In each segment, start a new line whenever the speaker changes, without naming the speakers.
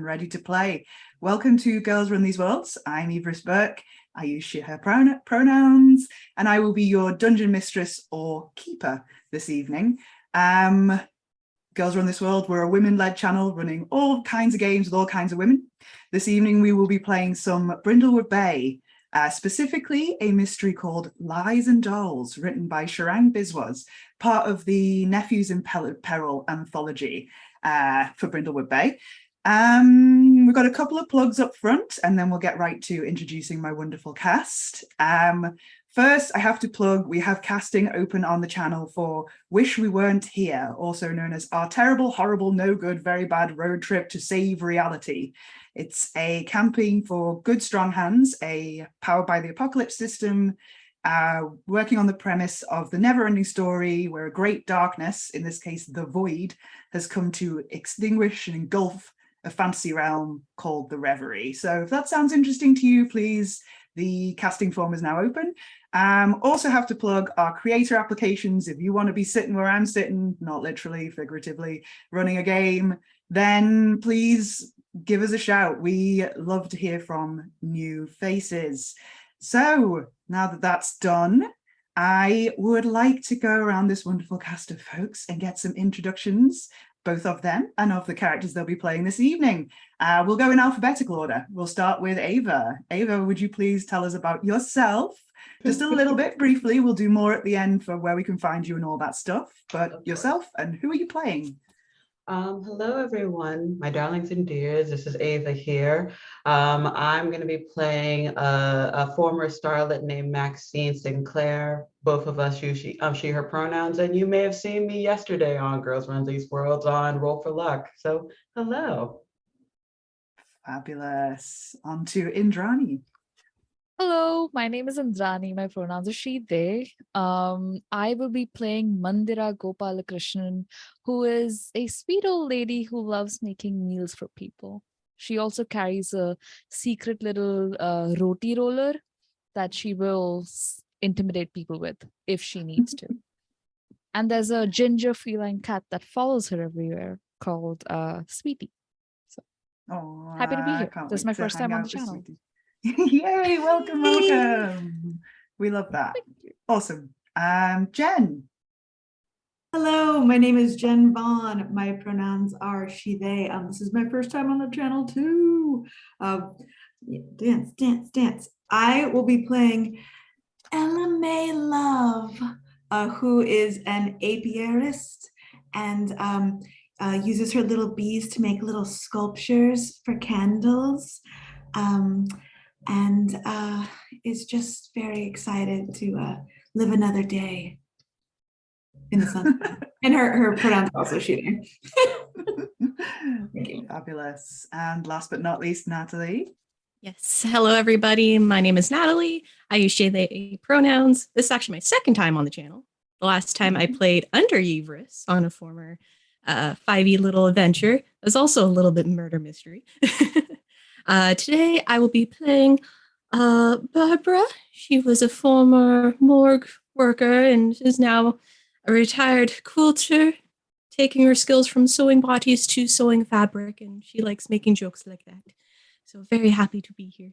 ready to play. Welcome to Girls Run These Worlds. I'm Everest Burke. I use she, her pronouns, and I will be your dungeon mistress or keeper this evening. Girls Run This World, we're a women-led channel running all kinds of games with all kinds of women. This evening we will be playing some Brindlewood Bay, specifically a mystery called Lies and Dolls, written by Sharang Biswas, part of the Nephews in Peril anthology for Brindlewood Bay. We've got a couple of plugs up front, and then we'll get right to introducing my wonderful cast. First, I have to plug, we have casting open on the channel for Wish We Weren't Here, also known as Our Terrible, Horrible, No Good, Very Bad Road Trip to Save Reality. It's a campaign for good, strong hands, a powered by the apocalypse system, working on the premise of the never-ending story where a great darkness, in this case the void, has come to extinguish and engulf a fantasy realm called the Reverie. So if that sounds interesting to you, please, the casting form is now open. Also have to plug our creator applications. If you want to be sitting where I'm sitting, not literally, figuratively, running a game, then please give us a shout. We love to hear from new faces. So now that that's done, I would like to go around this wonderful cast of folks and get some introductions, both of them and of the characters they'll be playing this evening. We'll go in alphabetical order. We'll start with Ava. Ava, would you please tell us about yourself? Just a little bit briefly. We'll do more at the end for where we can find you and all that stuff. But yourself, and who are you playing?
Hello, everyone. My darlings and dears, this is Ava here. I'm going to be playing a former starlet named Maxine Sinclair. Both of us use she, her pronouns, and you may have seen me yesterday on Girls Run These Worlds on Roll for Luck. So, hello.
Fabulous. On to Indrani.
Hello, my name is Indrani. My pronouns are she, they. I will be playing Mandira Gopalakrishnan, who is a sweet old lady who loves making meals for people. She also carries a secret little roti roller that she will intimidate people with if she needs to. And there's a ginger feline cat that follows her everywhere called Sweetie. So happy to be here. This is my first time on the channel.
Yay, welcome, welcome. We love that. Awesome. Jen.
Hello, my name is Jen Vaughn. My pronouns are she, they. This is my first time on the channel too. Dance, dance, dance. I will be playing Ella May Love, who is an apiarist and uses her little bees to make little sculptures for candles. And is just very excited to live another day in the sunshine. And her pronouns also she.
Thank you. Fabulous. And last but not least, Natalie.
Yes. Hello, everybody. My name is Natalie. I use she, they pronouns. This is actually my second time on the channel. The last time I played under Yvris on a former 5e little adventure. It was also a little bit murder mystery. Today, I will be playing Barbara. She was a former morgue worker and is now a retired quilter, taking her skills from sewing bodies to sewing fabric, and she likes making jokes like that. So very happy to be here.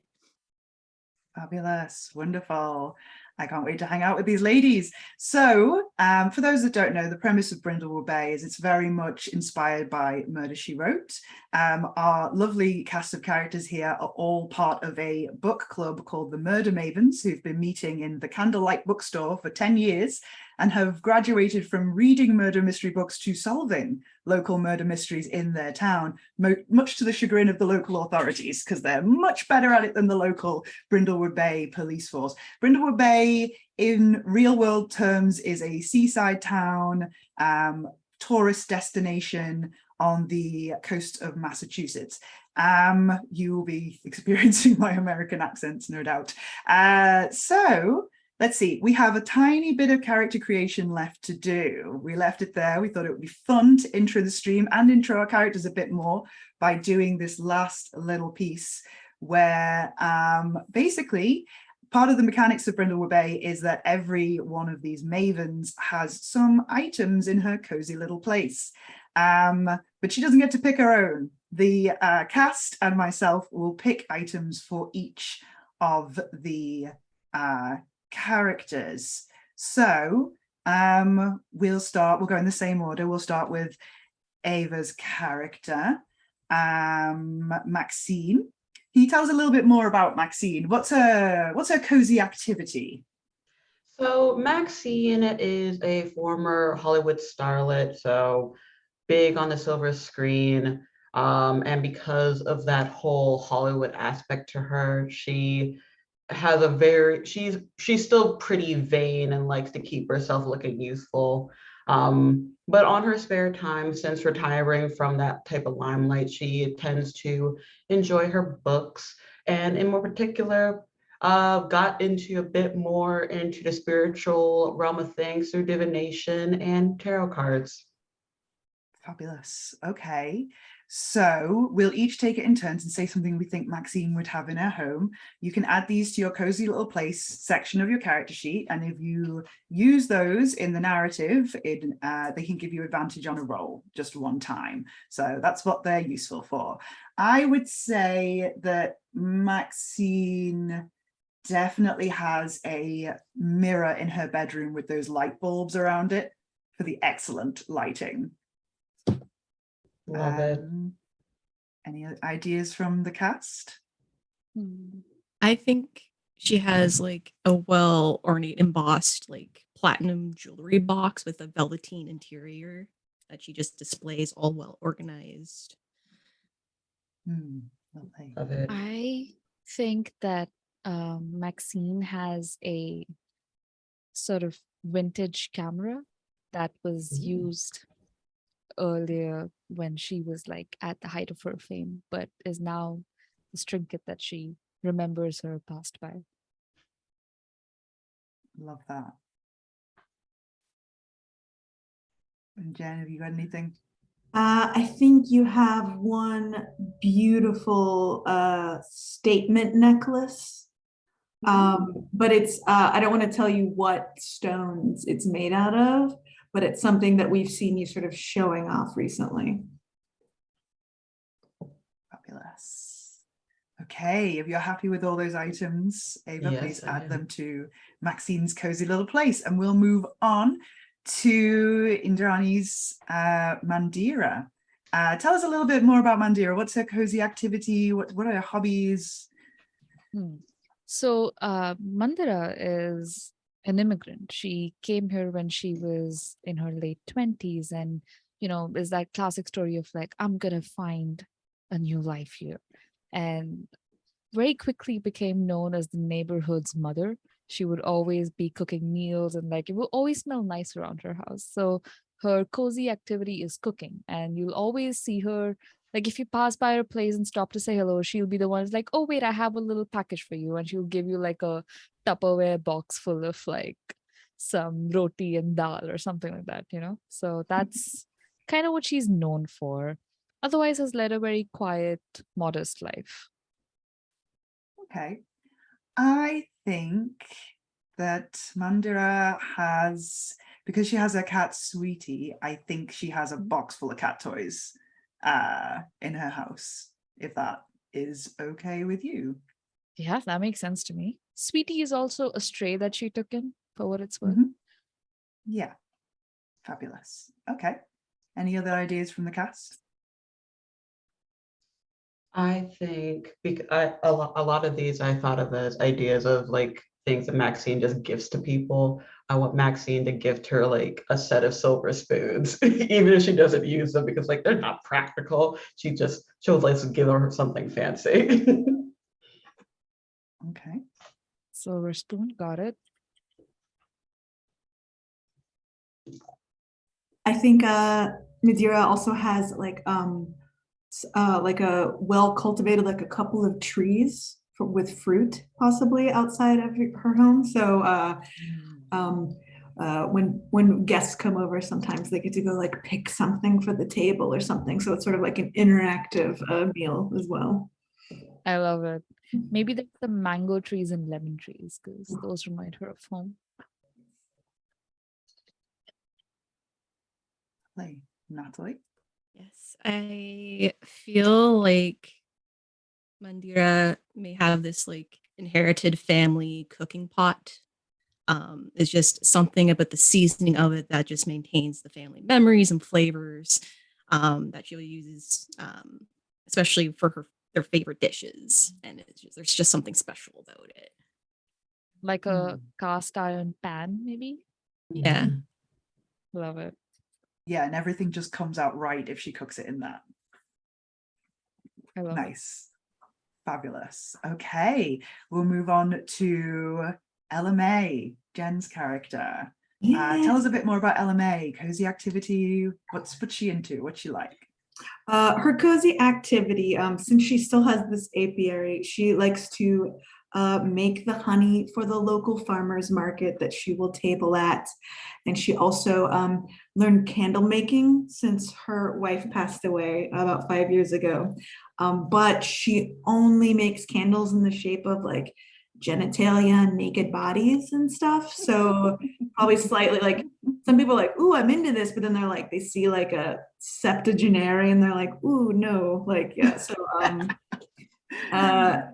Fabulous. Wonderful. I can't wait to hang out with these ladies. So for those that don't know, the premise of Brindlewood Bay is it's very much inspired by Murder, She Wrote. Our lovely cast of characters here are all part of a book club called the Murder Mavens, who've been meeting in the Candlelight bookstore for 10 years and have graduated from reading murder mystery books to solving local murder mysteries in their town, much to the chagrin of the local authorities, because they're much better at it than the local Brindlewood Bay police force. Brindlewood Bay, in real world terms, is a seaside town, tourist destination on the coast of Massachusetts. You will be experiencing my American accents, no doubt. So let's see, we have a tiny bit of character creation left to do. We left it there. We thought it would be fun to intro the stream and intro our characters a bit more by doing this last little piece where basically part of the mechanics of Brindlewood Bay is that every one of these mavens has some items in her cozy little place. But she doesn't get to pick her own. the cast and myself will pick items for each of the characters. So we'll go in the same order. We'll start with Ava's character, Maxine. Can you tell us a little bit more about Maxine? What's her cozy activity?
So Maxine is a former Hollywood starlet, so big on the silver screen. And because of that whole Hollywood aspect to her, she has she's still pretty vain and likes to keep herself looking youthful. But on her spare time, since retiring from that type of limelight, she tends to enjoy her books, and in more particular, got into a bit more into the spiritual realm of things through divination and tarot cards.
Fabulous. Okay. So we'll each take it in turns and say something we think Maxine would have in her home. You can add these to your cozy little place section of your character sheet. And if you use those in the narrative, they can give you advantage on a roll just one time. So that's what they're useful for. I would say that Maxine definitely has a mirror in her bedroom with those light bulbs around it for the excellent lighting.
Love it.
Any ideas from the cast?
I think she has like a well ornate embossed like platinum jewelry box with a velveteen interior that she just displays all well organized.
Lovely.
Love it.
I think that Maxine has a sort of vintage camera that was used earlier when she was like at the height of her fame, but is now this trinket that she remembers her passed by.
Love that. And Jen, have you got anything?
I think you have one beautiful statement necklace, but it's I don't want to tell you what stones it's made out of, but it's something that we've seen you sort of showing off recently.
Fabulous. Okay, if you're happy with all those items, Ava,
Yes,
please
I
add
am.
them to Maxine's cozy little place, and we'll move on to Indrani's Mandira. Tell us a little bit more about Mandira. What's her cozy activity? What are her hobbies?
So Mandira is an immigrant. She came here when she was in her late 20s, and is that classic story of like, I'm gonna find a new life here, and very quickly became known as the neighborhood's mother. She would always be cooking meals, and like it will always smell nice around her house. So her cozy activity is cooking, and you'll always see her, like if you pass by her place and stop to say hello, she'll be the one who's like, oh wait, I have a little package for you, and she'll give you like a Tupperware box full of like some roti and dal or something like that, So that's kind of what she's known for. Otherwise has led a very quiet, modest life.
Okay. I think that Mandira has, because she has a cat Sweetie, I think she has a box full of cat toys in her house, if that is okay with you.
Yeah, that makes sense to me. Sweetie is also a stray that she took in, for what it's worth.
Yeah, fabulous. Okay. Any other ideas from the cast?
I think a lot of these I thought of as ideas of like things that Maxine just gives to people. I want Maxine to gift her like a set of silver spoons, even if she doesn't use them because like they're not practical. She'll like give her something fancy.
Okay.
Silver spoon, got it.
I think Nadira also has like a well cultivated, like a couple of trees with fruit possibly outside of her home. So when guests come over, sometimes they get to go like pick something for the table or something. So it's sort of like an interactive meal as well.
I love it. Maybe there's the mango trees and lemon trees because those remind her of home.
Natalie?
Yes, I feel like Mandira may have this like inherited family cooking pot. It's just something about the seasoning of it that just maintains the family memories and flavors that she uses, especially for their favorite dishes. And there's just something special about it.
Like a cast iron pan, maybe?
Yeah.
Love it.
Yeah, and everything just comes out right if she cooks it in that.
I love it.
Nice. Fabulous. Okay, we'll move on to Ella May, Jen's character. Tell us a bit more about Ella May. Cozy activity. What's she into? What's she like?
Her cozy activity, since she still has this apiary, she likes to make the honey for the local farmers market that she will table at. And she also learned candle making since her wife passed away about 5 years ago. But she only makes candles in the shape of like genitalia and naked bodies and stuff. So probably slightly like some people are like, ooh, I'm into this, but then they're like, they see like a septuagenarian, they're like, ooh, no, like, yeah.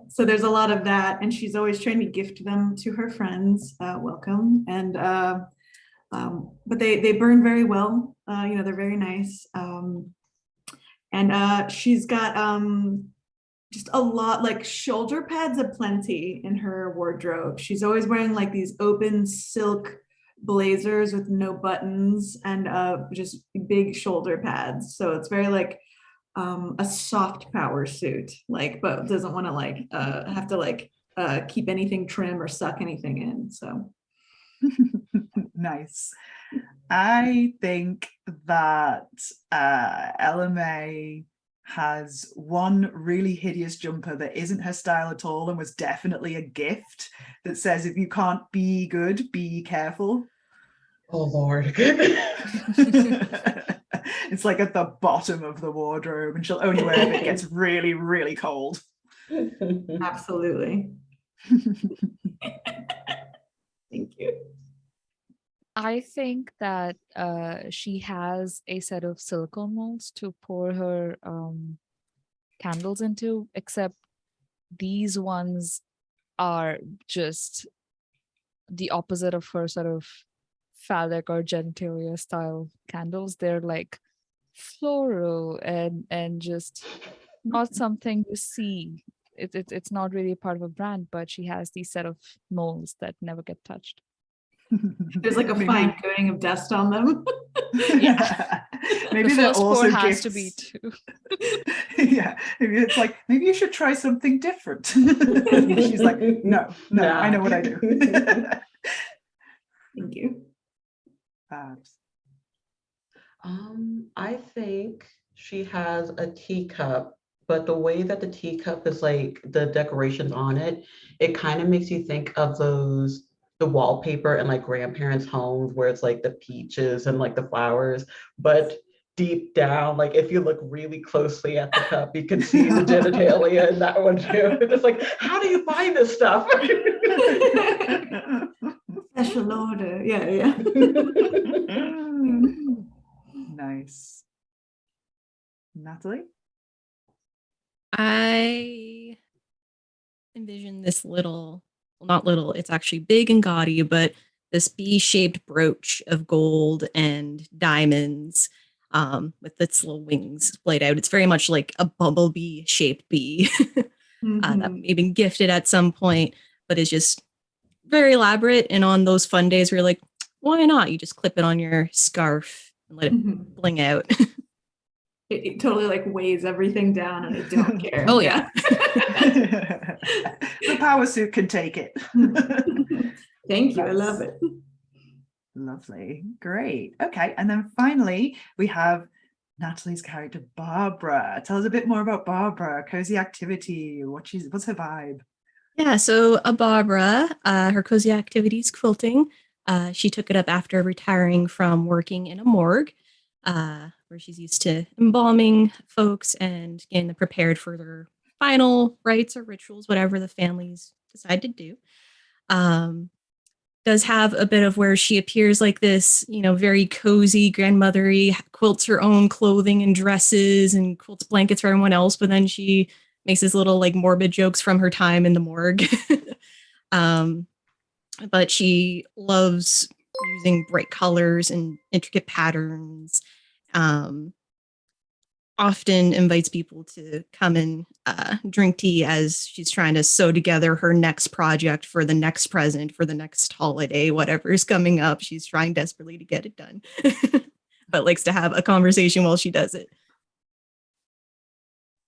So there's a lot of that, and she's always trying to gift them to her friends. Welcome, and but they burn very well. They're very nice, and she's got just a lot like shoulder pads aplenty in her wardrobe. She's always wearing like these open silk blazers with no buttons and just big shoulder pads. So it's very like a soft power suit, like, but doesn't want to like have to like keep anything trim or suck anything in. So
Nice. I think that Ella May has one really hideous jumper that isn't her style at all and was definitely a gift that says, if you can't be good, be careful.
Oh, Lord.
It's like at the bottom of the wardrobe, and she'll only wear it if it gets really, really cold.
absolutely. Thank you.
I think that she has a set of silicone molds to pour her candles into, except these ones are just the opposite of her sort of phallic or genitalia style candles. They're like floral and just not something you see. It's not really part of a brand, but she has these set of molds that never get touched.
There's like a fine coating of dust on them.
Yeah.
Maybe
The
they're
first
also
pour has
gifts.
to be too.
Yeah, maybe it's like, maybe you should try something different. She's like, no,
Nah.
I know what I do.
Thank you.
I think she has a teacup, but the way that the teacup is like the decorations on it, it kind of makes you think of the wallpaper in like grandparents' homes where it's like the peaches and like the flowers, but deep down, like if you look really closely at the cup, you can see the genitalia in that one too. It's like, how do you buy this stuff?
Special order. Yeah.
Nice. Natalie?
I envision this little, well, not little, it's actually big and gaudy, but this bee-shaped brooch of gold and diamonds with its little wings splayed out. It's very much like a bumblebee-shaped bee that may have been gifted at some point, but is just very elaborate. And on those fun days where you're like, why not? You just clip it on your scarf and let it bling out.
It totally like weighs everything down and I don't care.
Oh, yeah.
The power suit can take it.
Thank you. I
Nice.
love it.
Lovely. Great. Okay. And then finally, we have Natalie's character, Barbara. Tell us a bit more about Barbara, cozy activity. What's her vibe?
Yeah, so Barbara, her cozy activities quilting. She took it up after retiring from working in a morgue, where she's used to embalming folks and getting them prepared for their final rites or rituals, whatever the families decide to do. does have a bit of where she appears like this, very cozy grandmothery, quilts her own clothing and dresses and quilts blankets for everyone else, but then she makes these little like morbid jokes from her time in the morgue. But she loves using bright colors and intricate patterns. Often invites people to come and drink tea as she's trying to sew together her next project for the next present, for the next holiday, whatever is coming up. She's trying desperately to get it done, but likes to have a conversation while she does it.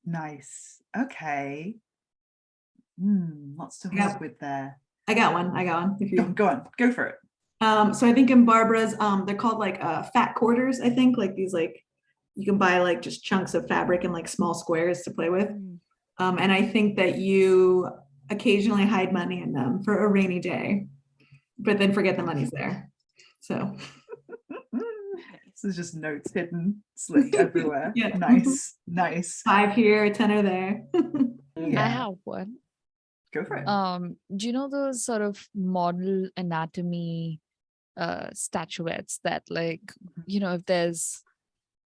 Nice. Okay. Lots to work with there.
I got one. If you
Go on, go for it.
So I think in Barbara's, they're called like fat quarters, I think, like these like you can buy like just chunks of fabric and like small squares to play with. And I think that you occasionally hide money in them for a rainy day, but then forget the money's there. So
there's just notes hidden slipped everywhere.
Yeah.
Nice.
5 here, 10 are there.
Yeah.
I have one.
Go for it.
Do you know those sort of model anatomy statuettes that like, if there's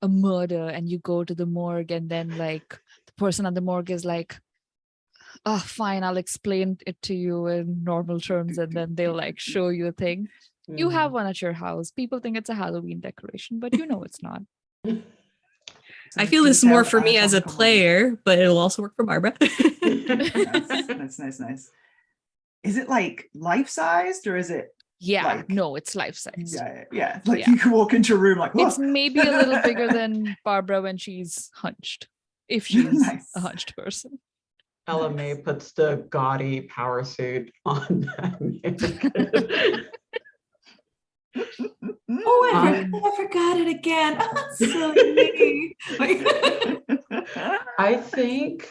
a murder and you go to the morgue and then like the person at the morgue is like, oh, fine, I'll explain it to you in normal terms, and then they'll like show you a thing. You have one at your house. People think it's a Halloween decoration, but it's not.
I feel this more for me as a player, but it'll also work for Barbara.
Nice. Is it like life-sized or is it?
Yeah,
like,
no, it's life-size.
Yeah. Like you can walk into a room like, whoa.
It's maybe a little bigger than Barbara when she's hunched, if she's
Nice.
a hunched person.
Ella May puts the gaudy power suit on that.
Oh, I forgot it again. So me.
I think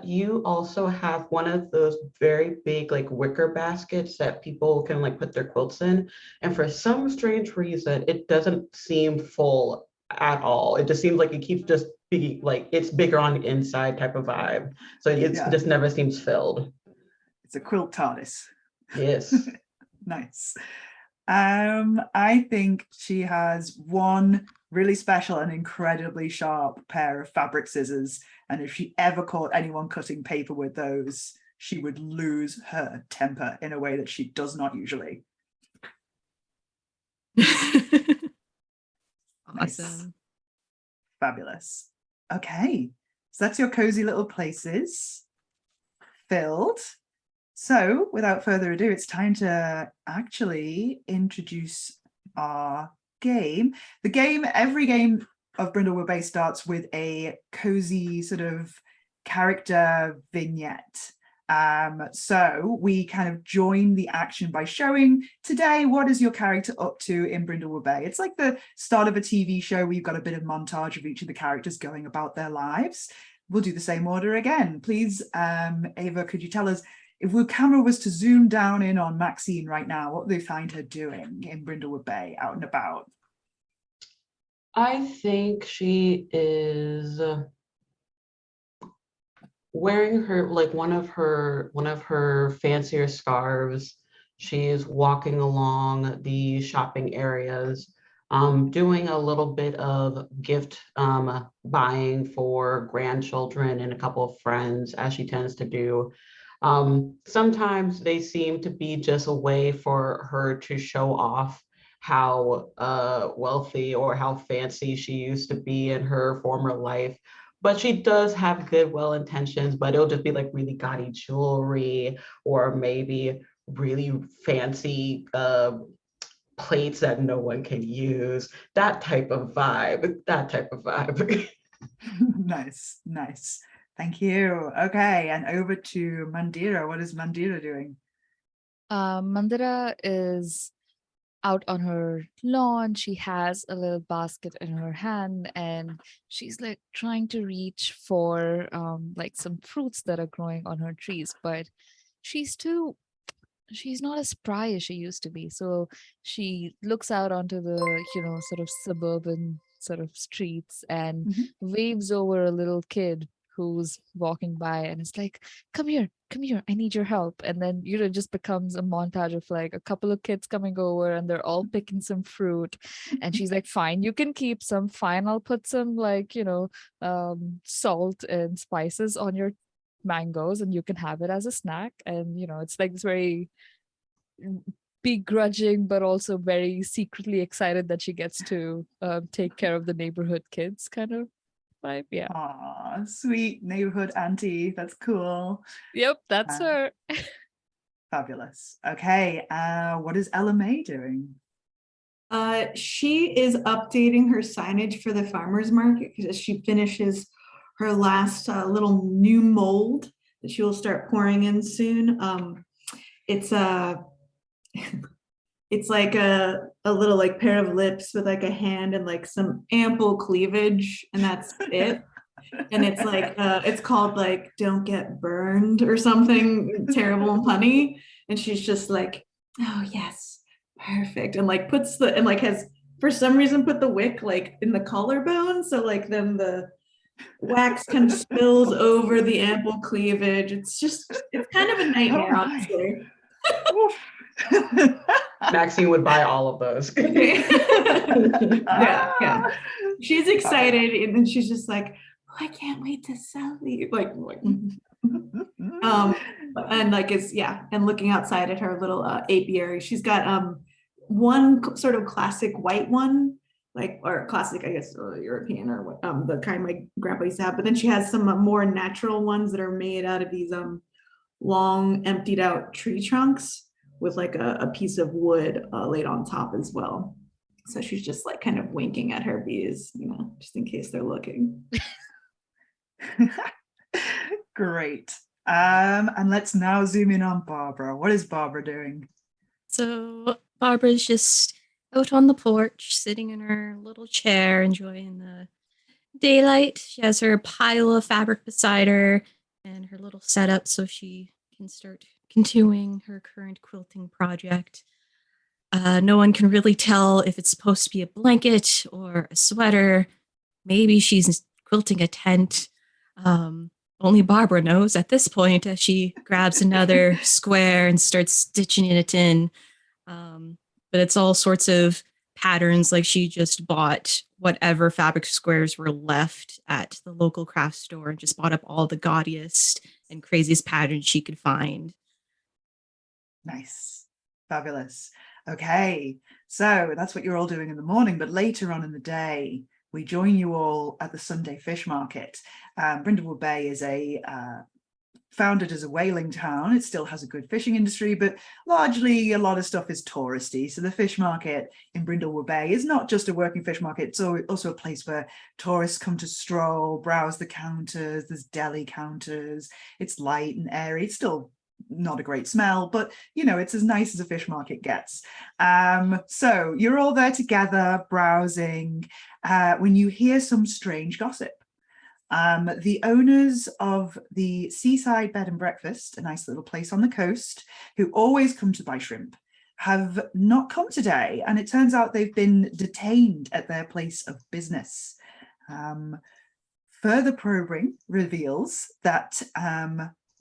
you also have one of those very big like wicker baskets that people can like put their quilts in, and for some strange reason it doesn't seem full at all. It just seems like it keeps just being like it's bigger on the inside type of vibe, so it just never seems filled.
It's a quilt TARDIS.
Yes.
Nice. I think she has one really special and incredibly sharp pair of fabric scissors, and if she ever caught anyone cutting paper with those, she would lose her temper in a way that she does not usually.
Awesome.
Nice. Fabulous. Okay, so that's your cozy little places filled. So without further ado, it's time to actually introduce our game. Every game of Brindlewood Bay starts with a cozy sort of character vignette. So we kind of join the action by showing today, what is your character up to in Brindlewood Bay? It's like the start of a TV show where you've got a bit of montage of each of the characters going about their lives. We'll do the same order again. Please, Ava, could you tell us, if the camera was to zoom down in on Maxine right now, what do they find her doing in Brindlewood Bay, out and about?
I think she is wearing her like one of her fancier scarves. She is walking along the shopping areas, doing a little bit of gift buying for grandchildren and a couple of friends, as she tends to do. Sometimes they seem to be just a way for her to show off how wealthy or how fancy she used to be in her former life. But she does have good well intentions, but it'll just be like really gaudy jewelry or maybe really fancy plates that no one can use. That type of vibe.
Nice. Thank you. Okay, and over to Mandira. What is Mandira doing?
Mandira is out on her lawn. She has a little basket in her hand and she's like trying to reach for like some fruits that are growing on her trees, but she's not as spry as she used to be. So she looks out onto the, sort of suburban sort of streets and waves over a little kid who's walking by and it's like, come here, I need your help. And then, it just becomes a montage of like a couple of kids coming over and they're all picking some fruit. And she's like, fine, you can keep some. Fine, I'll put some like, salt and spices on your mangoes and you can have it as a snack. And, it's like this very begrudging but also very secretly excited that she gets to take care of the neighborhood kids kind of vibe. Yeah.
Aw, sweet neighborhood auntie. That's cool.
Yep, that's
Uh,
her.
Fabulous. Okay, what is Ella May doing?
She is updating her signage for the farmer's market because she finishes her last little new mold that she will start pouring in soon. It's a it's like a little like pair of lips with like a hand and like some ample cleavage, and that's it. And it's like it's called like "Don't Get Burned" or something terrible and punny. And she's just like, oh yes, perfect. And like puts the and like has for some reason put the wick like in the collarbone. So like then the wax kind of spills over the ample cleavage. It's kind of a nightmare,
Oh my.
honestly.
Oof.
Maxine would buy all of those.
Yeah. She's excited, and then she's just like, oh, I can't wait to sell these. And like and looking outside at her little apiary, she's got one sort of classic white one, like, or classic, I guess, European or what, the kind my grandpa used to have. But then she has some more natural ones that are made out of these long emptied out tree trunks with like a piece of wood laid on top as well. So she's just like kind of winking at her bees, just in case they're looking.
Great. And let's now zoom in on Barbara. What is Barbara doing?
So Barbara's just out on the porch, sitting in her little chair, enjoying the daylight. She has her pile of fabric beside her and her little setup so she can start continuing her current quilting project. No one can really tell if it's supposed to be a blanket or a sweater. Maybe she's quilting a tent. Only Barbara knows at this point as she grabs another square and starts stitching it in. But it's all sorts of patterns, like she just bought whatever fabric squares were left at the local craft store and just bought up all the gaudiest and craziest patterns she could find.
Nice. Fabulous. Okay, so that's what you're all doing in the morning, but later on in the day, we join you all at the Sunday fish market. Brindlewood Bay is founded as a whaling town. It still has a good fishing industry, but largely a lot of stuff is touristy. So the fish market in Brindlewood Bay is not just a working fish market, it's also a place where tourists come to stroll, browse the counters, there's deli counters, it's light and airy. It's still not a great smell, but it's as nice as a fish market gets. So you're all there together browsing when you hear some strange gossip. The owners of the Seaside Bed and Breakfast, a nice little place on the coast, who always come to buy shrimp, have not come today, and it turns out they've been detained at their place of business. Further probing reveals that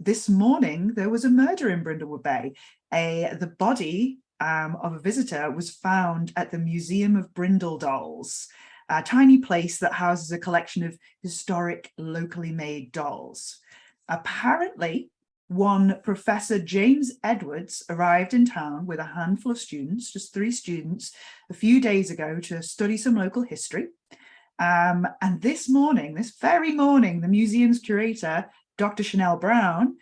this morning there was a murder in Brindlewood Bay. The body of a visitor was found at the Museum of Brindle Dolls, a tiny place that houses a collection of historic locally made dolls. Apparently, one Professor James Edwards arrived in town with a handful of students, just 3 students, a few days ago to study some local history. And this very morning, the museum's curator, Dr. Chanel Brown,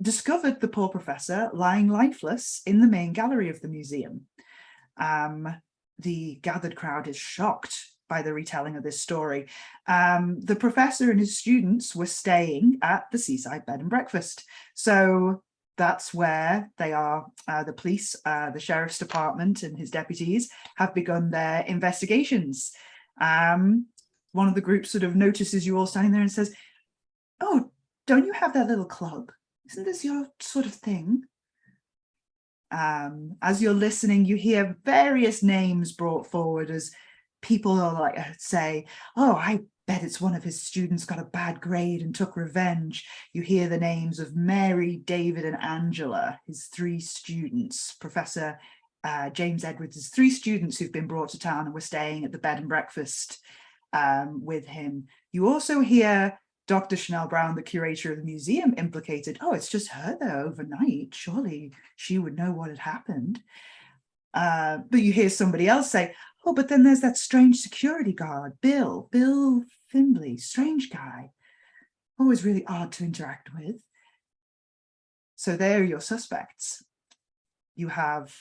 discovered the poor professor lying lifeless in the main gallery of the museum. The gathered crowd is shocked by the retelling of this story. The professor and his students were staying at the Seaside Bed and Breakfast. So that's where they are. The police, the sheriff's department and his deputies have begun their investigations. One of the groups sort of notices you all standing there and says, "Oh, don't you have that little club? Isn't this your sort of thing?" As you're listening, you hear various names brought forward as people are like say, "Oh, Bet it's one of his students got a bad grade and took revenge. You hear the names of Mary, David, and Angela, his 3 students. Professor James Edwards' 3 students who've been brought to town and were staying at the bed and breakfast with him. You also hear Dr. Chanel Brown, the curator of the museum, implicated. Oh, it's just her there overnight. Surely she would know what had happened. But you hear somebody else say, oh, but then there's that strange security guard, Bill Findlay, strange guy. Always really odd to interact with. So there are your suspects. You have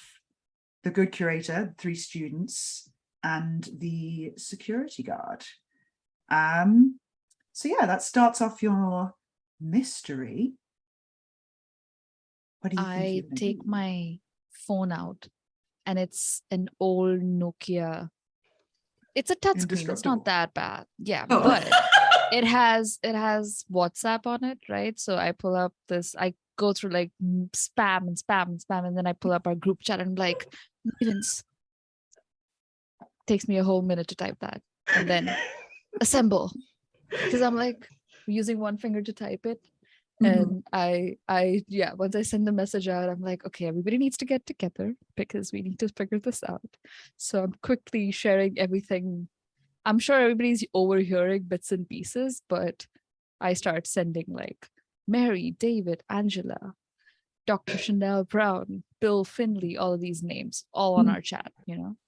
the good curator, 3 students, and the security guard. So yeah, that starts off your mystery. What do you think?
I take my phone out, and it's an old Nokia. It's a touch screen. It's not that bad. Yeah,
Oh.
but it has WhatsApp on it, right? So I pull up this, I go through like spam and spam and spam, and then I pull up our group chat and I'm like, millions. Takes me a whole minute to type that, and then assemble, because I'm like using one finger to type it. And once I send the message out, I'm like, okay, everybody needs to get together because we need to figure this out. So I'm quickly sharing everything. I'm sure everybody's overhearing bits and pieces, but I start sending like Mary, David, Angela, Dr. Chanel Brown, Bill Findlay, all of these names, all on our chat,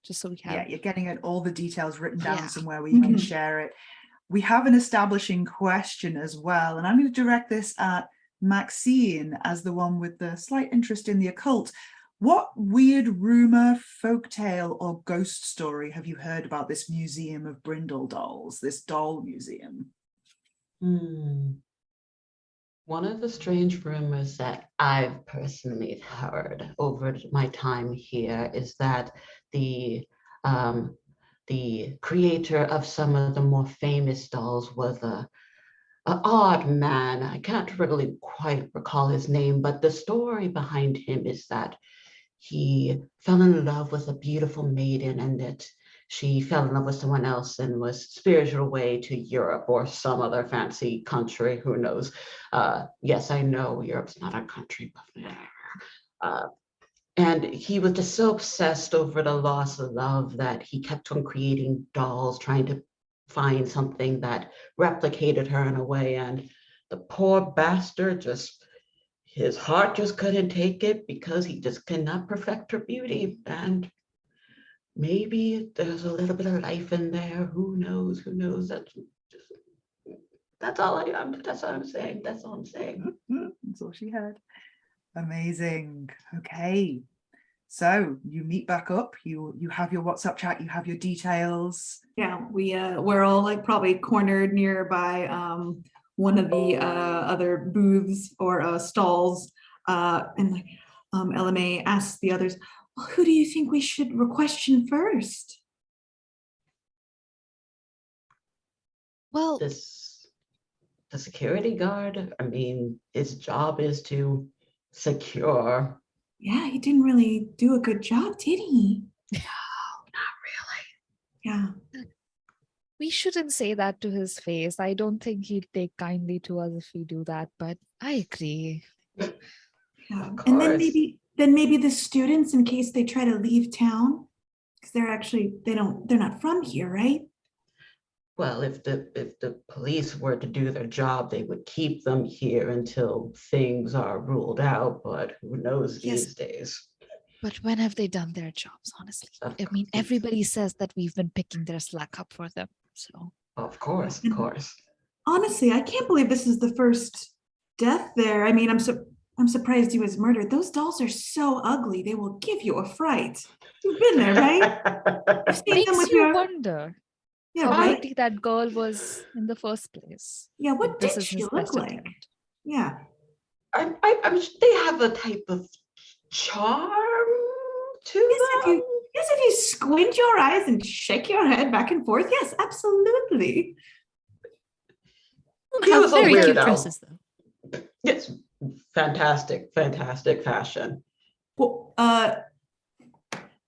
just so we have.
Yeah, you're getting all the details written down somewhere where you
Mm-hmm.
can share it. We have an establishing question as well, and I'm going to direct this at Maxine as the one with the slight interest in the occult. What weird rumor, folktale, or ghost story have you heard about this museum of Brindle dolls, this doll museum?
One of the strange rumors that I've personally heard over my time here is that the creator of some of the more famous dolls was an odd man. I can't really quite recall his name, but the story behind him is that he fell in love with a beautiful maiden, and that she fell in love with someone else and was spirited away to Europe or some other fancy country, who knows. Yes, I know Europe's not a country, but and he was just so obsessed over the loss of love that he kept on creating dolls, trying to find something that replicated her in a way. And the poor bastard his heart just couldn't take it because he just could not perfect her beauty. And maybe there's a little bit of life in there. Who knows? That's all I'm saying. That's all I'm saying.
That's all she had. Amazing. Okay. So you meet back up, you have your WhatsApp chat, you have your details.
Yeah, we're all like probably cornered nearby one of the other booths or stalls, and like LMA asks the others, well, who do you think we should question first?
Well,
The security guard, I mean, his job is to secure.
Yeah, he didn't really do a good job, did he?
No, not really.
Yeah.
we shouldn't say that to his face. I don't think he'd take kindly to us if we do that, but I agree.
Yeah.
Of
And then
course.
maybe the students, in case they try to leave town, because they're not from here, right?
Well, if the police were to do their job, they would keep them here until things are ruled out, but who knows these days.
But when have they done their jobs, honestly?
Of
I mean,
course.
everybody says that we've been picking their slack up for them. So
Of course.
Honestly, I can't believe this is the first death there. I mean, I'm surprised he was murdered. Those dolls are so ugly. They will give you a fright. You've been there, right? You've seen them
makes
with
you
your
wonder
yeah,
how
right?
pretty that girl was in the first place.
Yeah, what
This
did
is
she
his
look
best
like?
attempt.
Yeah.
I'm they have a type of charm to them.
Yes, if you squint your eyes and shake your head back and forth, yes, absolutely.
He was a
Very cute
weirdo.
dresses, though.
Yes, fantastic fashion.
Well,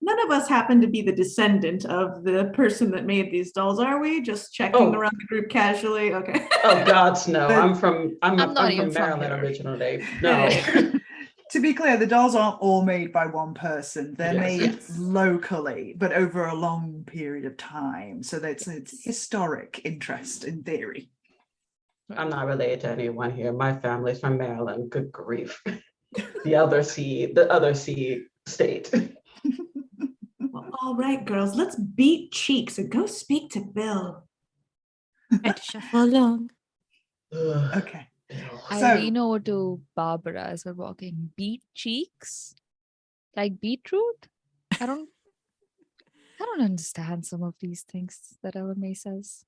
None of us happen to be the descendant of the person that made these dolls, are we? Just checking around the group casually. Okay.
Oh gods, no.
But-
I'm
not even
from
from
Maryland
here.
originally. No.
To be clear, the dolls aren't all made by one person. They're
Yes.
made
Yes.
locally, but over a long period of time. So that's it's historic interest in theory.
I'm not related to anyone here. My family's from Maryland. Good grief. The other C state.
Well, all right, girls, let's beat cheeks and go speak to Bill.
And shuffle along.
Okay.
I
So-
lean over to Barbara as we're walking. Beet cheeks? Like beetroot? I don't understand some of these things that Ella May says.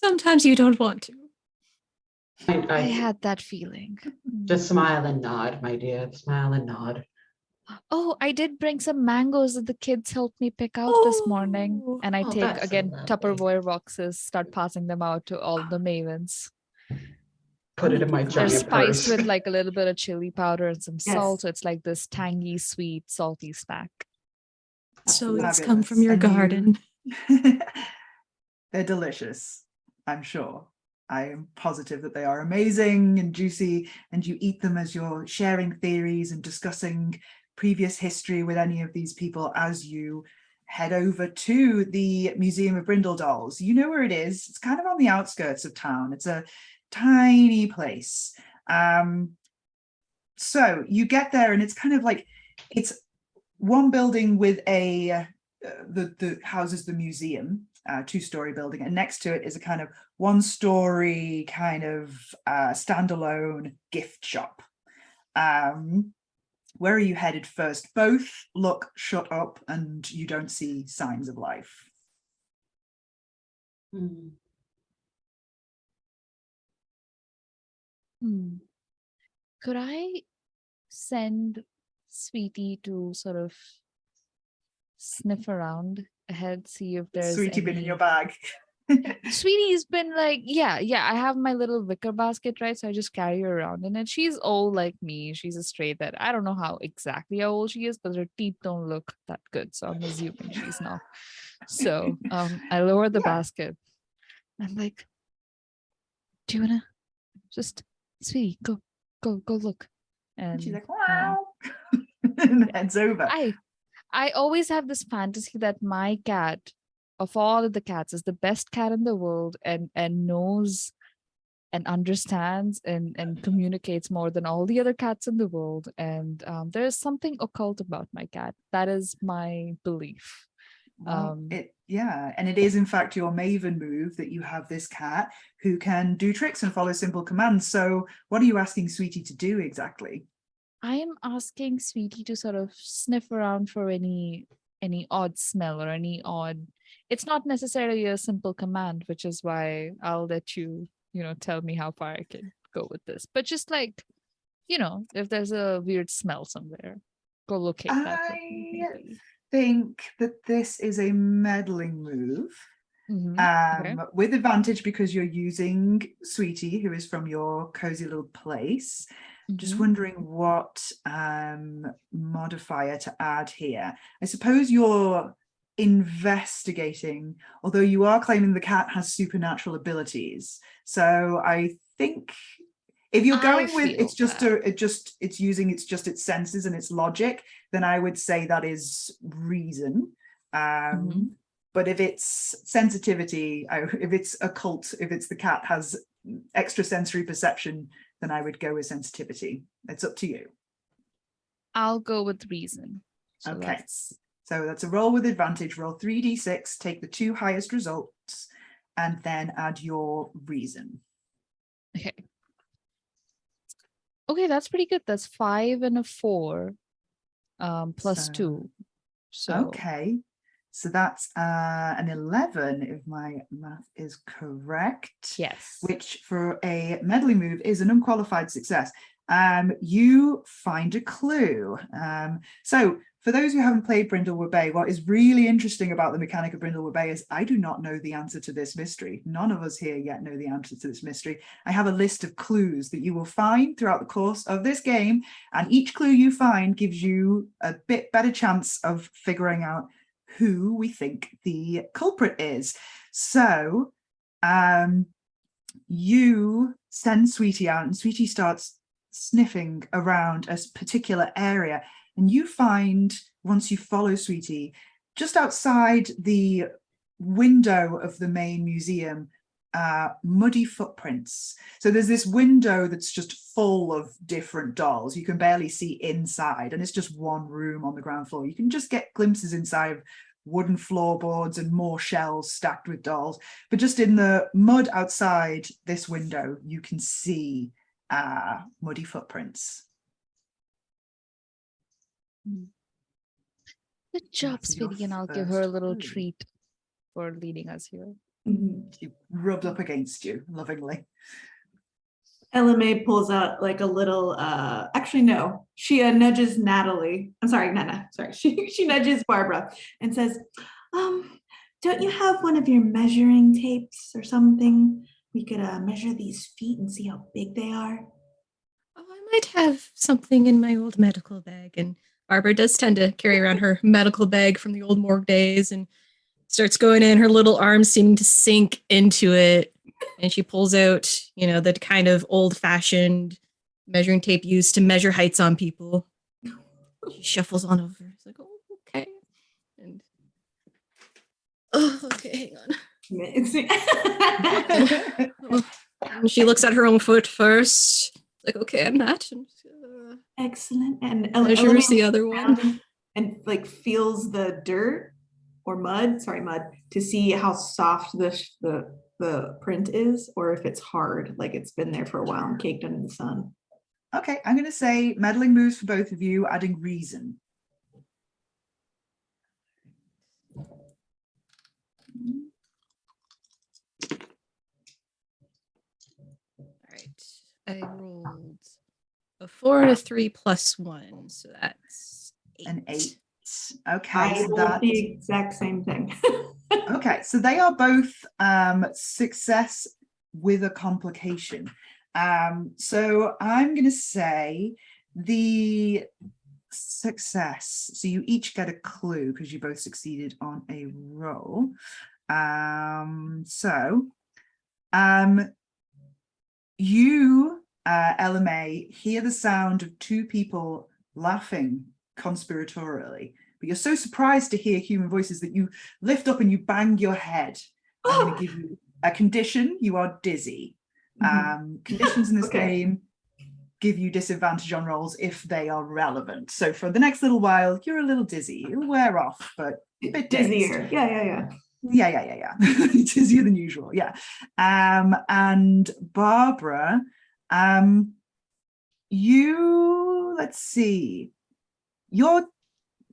Sometimes you don't want to.
I
I
had that feeling.
just smile and nod, my dear. Smile and nod.
Oh, I did bring some mangoes that the kids helped me pick out this morning.
Oh.
And I
Oh,
take
that's so
again
lovely.
Tupperware boxes, start passing them out to all the mavens.
Put it in my
They're
giant
spiced
purse.
with like a little bit of chili powder and some salt.
Yes.
So it's like this tangy, sweet, salty snack.
So
Fabulous.
it's come from your
And you-
garden.
They're delicious, I'm sure. I am positive that they are amazing and juicy, and you eat them as you're sharing theories and discussing previous history with any of these people as you head over to the Museum of Brindle Dolls. You know where it is. It's kind of on the outskirts of town. It's a tiny place. So you get there and it's kind of like, it's one building with a the houses the museum, two-story building, and next to it is a kind of one-story kind of standalone gift shop. Where are you headed first? Both look shut up and you don't see signs of life.
Hmm.
Could I send Sweetie to sort of sniff around ahead, see if there's
Sweetie been in
any-
your bag.
Sweetie's been like, yeah, I have my little wicker basket, right? So I just carry her around in it. She's old like me. She's a stray that I don't know how exactly how old she is, but her teeth don't look that good. So I'm assuming she's not. So I lower the
Yeah.
basket. I'm like, do you wanna just, Sweetie, go look.
And she's
And
like, wow. And heads over.
I always have this fantasy that my cat, of all of the cats, is the best cat in the world and knows and understands and communicates more than all the other cats in the world. And there is something occult about my cat. That is my belief.
Well, and it is in fact your maven move that you have this cat who can do tricks and follow simple commands. So what are you asking Sweetie to do exactly?
I am asking Sweetie to sort of sniff around for any odd smell or any odd. It's not necessarily a simple command, which is why I'll let you, tell me how far I can go with this. But just like, if there's a weird smell somewhere, go locate that. with me,
I
maybe.
think that this is a meddling move.
Okay.
With advantage because you're using Sweetie, who is from your cozy little place. Just
Mhm.
wondering what modifier to add here. I suppose you're investigating, although you are claiming the cat has supernatural abilities. So I think if you're
I
going with
feel
it's just
that.
it's using its senses and its logic, then I would say that is reason.
Mhm.
But if it's sensitivity, if it's occult, if it's the cat has extrasensory perception, then I would go with sensitivity. It's up to you.
I'll go with reason. So
Okay.
that's
So that's a roll with advantage. Roll 3d6, take the two highest results, and then add your reason.
okay. Okay, that's pretty good. That's 5 and a 4, plus
So-
2. So
Okay. So that's an 11, if my math is correct.
yes.
Which for a medley move is an unqualified success. you find a clue. So for those who haven't played Brindlewood Bay, what is really interesting about the mechanic of Brindlewood Bay is I do not know the answer to this mystery. None of us here yet know the answer to this mystery. I have a list of clues that you will find throughout the course of this game, and each clue you find gives you a bit better chance of figuring out who we think the culprit is. So you send Sweetie out, and Sweetie starts sniffing around a particular area, and you find, once you follow Sweetie, just outside the window of the main museum, muddy footprints. So there's this window that's just full of different dolls. You can barely see inside, and it's just one room on the ground floor. You can just get glimpses inside of wooden floorboards and more shelves stacked with dolls. But just in the mud outside this window, you can see muddy footprints.
Good job,
That's your
Sweetie, and I'll give her a
first
little
clue.
treat for leading us here.
She rubbed up against you lovingly.
LMA pulls out like a little, actually, no, she nudges Natalie. I'm sorry, Nana, sorry. She nudges Barbara and says, don't you have one of your measuring tapes or something? We could measure these feet and see how big they are.
Oh, I might have something in my old medical bag. And Barbara does tend to carry around her medical bag from the old morgue days and starts going in, her little arms seeming to sink into it. And she pulls out, you know, the kind of old-fashioned measuring tape used to measure heights on people. She shuffles on over. It's like, oh, okay. And oh, okay, hang on. And she looks at her own foot first. Like, okay, I'm not.
Excellent. And
Measures the other one.
And like feels the dirt or mud, to see how soft the print is, or if it's hard, like it's been there for a while and caked under the sun.
Okay, I'm going to say meddling moves for both of you, adding reason.
All right. I rolled a 4 and a 3 plus 1. So that's 8.
An 8. Okay,
I
so
rolled
that
the exact same thing.
okay, so they are both success with a complication. So I'm going to say the success. So you each get a clue because you both succeeded on a roll. You, LMA, hear the sound of two people laughing conspiratorially, but you're so surprised to hear human voices that you lift up and you bang your head. I'm going to give you a condition. You are dizzy. Conditions in this game give you disadvantage on rolls if they are relevant. So for the next little while, you're a little dizzy. It'll wear off, but a bit
dizzier. Yeah.
Dizzier than usual. Yeah. And Barbara, let's see, you're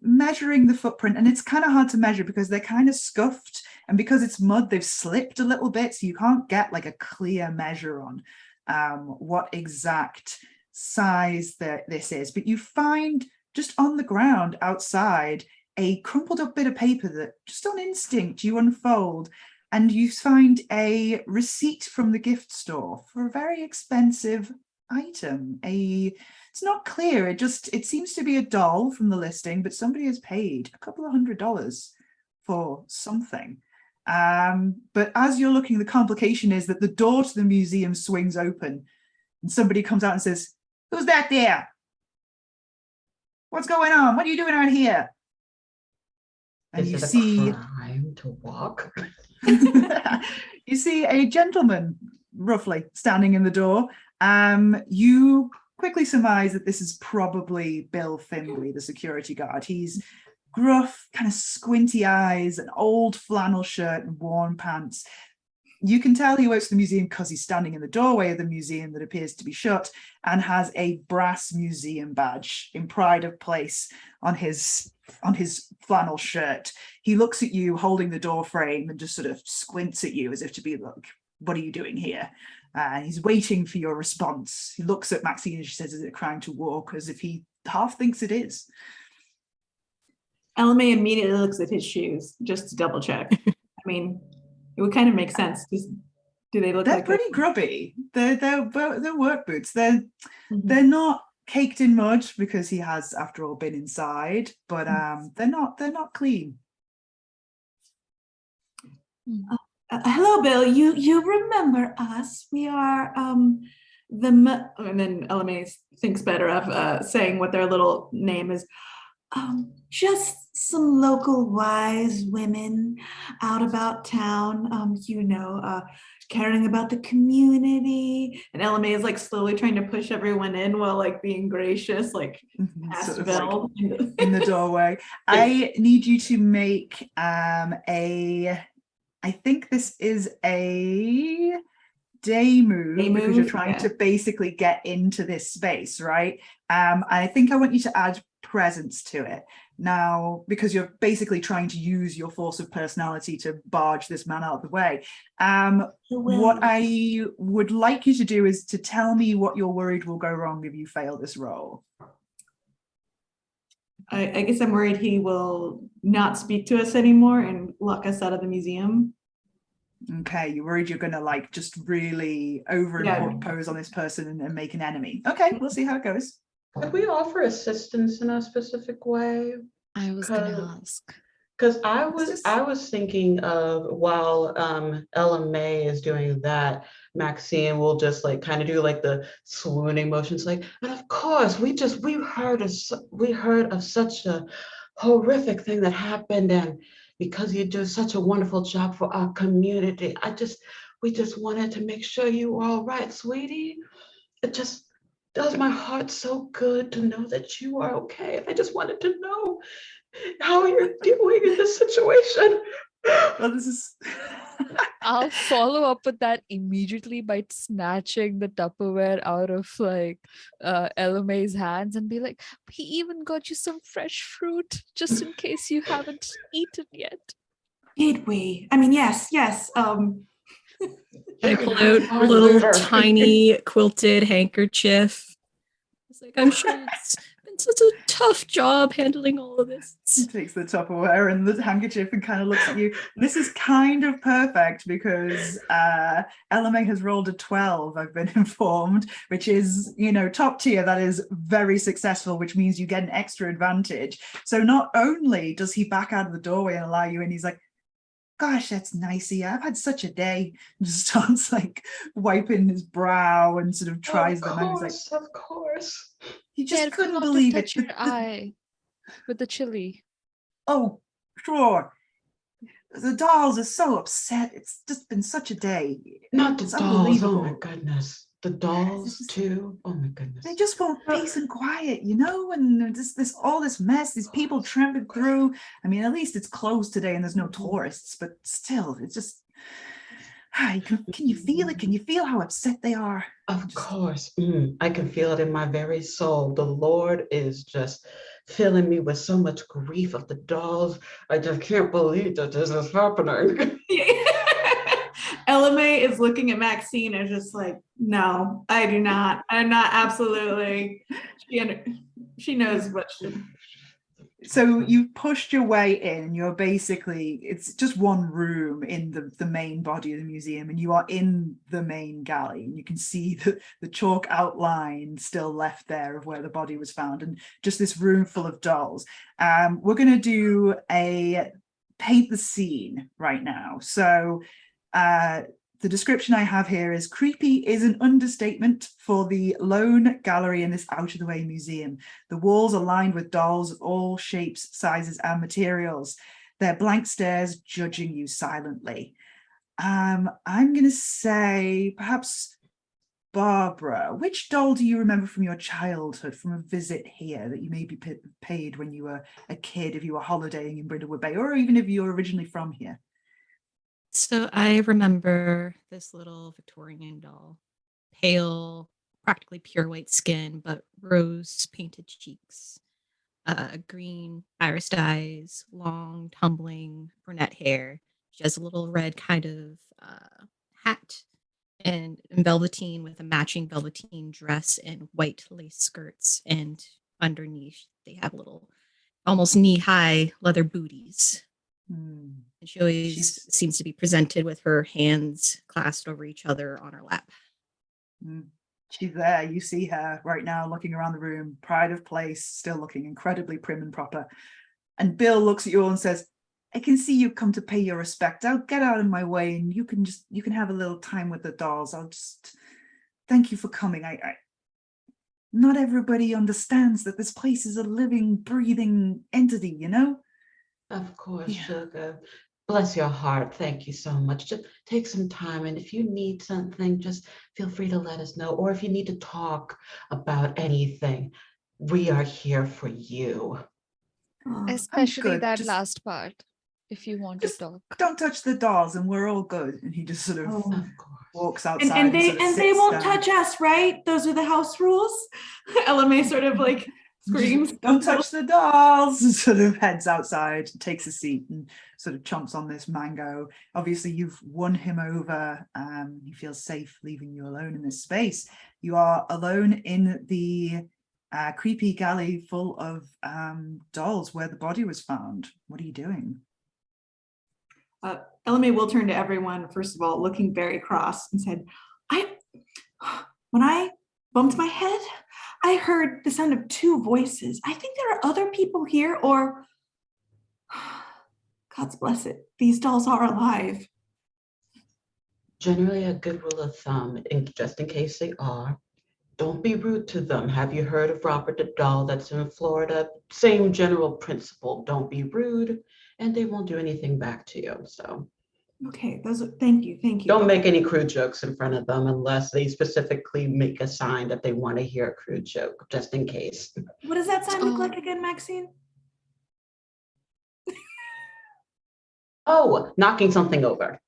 measuring the footprint, and it's kind of hard to measure because they're kind of scuffed, and because it's mud, they've slipped a little bit, so you can't get like a clear measure on what exact size this is. But you find just on the ground outside a crumpled up bit of paper that just on instinct you unfold, and you find a receipt from the gift store for a very expensive item. It's not clear, it seems to be a doll from the listing, but somebody has paid a couple of $100s for something. But as you're looking, the complication is that the door to the museum swings open and somebody comes out and says, "Who's that there? What's going on? What are you doing out here?" And you see
a crime to walk?
you see a gentleman roughly standing in the door. You quickly surmise that this is probably Bill Findlay, the security guard. He's gruff, kind of squinty eyes, an old flannel shirt and worn pants. You can tell he works for the museum because he's standing in the doorway of the museum that appears to be shut and has a brass museum badge in pride of place on his flannel shirt. He looks at you holding the door frame and just sort of squints at you as if to be like, "What are you doing here?" and he's waiting for your response. He looks at Maxine and she says, "Is it a crime to walk?" as if he half thinks it is.
LMA immediately looks at his shoes just to double check. I mean, it would kind of make sense. Do they look
They're
like
pretty grubby. They're work boots. They're
Mhm.
not caked in mud because he has, after all, been inside, but they're not clean.
Hello, Bill. You remember us? We are and then LMA thinks better of saying what their little name is. Just some local wise women out about town, caring about the community. And LMA is like slowly trying to push everyone in while like being gracious, like past
Sort of like
Bill.
in the doorway. I need you to make I think this is a day move because you're trying to basically get into this space, right? I think I want you to add presence to it now because you're basically trying to use your force of personality to barge this man out of the way. What I would like you to do is to tell me what you're worried will go wrong if you fail this roll.
I guess I'm worried he will not speak to us anymore and lock us out of the museum.
Okay, you're worried you're gonna like just really overimpose on this person and make an enemy. Okay, we'll see how it goes.
Could we offer assistance in a specific way?
I was gonna ask.
Because I was thinking of while Ella May is doing that, Maxine will just like kind of do like the swooning motions, like, and of course we heard of such a horrific thing that happened, and because you do such a wonderful job for our community, we just wanted to make sure you were all right, sweetie. It just does my heart so good to know that you are okay. And I just wanted to know how you're doing in this situation.
Well, this is
I'll follow up with that immediately by snatching the Tupperware out of like LMA's hands and be like, "We even got you some fresh fruit just in case you haven't eaten yet."
Did we? I mean, yes.
I pull out a little tiny quilted handkerchief. It's like, I'm sure it's been such a tough job handling all of this.
He takes the Tupperware and the handkerchief and kind of looks at you. This is kind of perfect because LMA has rolled a 12, I've been informed, which is, top tier. That is very successful, which means you get an extra advantage. So not only does he back out of the doorway and allow you in, he's like, "Gosh, that's nice of you. I've had such a day." And just starts like wiping his brow and sort of tries them. And he's like,
of course.
He just
Dad,
couldn't
forgot to
believe it.
touch your eye with the chili.
Oh, sure. The dolls are so upset. It's just been such a day.
Not the
It's
dolls. Oh
unbelievable.
my goodness. The dolls too. Oh my goodness.
They just want peace and quiet, and this all this mess, these people tramping through. I mean, at least it's closed today and there's no tourists, but still, it's just. Can you feel it? Can you feel how upset they are?
Of course. I can feel it in my very soul. The Lord is just filling me with so much grief of the dolls. I just can't believe that this is happening.
LMA is looking at Maxine and just like, no, I do not. I'm not absolutely. She knows what she.
So you've pushed your way in. You're basically, it's just one room in the main body of the museum, and you are in the main gallery, and you can see the chalk outline still left there of where the body was found, and just this room full of dolls. We're going to do a paint the scene right now. So the description I have here is: creepy is an understatement for the lone gallery in this out-of-the-way museum. The walls are lined with dolls of all shapes, sizes, and materials. Their blank stares judging you silently. I'm going to say perhaps Barbara. Which doll do you remember from your childhood, from a visit here that you maybe paid when you were a kid, if you were holidaying in Brindlewood Bay, or even if you were originally from here?
So I remember this little Victorian doll, pale, practically pure white skin, but rose painted cheeks, green irised eyes, long, tumbling brunette hair. She has a little red kind of hat and velveteen with a matching velveteen dress and white lace skirts. And underneath, they have little, almost knee-high leather booties.
Hmm.
And she always
She's-
seems to be presented with her hands clasped over each other on her lap.
She's there. You see her right now looking around the room, pride of place, still looking incredibly prim and proper. And Bill looks at you all and says, I can see you come to pay your respect. I'll get out of my way and you can have a little time with the dolls. I'll just thank you for coming. I not everybody understands that this place is a living, breathing entity, you know?
Of course,
Yeah.
sugar. Bless your heart. Thank you so much. Just take some time. And if you need something, just feel free to let us know. Or if you need to talk about anything, we are here for you.
Oh,
Especially
good.
that
Just-
last part, if you want to
Just
talk.
don't touch the dolls and we're all good. And he just sort of
oh.
Of course.
walks outside
And they
sort of
and they
sits
won't
down.
touch us, right? Those are the house rules. LMA sort of like screams.
Just, don't touch the dolls, and sort of heads outside, takes a seat and sort of chomps on this mango. Obviously you've won him over. He feels safe leaving you alone in this space. You are alone in the creepy galley full of dolls where the body was found. What are you doing?
LMA will turn to everyone, first of all, looking very cross and said, when I bumped my head, I heard the sound of two voices. I think there are other people here, or God's bless it, these dolls are alive.
Generally, a good rule of thumb, just in case they are, don't be rude to them. Have you heard of Robert the doll that's in Florida? Same general principle. Don't be rude, and they won't do anything back to you. So
Okay, thank you.
don't make any crude jokes in front of them unless they specifically make a sign that they want to hear a crude joke, just in case.
What does that sign look like
Um,
again, Maxine?
Oh, knocking something over.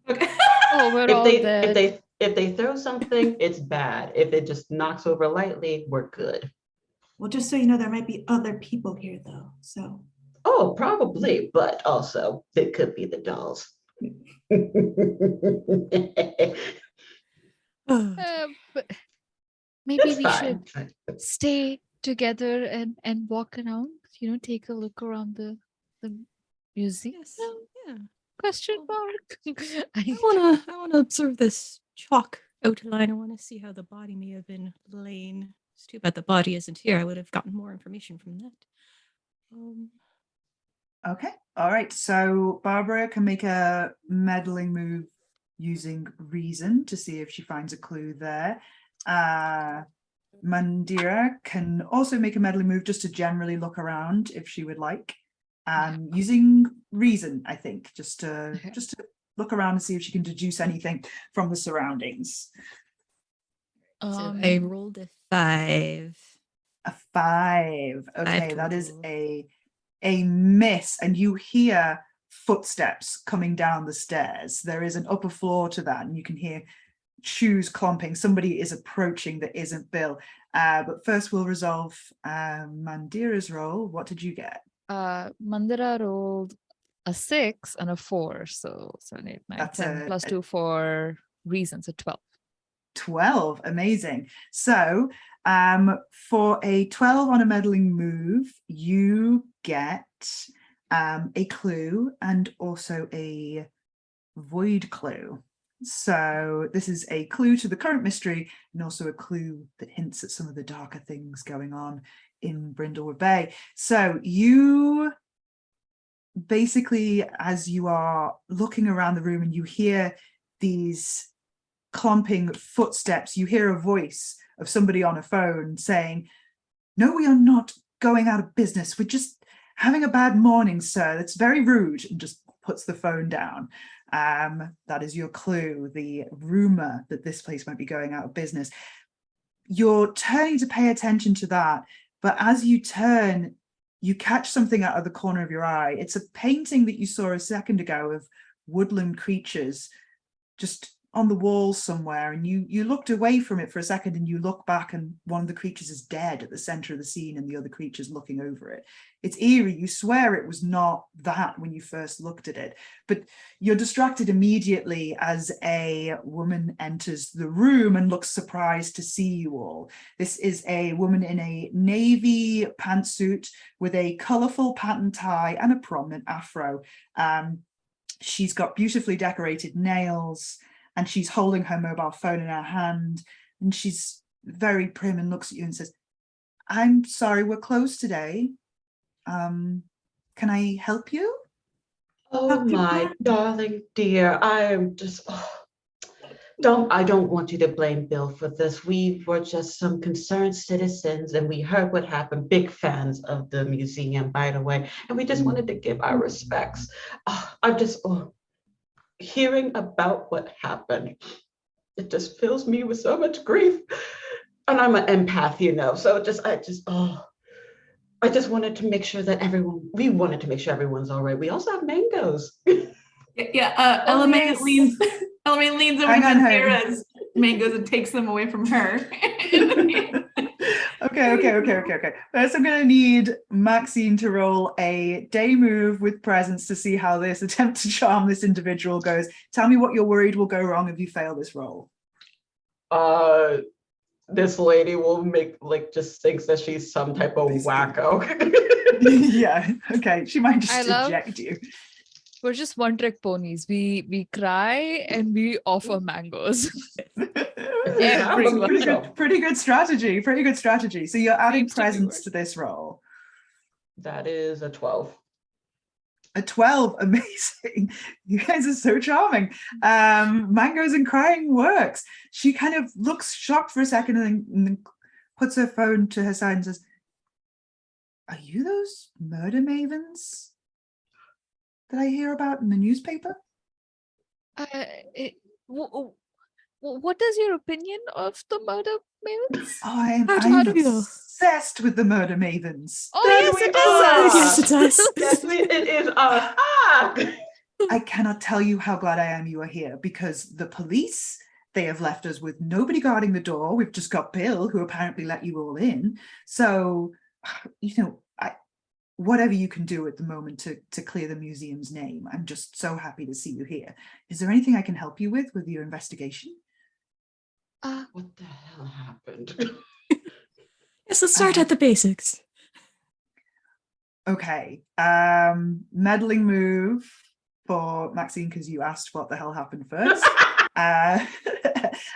Okay.
Oh, we're
If
all
they
dead.
if they throw something, it's bad. If it just knocks over lightly, we're good.
Well, just so you know, there might be other people here though, so.
Oh, probably, but also it could be the dolls.
But maybe
It's
we should
fine.
stay together and walk around, take a look around the museum.
Yes, yeah.
Question mark.
I wanna observe this chalk outline. I want to see how the body may have been lain. It's too bad the body isn't here. I would have gotten more information from that.
Okay, all right. So Barbara can make a meddling move using reason to see if she finds a clue there. Mandira can also make a meddling move just to generally look around if she would like. Using reason, I think, just to look around and see if she can deduce anything from the surroundings.
So I rolled a 5.
A 5. Okay, that is
total.
a miss, and you hear footsteps coming down the stairs. There is an upper floor to that, and you can hear shoes clomping. Somebody is approaching that isn't Bill. But first we'll resolve Mandira's roll. What did you get?
Mandira rolled a 6 and a 4, so 7, 8, 9,
That's
10 plus 2 for reason, so 12.
12, amazing. So for a 12 on a meddling move, you get a clue and also a void clue. So this is a clue to the current mystery and also a clue that hints at some of the darker things going on in Brindlewood Bay. So you basically, as you are looking around the room and you hear these clomping footsteps, you hear a voice of somebody on a phone saying, "No, we are not going out of business. We're just having a bad morning, sir. That's very rude," and just puts the phone down. That is your clue, the rumor that this place might be going out of business. You're turning to pay attention to that, but as you turn, you catch something out of the corner of your eye. It's a painting that you saw a second ago of woodland creatures just on the wall somewhere, and you looked away from it for a second, and you look back, and one of the creatures is dead at the center of the scene, and the other creature's looking over it. It's eerie. You swear it was not that when you first looked at it, but you're distracted immediately as a woman enters the room and looks surprised to see you all. This is a woman in a navy pantsuit with a colorful pattern tie and a prominent afro. She's got beautifully decorated nails, and she's holding her mobile phone in her hand, and she's very prim and looks at you and says, "I'm sorry, we're closed today. Can I help you?"
Oh my darling dear, I am just, I don't want you to blame Bill for this. We were just some concerned citizens, and we heard what happened. Big fans of the museum, by the way, and we just wanted to give our respects. I'm just hearing about what happened. It just fills me with so much grief, and I'm an empath, you know. So I just wanted to make sure that we wanted to make sure everyone's all right. We also have mangoes.
Yeah,
Oh,
Element
yes.
leans over
Hang
to
on,
Kira's mangoes and takes them away from her.
Okay. First, I'm going to need Maxine to roll a day move with presence to see how this attempt to charm this individual goes. Tell me what you're worried will go wrong if you fail this roll.
This lady will just thinks that she's some type of
Basically.
wacko.
Yeah, okay. She might just
love-
eject you.
We're just one-trick ponies. We cry and we offer mangoes. Everyone.
Pretty good strategy. So you're adding
Seems to be
presence
working.
to this roll.
That is a 12.
A 12, amazing. You guys are so charming. Mangoes and crying works. She kind of looks shocked for a second and then puts her phone to her side and says, "Are you those murder mavens that I hear about in the newspaper?"
What is your opinion of the murder mavens?
I'm
How do you feel?
obsessed with the murder mavens.
Oh,
There
yes,
we
it
are.
is.
Yes, it's us.
Yes, it is us.
I cannot tell you how glad I am you are here, because the police, they have left us with nobody guarding the door. We've just got Bill, who apparently let you all in. So, whatever you can do at the moment to clear the museum's name, I'm just so happy to see you here. Is there anything I can help you with your investigation?
What the hell happened?
Yes, let's start at the basics.
Okay. Meddling move for Maxine, because you asked what the hell happened first.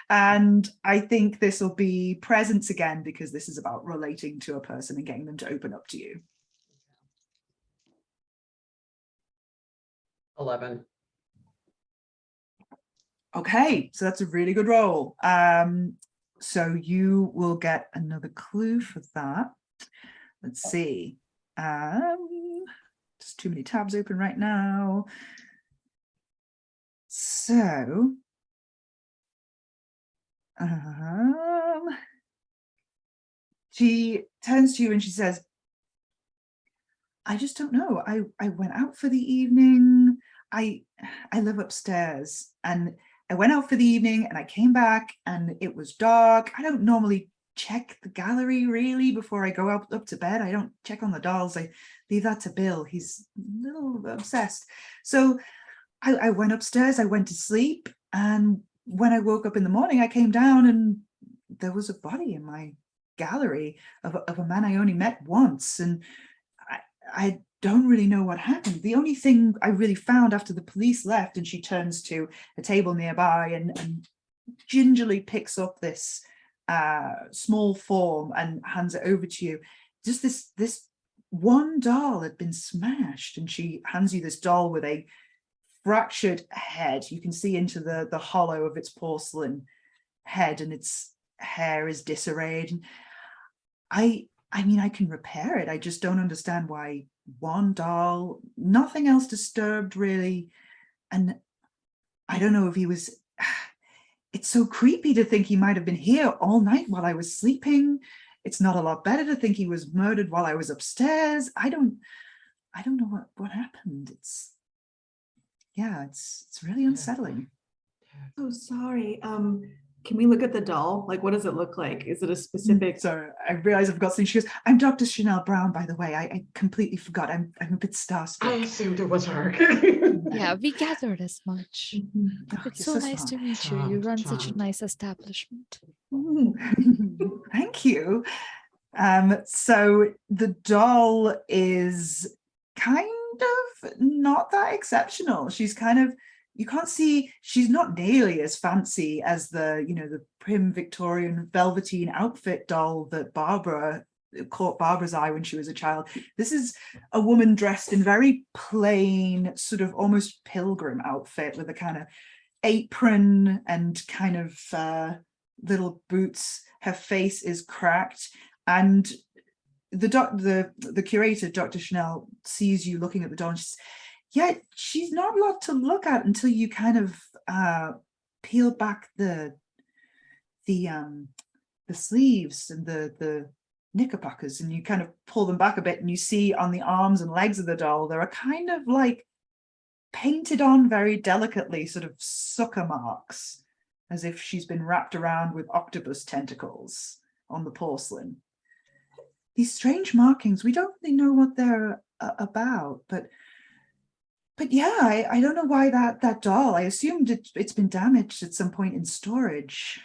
And I think this will be presence again, because this is about relating to a person and getting them to open up to you.
11.
Okay, so that's a really good roll. So you will get another clue for that. Let's see. Just too many tabs open right now. So, she turns to you and she says, "I just don't know. I went out for the evening. I live upstairs, and I went out for the evening and I came back and it was dark. I don't normally check the gallery really before I go up to bed. I don't check on the dolls. I leave that to Bill. He's a little obsessed. So I went upstairs, I went to sleep, and when I woke up in the morning, I came down and there was a body in my gallery of a man I only met once, and I don't really know what happened. The only thing I really found after the police left," and she turns to a table nearby and gingerly picks up this small form and hands it over to you. Just this one doll had been smashed, and she hands you this doll with a fractured head. You can see into the hollow of its porcelain head, and its hair is disarrayed. And I mean, I can repair it. I just don't understand why one doll, nothing else disturbed really. And I don't know if he was, it's so creepy to think he might have been here all night while I was sleeping. It's not a lot better to think he was murdered while I was upstairs. I don't know what happened. It's really unsettling.
Oh, sorry. Can we look at the doll? Like, what does it look like? Is it a specific?
So I realize I've got something. She goes, I'm Dr. Chanel Brown, by the way. I completely forgot. I'm a bit
I
starstruck.
assumed it was her.
Yeah, we gathered as much.
Mhm.
Oh,
It's
you're
so
so
nice to
smart.
meet you. You
Charmed,
run such a
charmed.
nice establishment.
Thank you. So the doll is kind of not that exceptional. She's kind of, you can't see, she's not nearly as fancy as the prim Victorian velveteen outfit doll that Barbara caught Barbara's eye when she was a child. This is a woman dressed in very plain, sort of almost pilgrim outfit with a kind of apron and kind of little boots. Her face is cracked, and the curator, Dr. Chanel, sees you looking at the doll, and she's not a lot to look at until you kind of peel back the sleeves and the knickerbockers, and you kind of pull them back a bit, and you see on the arms and legs of the doll there are kind of like painted on very delicately sort of sucker marks, as if she's been wrapped around with octopus tentacles on the porcelain. These strange markings, we don't really know what they're about, but yeah, I don't know why that doll, I assumed it's been damaged at some point in storage.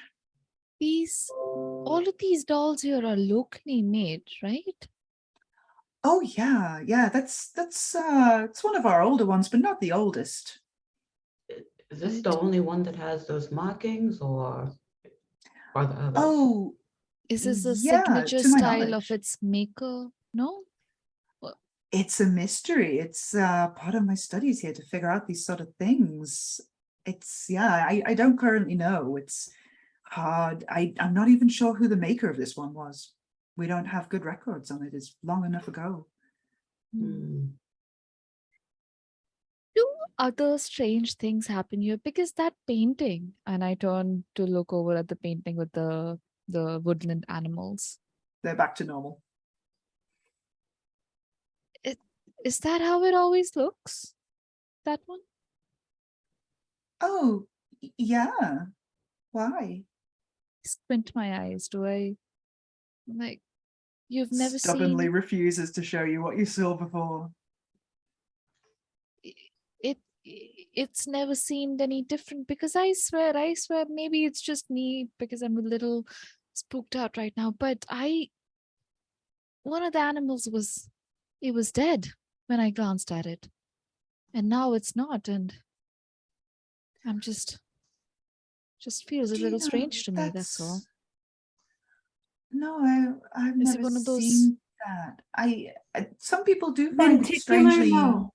All of these dolls here are locally made, right?
Oh yeah, that's it's one of our older ones, but not the oldest.
Is this the only one that has those markings, or are there others?
Oh,
Is this a
yeah,
signature
to my
style of
knowledge.
its maker? No?
It's a mystery. It's part of my studies here to figure out these sort of things. I don't currently know. It's hard. I'm not even sure who the maker of this one was. We don't have good records on it. It's long enough ago.
Hmm.
Do other strange things happen here? Because that painting, and I turn to look over at the painting with the woodland animals.
They're back to normal.
Is that how it always looks? That one?
Oh, yeah. Why?
Squint my eyes. Do I like you've never
Stubbornly
seen
refuses to show you what you saw before.
it's never seemed any different, because I swear maybe it's just me because I'm a little spooked out right now, but one of the animals was dead when I glanced at it, and now it's not, and I'm just feels a
Do you
little
know,
strange to me, that's all.
No, I've
Is it
never
one of those-
seen that. Some people do find it
Lenticular?
strangely.
No.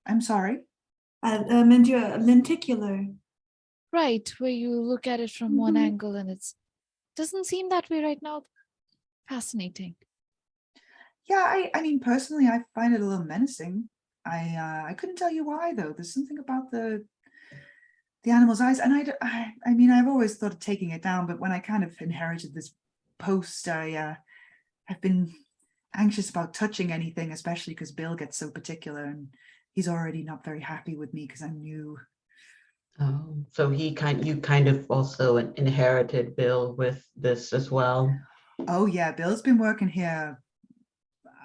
I'm sorry.
Lenticular.
Right, where you look at it from one
Mhm.
angle and it's doesn't seem that way right now. Fascinating.
Yeah, I mean, personally, I find it a little menacing. I couldn't tell you why though. There's something about the animal's eyes, and I mean, I've always thought of taking it down, but when I kind of inherited this post, I've been anxious about touching anything, especially because Bill gets so particular, and he's already not very happy with me because I'm new.
Oh, so you kind of also inherited Bill with this as well.
Oh yeah, Bill's been working here,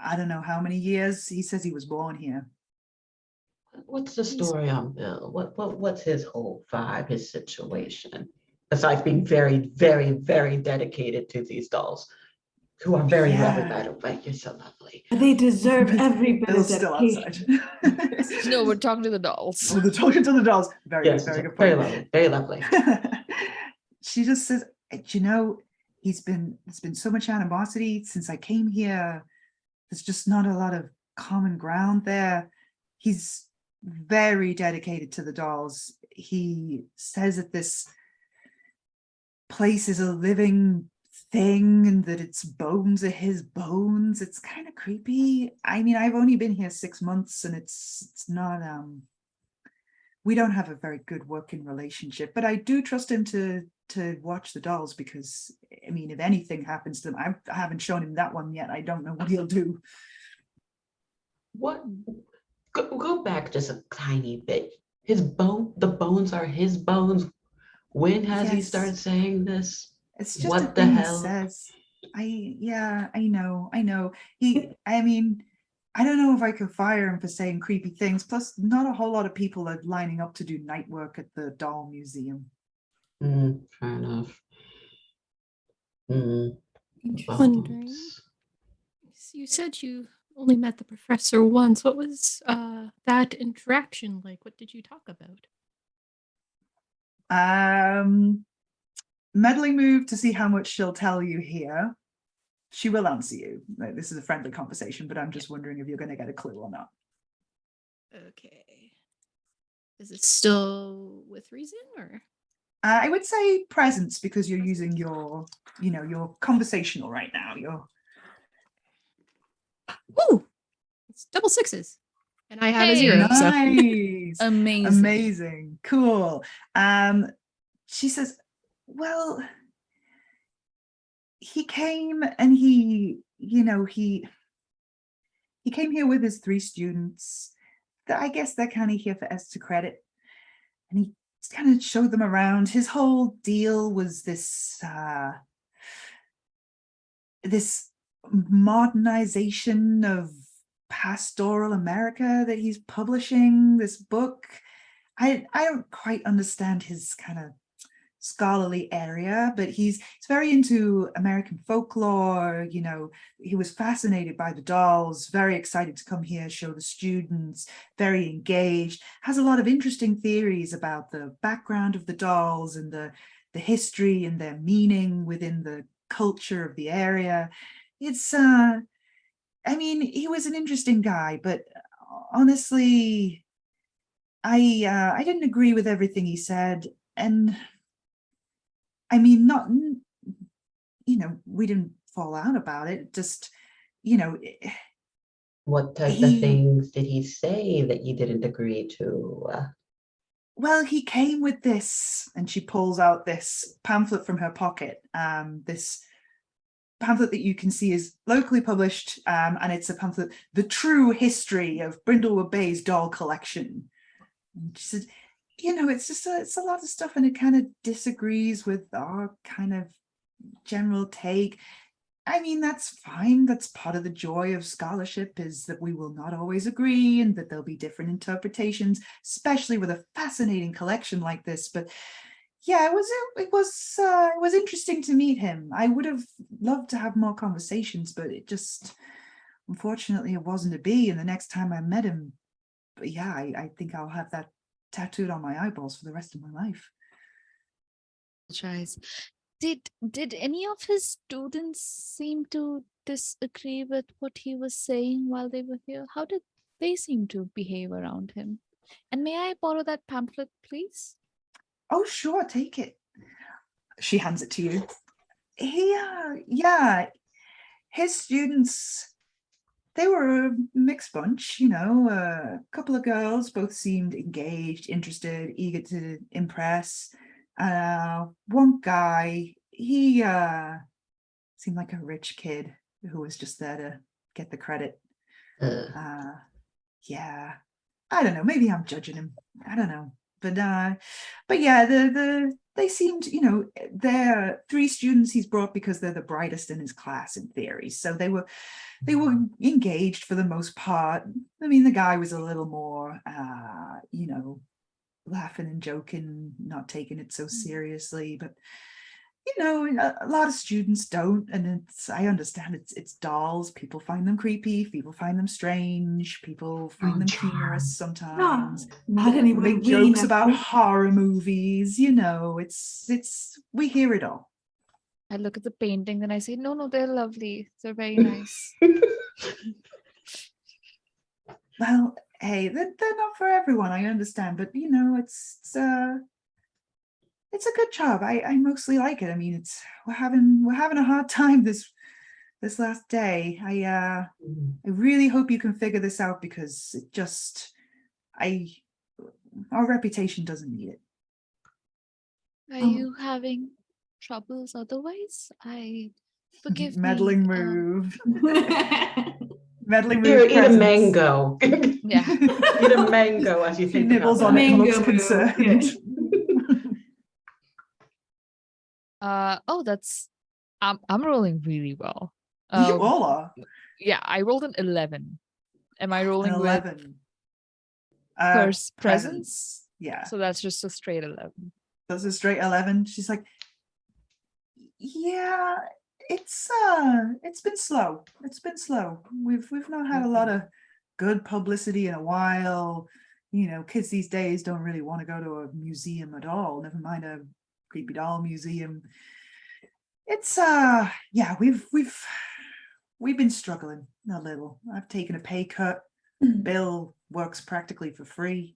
I don't know how many years. He says he was born here.
What's the story on Bill? What's his whole vibe, his situation? Besides being very, very, very dedicated to these dolls, who are very lovely, by the way. You're so lovely.
They deserve every bit of
Bill's still
dedication.
outside.
No, we're talking to the dolls.
Oh, they're talking to the dolls. Very
Yes,
good, very good
very
point.
lovely, very lovely.
She just says, you know, there's been so much animosity since I came here. There's just not a lot of common ground there. He's very dedicated to the dolls. He says that this place is a living thing and that its bones are his bones. It's kind of creepy. I mean, I've only been here 6 months, and it's not we don't have a very good working relationship, but I do trust him to watch the dolls, because I mean, if anything happens to them, I haven't shown him that one yet. I don't know what he'll do.
What? Go back just a tiny bit. The bones are his bones. When has he
Yes,
started saying this?
it's just a
What the
thing he
hell?
says. Yeah, I know. I mean, I don't know if I could fire him for saying creepy things. Plus, not a whole lot of people are lining up to do night work at the doll museum.
Fair enough. Mm,
Wondering.
bones.
So you said you only met the professor once. What was that interaction like? What did you talk about?
Meddling move to see how much she'll tell you here. She will answer you. This is a friendly conversation, but I'm just wondering if you're going to get a clue or not.
Okay. Is it still with reason or?
I would say presence because you're using your, your conversational right now.
Ooh, it's double sixes, and I have a
Hey.
zero. So
Nice.
Amazing.
Amazing. Cool. She says, well, he came and he came here with his 3 students. I guess they're kind of here for Esther credit. And he kind of showed them around. His whole deal was this this modernization of pastoral America that he's publishing, this book. I don't quite understand his kind of scholarly area, but he's very into American folklore. He was fascinated by the dolls, very excited to come here, show the students, very engaged, has a lot of interesting theories about the background of the dolls and the history and their meaning within the culture of the area. It's he was an interesting guy, but honestly, I didn't agree with everything he said. And I mean, not, we didn't fall out about it. Just,
What type of
he,
things did he say that you didn't agree to?
well, he came with this, and she pulls out this pamphlet from her pocket. This pamphlet that you can see is locally published, and it's a pamphlet, The True History of Brindlewood Bay's Doll Collection. And she said, it's a lot of stuff, and it kind of disagrees with our kind of general take. I mean, that's fine. That's part of the joy of scholarship, is that we will not always agree and that there'll be different interpretations, especially with a fascinating collection like this. But yeah, it was interesting to meet him. I would have loved to have more conversations, but it just, unfortunately, it wasn't to be. And the next time I met him, but yeah, I think I'll have that tattooed on my eyeballs for the rest of my life.
Apologize. Did any of his students seem to disagree with what he was saying while they were here? How did they seem to behave around him? And may I borrow that pamphlet, please?
Oh, sure, take it. She hands it to you. Yeah, his students, they were a mixed bunch, a couple of girls, both seemed engaged, interested, eager to impress. One guy, he seemed like a rich kid who was just there to get the credit. Yeah, I don't know, maybe I'm judging him. I don't know. But yeah, they seemed, they're 3 students he's brought because they're the brightest in his class in theory. So they were engaged for the most part. I mean, the guy was a little more, laughing and joking, not taking it so seriously. But a lot of students don't, and I understand it's dolls. People find them creepy. People find them strange. People find them humorous sometimes.
Not anyone
Make
we
jokes
know.
about horror movies. It's we hear it all.
I look at the painting and I say, no, they're lovely. They're very nice.
Well, hey, they're not for everyone. I understand, but it's a good job. I mostly like it. I mean, we're having a hard time this last day. I really hope you can figure this out, because our reputation doesn't need it.
Are you having troubles otherwise? Forgive
Meddling
me.
move. Meddling
Here,
with
eat a
presents.
mango.
Yeah.
Eat a mango as you
She
think
nibbles
about
on
that.
it and
Mango
looks
move,
concerned.
Oh, that's I'm rolling really well.
You all are.
Yeah, I rolled an 11. Am I
An
rolling with
11.
presents?
Presents. Yeah.
So that's just a straight 11.
That's a straight 11. She's like, yeah, it's been slow. It's been slow. We've not had a lot of good publicity in a while. You know, kids these days don't really want to go to a museum at all, never mind a creepy doll museum. It's yeah, we've been struggling a little. I've taken a pay cut. Bill works practically for free.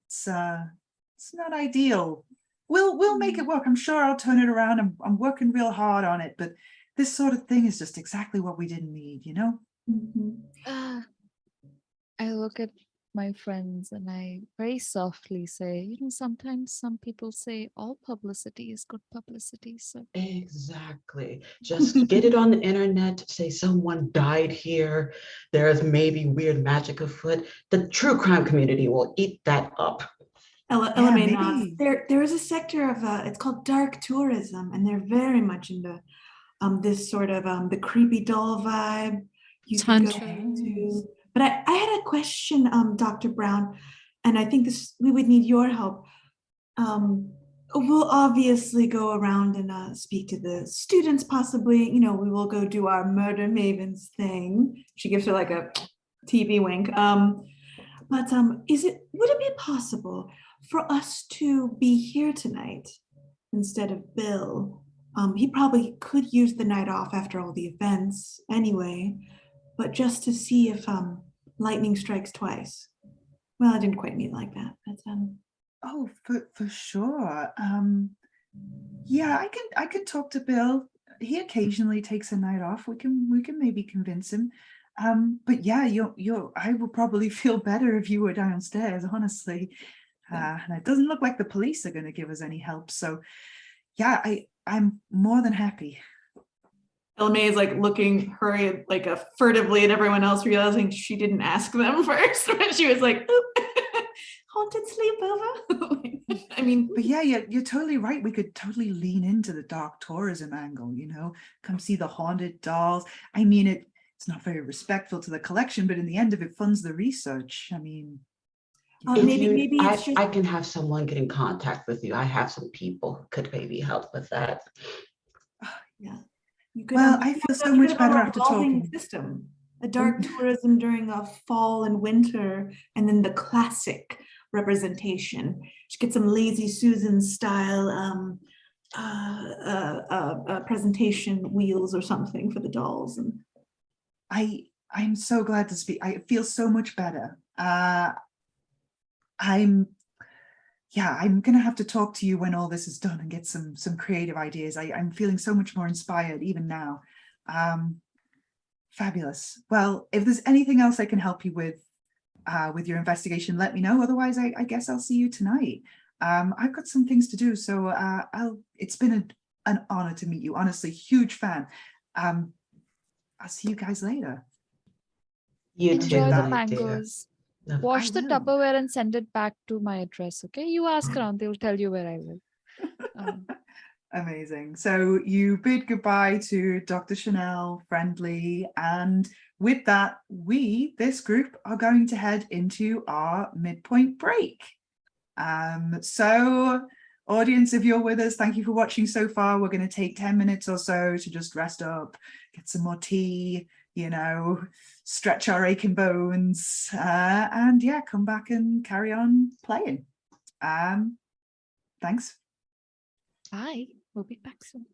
It's not ideal. We'll make it work. I'm sure I'll turn it around. I'm working real hard on it, but this sort of thing is just exactly what we didn't need, you know?
Ah, I look at my friends and I very softly say, sometimes some people say all publicity is good publicity. So
Exactly. Just get it on the internet, say someone died here, there's maybe weird magic afoot. The true crime community will eat that up.
LMA
maybe.
nods. There is a sector of it's called dark tourism, and they're very much into this sort of the creepy doll vibe. You could go to. But I had a question, Dr. Brown, and I think we would need your help. We'll obviously go around and speak to the students, possibly. We will go do our murder mavens thing. She gives her like a TV wink. But would it be possible for us to be here tonight instead of Bill? He probably could use the night off after all the events anyway, but just to see if lightning strikes twice. Well, I didn't quite mean like that, but
Oh, for sure. Yeah, I can talk to Bill. He occasionally takes a night off. We can maybe convince him. But yeah, I will probably feel better if you were downstairs, honestly. And it doesn't look like the police are going to give us any help. So yeah, I'm more than happy.
LMA is like looking hurried, like furtively at everyone else, realizing she didn't ask them first. But she was like, haunted sleepover. I mean,
but yeah, you're totally right. We could totally lean into the dark tourism angle, come see the haunted dolls. I mean, it's not very respectful to the collection, but in the end, if it funds the research, I mean,
maybe it's just.
I can have someone get in contact with you. I have some people who could maybe help with that.
Yeah. You could,
well, I feel so much better after talking.
System, a dark tourism during a fall and winter, and then the classic representation. Just get some Lazy Susan style presentation wheels or something for the dolls. And
I'm so glad to speak. I feel so much better. I'm gonna have to talk to you when all this is done and get some creative ideas. I'm feeling so much more inspired even now. Fabulous. Well, if there's anything else I can help you with your investigation, let me know. Otherwise, I guess I'll see you tonight. I've got some things to do, so it's been an honor to meet you. Honestly, huge fan. I'll see you guys later.
You
enjoy
too,
the
my dear.
mangoes.
No,
Wash the
will.
Tupperware and send it back to my address, okay? You ask around, they'll tell you where I live.
Amazing. So you bid goodbye to Dr. Chanel, Friendly, and with that, this group, are going to head into our midpoint break. So audience, if you're with us, thank you for watching so far. We're going to take 10 minutes or so to just rest up, get some more tea, stretch our aching bones, and yeah, come back and carry on playing. Thanks.
Bye. We'll be back soon.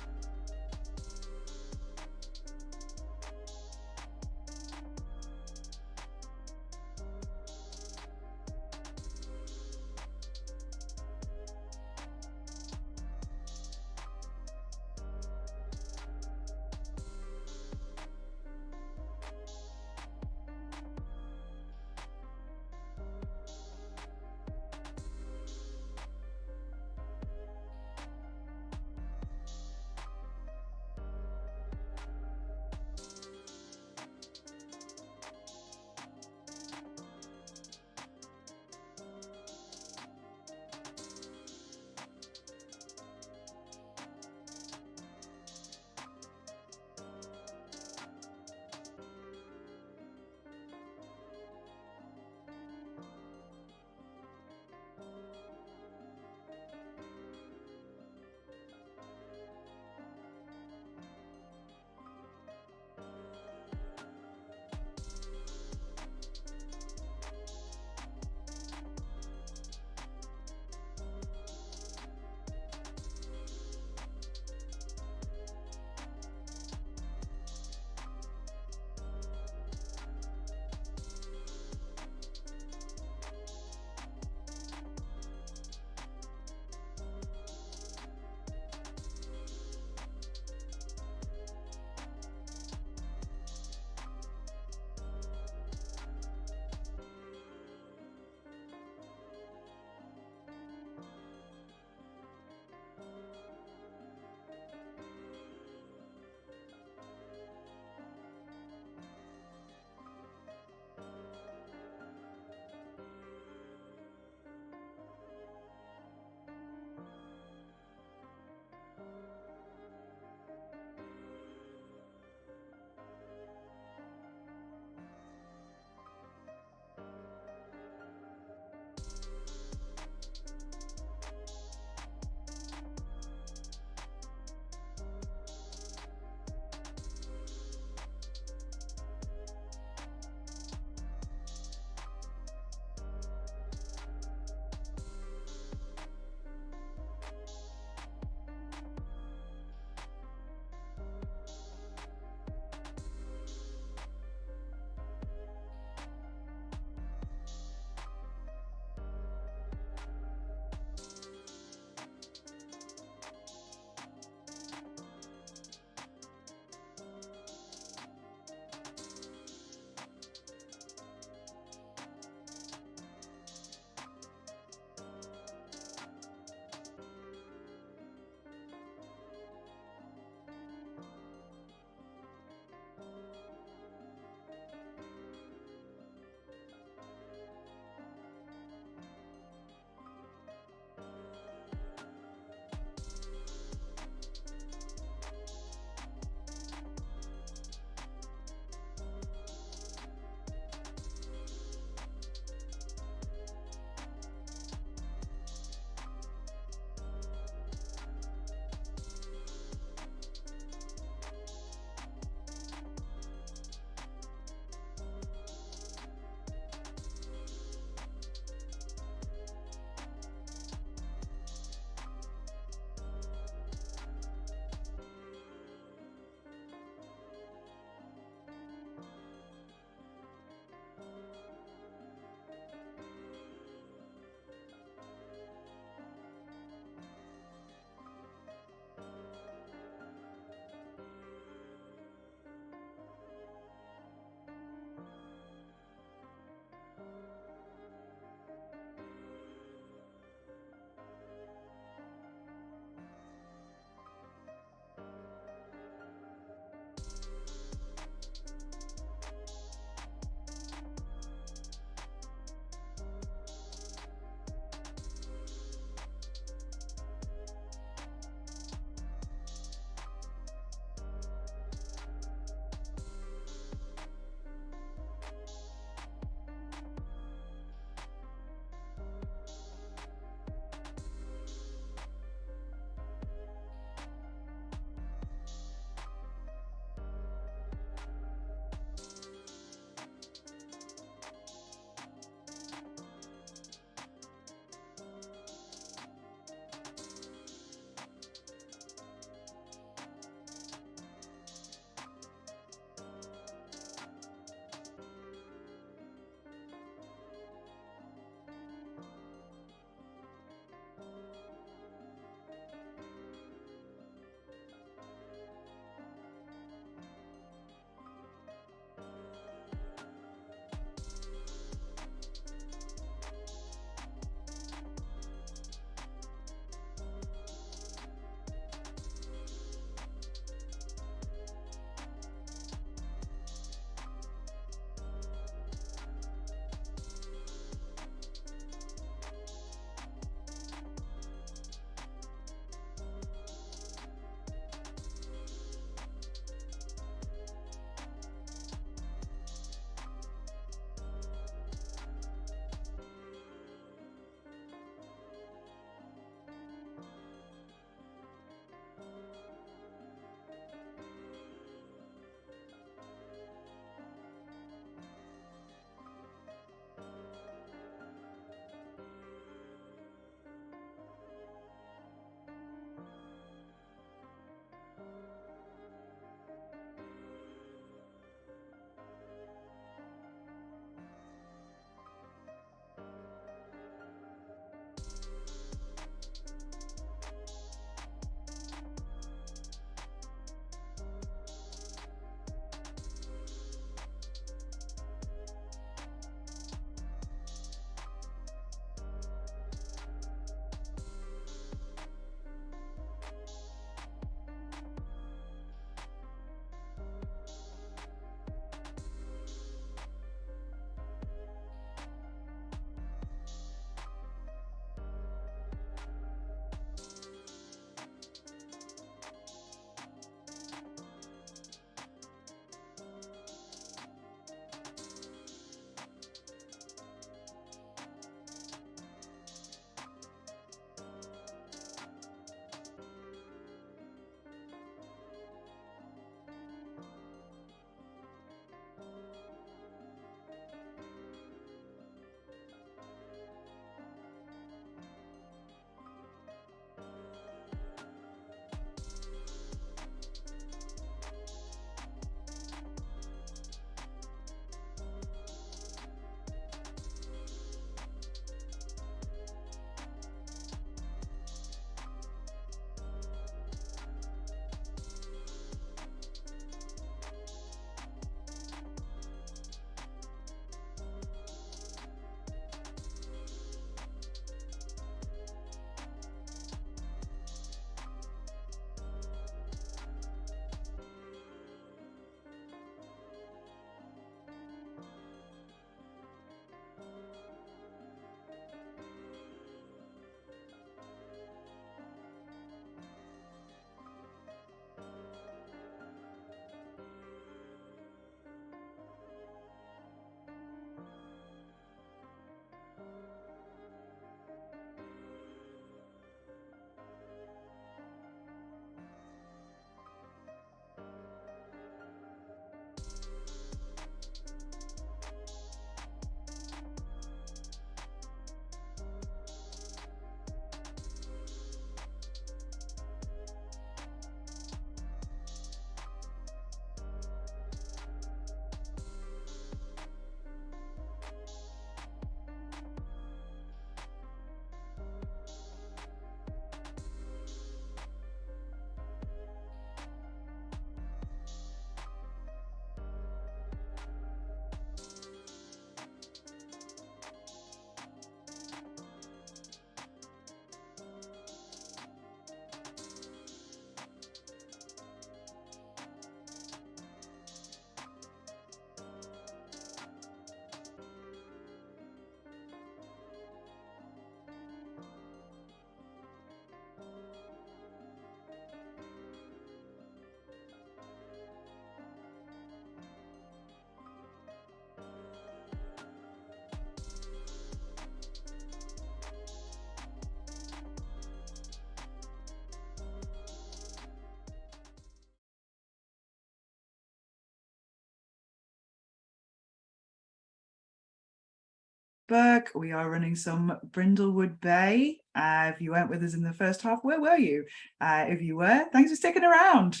Burke. We are running some Brindlewood Bay. If you weren't with us in the first half, where were you? If you were, thanks for sticking around.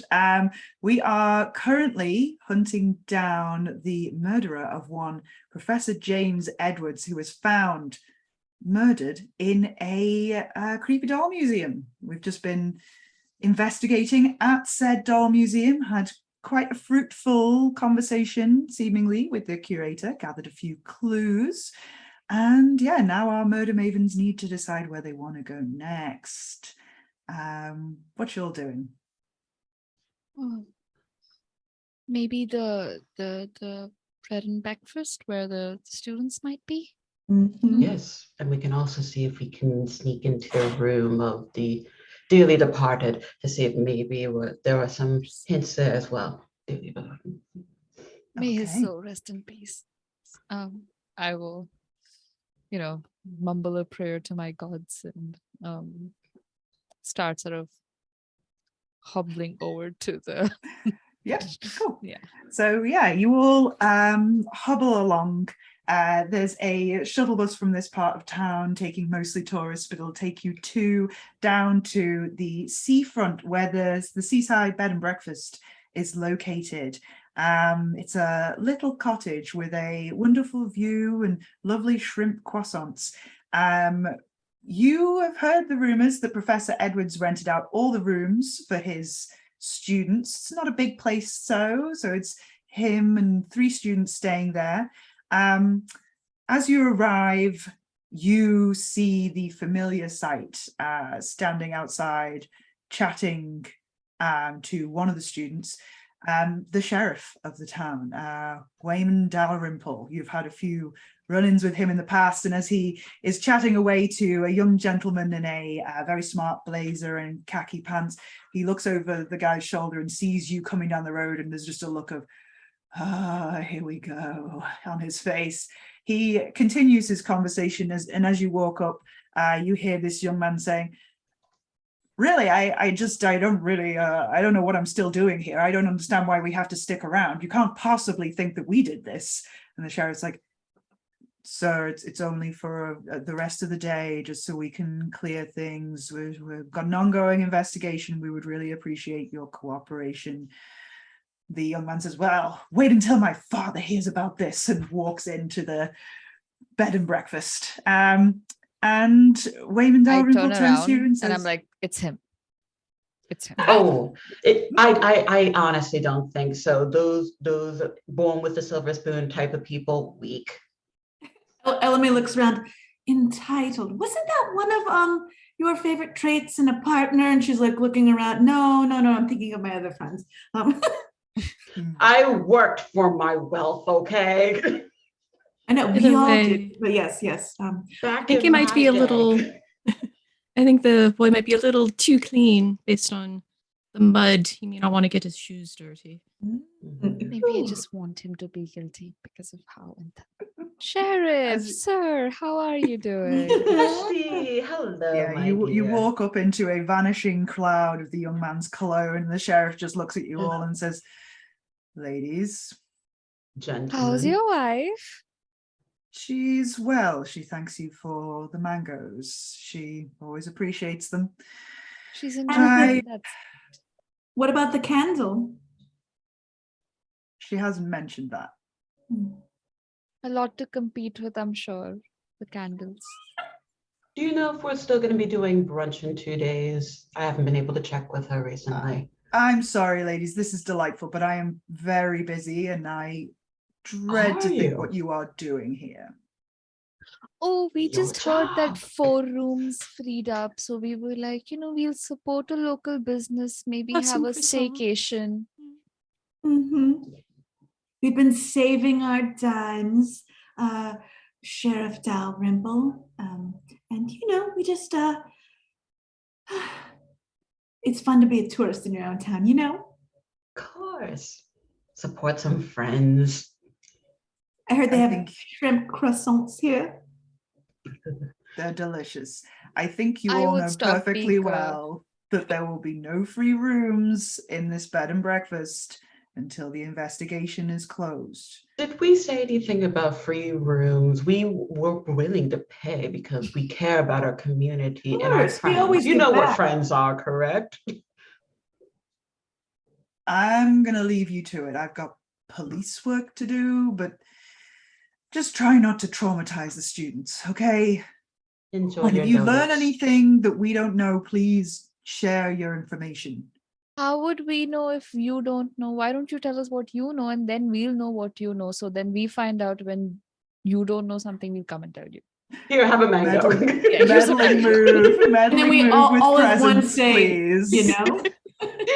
We are currently hunting down the murderer of one Professor James Edwards, who was found murdered in a creepy doll museum. We've just been investigating at said doll museum, had quite a fruitful conversation, seemingly, with the curator, gathered a few clues. And yeah, now our murder mavens need to decide where they want to go next. What you all doing?
Oh, maybe the bread and breakfast where the students might be.
Mhm.
Yes, and we can also see if we can sneak into the room of the dearly departed to see if maybe there are some hints there as well.
May his
Okay.
soul rest in peace. I will, mumble a prayer to my gods and start sort of hobbling over to the
Yeah, cool.
Yeah.
So yeah, you all hobble along. There's a shuttle bus from this part of town taking mostly tourists, but it'll take you down to the seafront where the seaside bed and breakfast is located. It's a little cottage with a wonderful view and lovely shrimp croissants. You have heard the rumors that Professor Edwards rented out all the rooms for his students. It's not a big place, so it's him and 3 students staying there. As you arrive, you see the familiar sight, standing outside, chatting to one of the students, the sheriff of the town, Wayman Dalrymple. You've had a few run-ins with him in the past, and as he is chatting away to a young gentleman in a very smart blazer and khaki pants, he looks over the guy's shoulder and sees you coming down the road, and there's just a look of, here we go, on his face. He continues his conversation, and as you walk up, you hear this young man saying, really, I don't know what I'm still doing here. I don't understand why we have to stick around. You can't possibly think that we did this. And the sheriff's like, sir, it's only for the rest of the day, just so we can clear things. We've got an ongoing investigation. We would really appreciate your cooperation. The young man says, well, wait until my father hears about this, and walks into the bed and breakfast. And Wayman
I
Dalrymple
turn
turns to you
around
and says,
and I'm like, it's him. It's him.
Oh, I honestly don't think so. Those born with the silver spoon type of people, weak.
Elamy looks around. Entitled. Wasn't that one of your favorite traits in a partner? And she's like looking around. No, I'm thinking of my other friends.
I worked for my wealth, okay?
I know we all did, but yes.
Back
I think
in
it might be
my
a little.
day.
I think the boy might be a little too clean based on the mud. He may not want to get his shoes dirty.
Maybe I just want him to be guilty because of how. Sheriff, sir, how are you doing?
Christy, hello,
yeah,
my
you
dear.
walk up into a vanishing cloud of the young man's cologne, and the sheriff just looks at you all and says, ladies,
Gentlemen.
How's your wife?
she's well. She thanks you for the mangoes. She always appreciates them.
She's enjoying that.
What about the candle?
She hasn't mentioned that.
A lot to compete with, I'm sure. The candles.
Do you know if we're still going to be doing brunch in 2 days? I haven't been able to check with her recently.
I'm sorry, ladies, this is delightful, but I am very busy and I dread to think what you are doing here.
Oh, we
Your
just heard that
job.
4 rooms freed up. So we were like, we'll support a local business, maybe
Have
have
some
a
croissants.
staycation.
We've been saving our dimes, Sheriff Dalrymple, and we just it's fun to be a tourist in your own town,
Of course. Support some friends.
I heard they
I
have
think-
shrimp croissants here.
They're delicious. I think you
I
all
would
know
stop
perfectly
being
well that there will be no free rooms in this bed and breakfast until the investigation is closed.
Did we say anything about free rooms? We were willing to pay because we care about our community and our
course, we
friends.
always
You
give
know what
back.
friends are, correct?
I'm going to leave you to it. I've got police work to do, but just try not to traumatize the students, okay?
Enjoy
And
your
if you learn
donuts.
anything that we don't know, please share your information.
How would we know if you don't know? Why don't you tell us what you know and then we'll know what you know. So then we find out when you don't know something, we'll come and tell you.
Here, have a mango.
Meddling,
Yeah, here's a
meddling
mango.
move,
And
meddling
then we
move with
all as one
presents,
say,
please.
you know?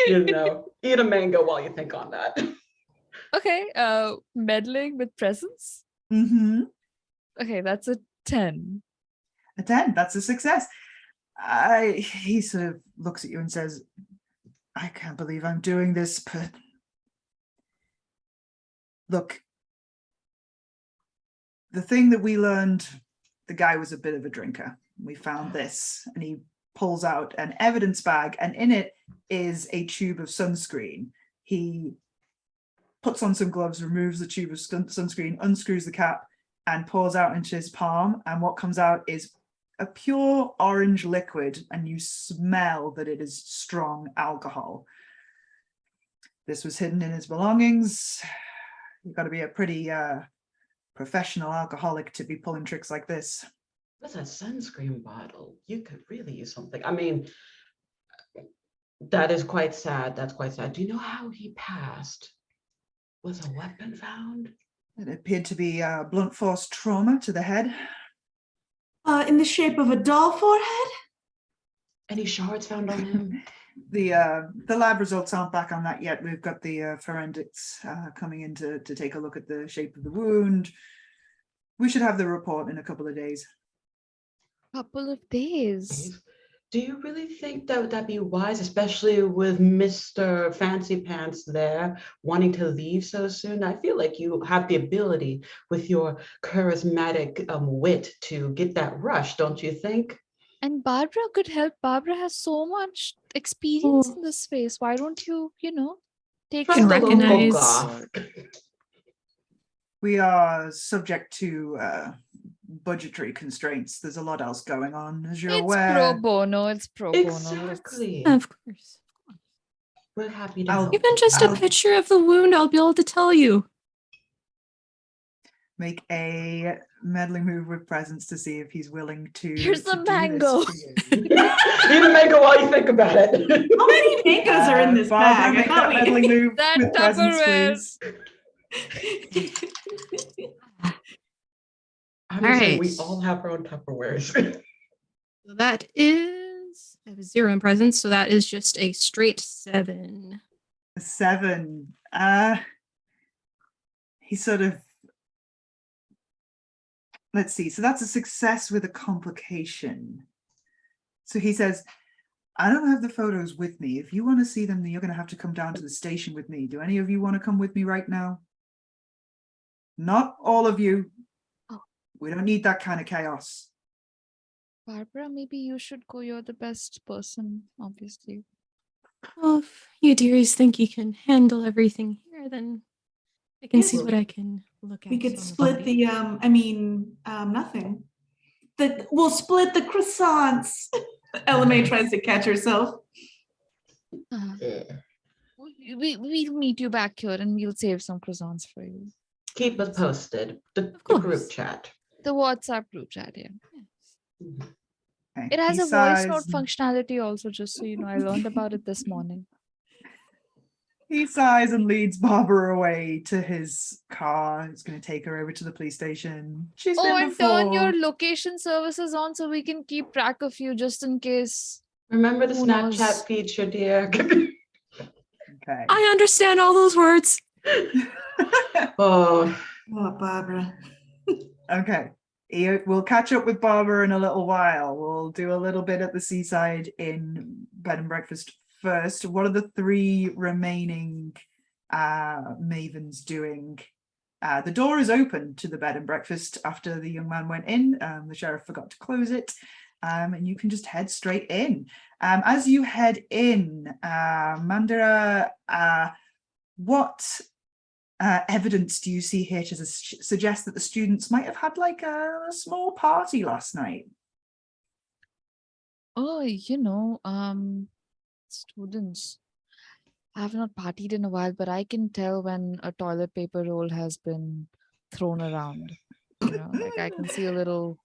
You know, eat a mango while you think on that.
Okay, meddling with presents.
Mm-hmm.
Okay, that's a 10.
A 10, that's a success. He sort of looks at you and says, I can't believe I'm doing this, but look, the thing that we learned, the guy was a bit of a drinker. We found this, and he pulls out an evidence bag, and in it is a tube of sunscreen. He puts on some gloves, removes the tube of sunscreen, unscrews the cap, and pours out into his palm. And what comes out is a pure orange liquid, and you smell that it is strong alcohol. This was hidden in his belongings. You've got to be a pretty professional alcoholic to be pulling tricks like this.
That's a sunscreen bottle. You could really use something. I mean, that is quite sad. That's quite sad. Do you know how he passed? Was a weapon found?
It appeared to be blunt force trauma to the head.
In the shape of a doll forehead?
Any shards found on him?
The lab results aren't back on that yet. We've got the forensics coming in to take a look at the shape of the wound. We should have the report in a couple of days.
Couple of days.
Do you really think that would be wise, especially with Mr. Fancy Pants there wanting to leave so soon? I feel like you have the ability with your charismatic wit to get that rush, don't you think?
And Barbara could help. Barbara has so much experience
Oh.
in this space. Why don't you, take
Trust
Can
the
some
local
recognize-
goth.
We are subject to budgetary constraints. There's a lot else going on, as you're
It's
aware.
pro bono. It's pro bono. Let's-
Exactly.
Of course.
We're happy to
I'll-
help.
Even just a
I'll-
picture of the wound, I'll be able to tell you.
Make a meddling move with presence to see if he's willing to.
Here's
to
the
do this
mango.
for you.
Eat a mango while you think about it.
How many mangoes are in this
Barbara,
bag? I
make
thought
that meddling move
That
with presence,
Tupperware.
please.
I'm
All
just saying,
right.
we all have our own Tupperwares.
So that is, I have a 0 in presence, so that is just a straight 7.
7. He sort of, let's see, so that's a success with a complication. So he says, I don't have the photos with me. If you want to see them, then you're going to have to come down to the station with me. Do any of you want to come with me right now? Not all of you.
Oh.
We don't need that kind of chaos.
Barbara, maybe you should go. You're the best person, obviously.
Well, if you dearies think you can handle everything here, then I can
Yeah,
see
well,
what I can look at.
We could
on the
split
body.
nothing. We'll split the croissants. LMA tries to catch herself.
We'll meet you back here and we'll save some croissants for you.
Keep us posted. The
course.
group chat.
The WhatsApp group chat, yeah.
Okay.
It has
He
a voice note
sighs and-
functionality also, just so you know. I learned about it this morning.
He sighs and leads Barbara away to his car. He's going to take her over to the police station. She's
Oh,
been
and
before.
turn your location services on so we can keep track of you just in case.
Remember the
Who
Snapchat
knows?
feature, dear.
Okay.
I understand all those words.
Oh,
Oh, Barbara.
Okay. We'll catch up with Barbara in a little while. We'll do a little bit at the seaside in bed and breakfast first. What are the 3 remaining mavens doing? The door is open to the bed and breakfast after the young man went in. The sheriff forgot to close it. And you can just head straight in. As you head in, Mandira, what evidence do you see here to suggest that the students might have had like a small party last night?
Oh, students. I have not partied in a while, but I can tell when a toilet paper roll has been thrown around. Like I can see a little.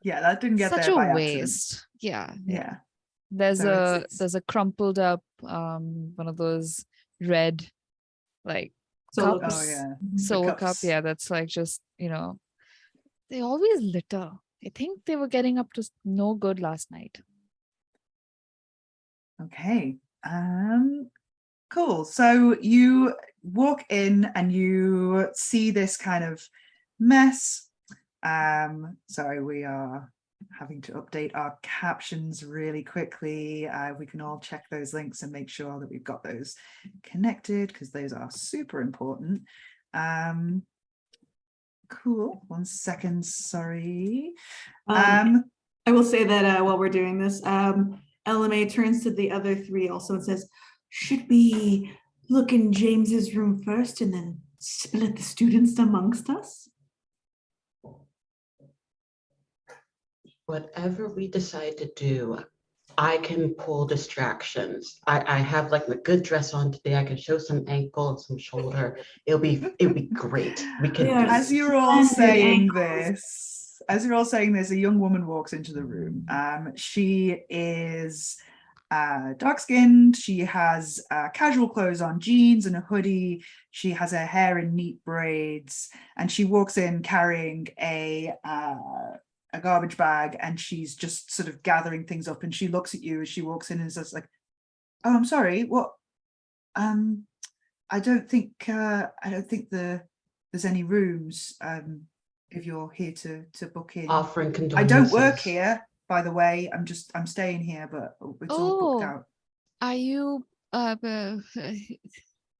Yeah, that didn't get
Such
there
a
by accident.
waste. Yeah.
Yeah.
There's
So it's-
there's a crumpled up one of those red like
Solo
cups.
Oh yeah.
Solo cup.
cups.
Yeah, that's like just, they always litter. I think they were getting up to no good last night.
Okay. Cool. So you walk in and you see this kind of mess. Sorry, we are having to update our captions really quickly. We can all check those links and make sure that we've got those connected because those are super important. Cool. 1 second. Sorry.
I will say that while we're doing this, LMA turns to the other three also and says, should we look in James's room first and then split the students amongst us?
Whatever we decide to do, I can pull distractions. I have like a good dress on today. I can show some ankle and some shoulder. It'll be great. We can do
As
this.
you're all saying
ankles.
this, a young woman walks into the room. She is dark-skinned. She has casual clothes on, jeans and a hoodie. She has her hair in neat braids, and she walks in carrying a garbage bag, and she's just sort of gathering things up. And she looks at you as she walks in and says, like, "Oh, I'm sorry. What? I don't think there's any rooms. If you're here to book in,
Offering
I
condolences.
don't work here, by the way. I'm staying here, but it's all booked
Oh,
out."
are you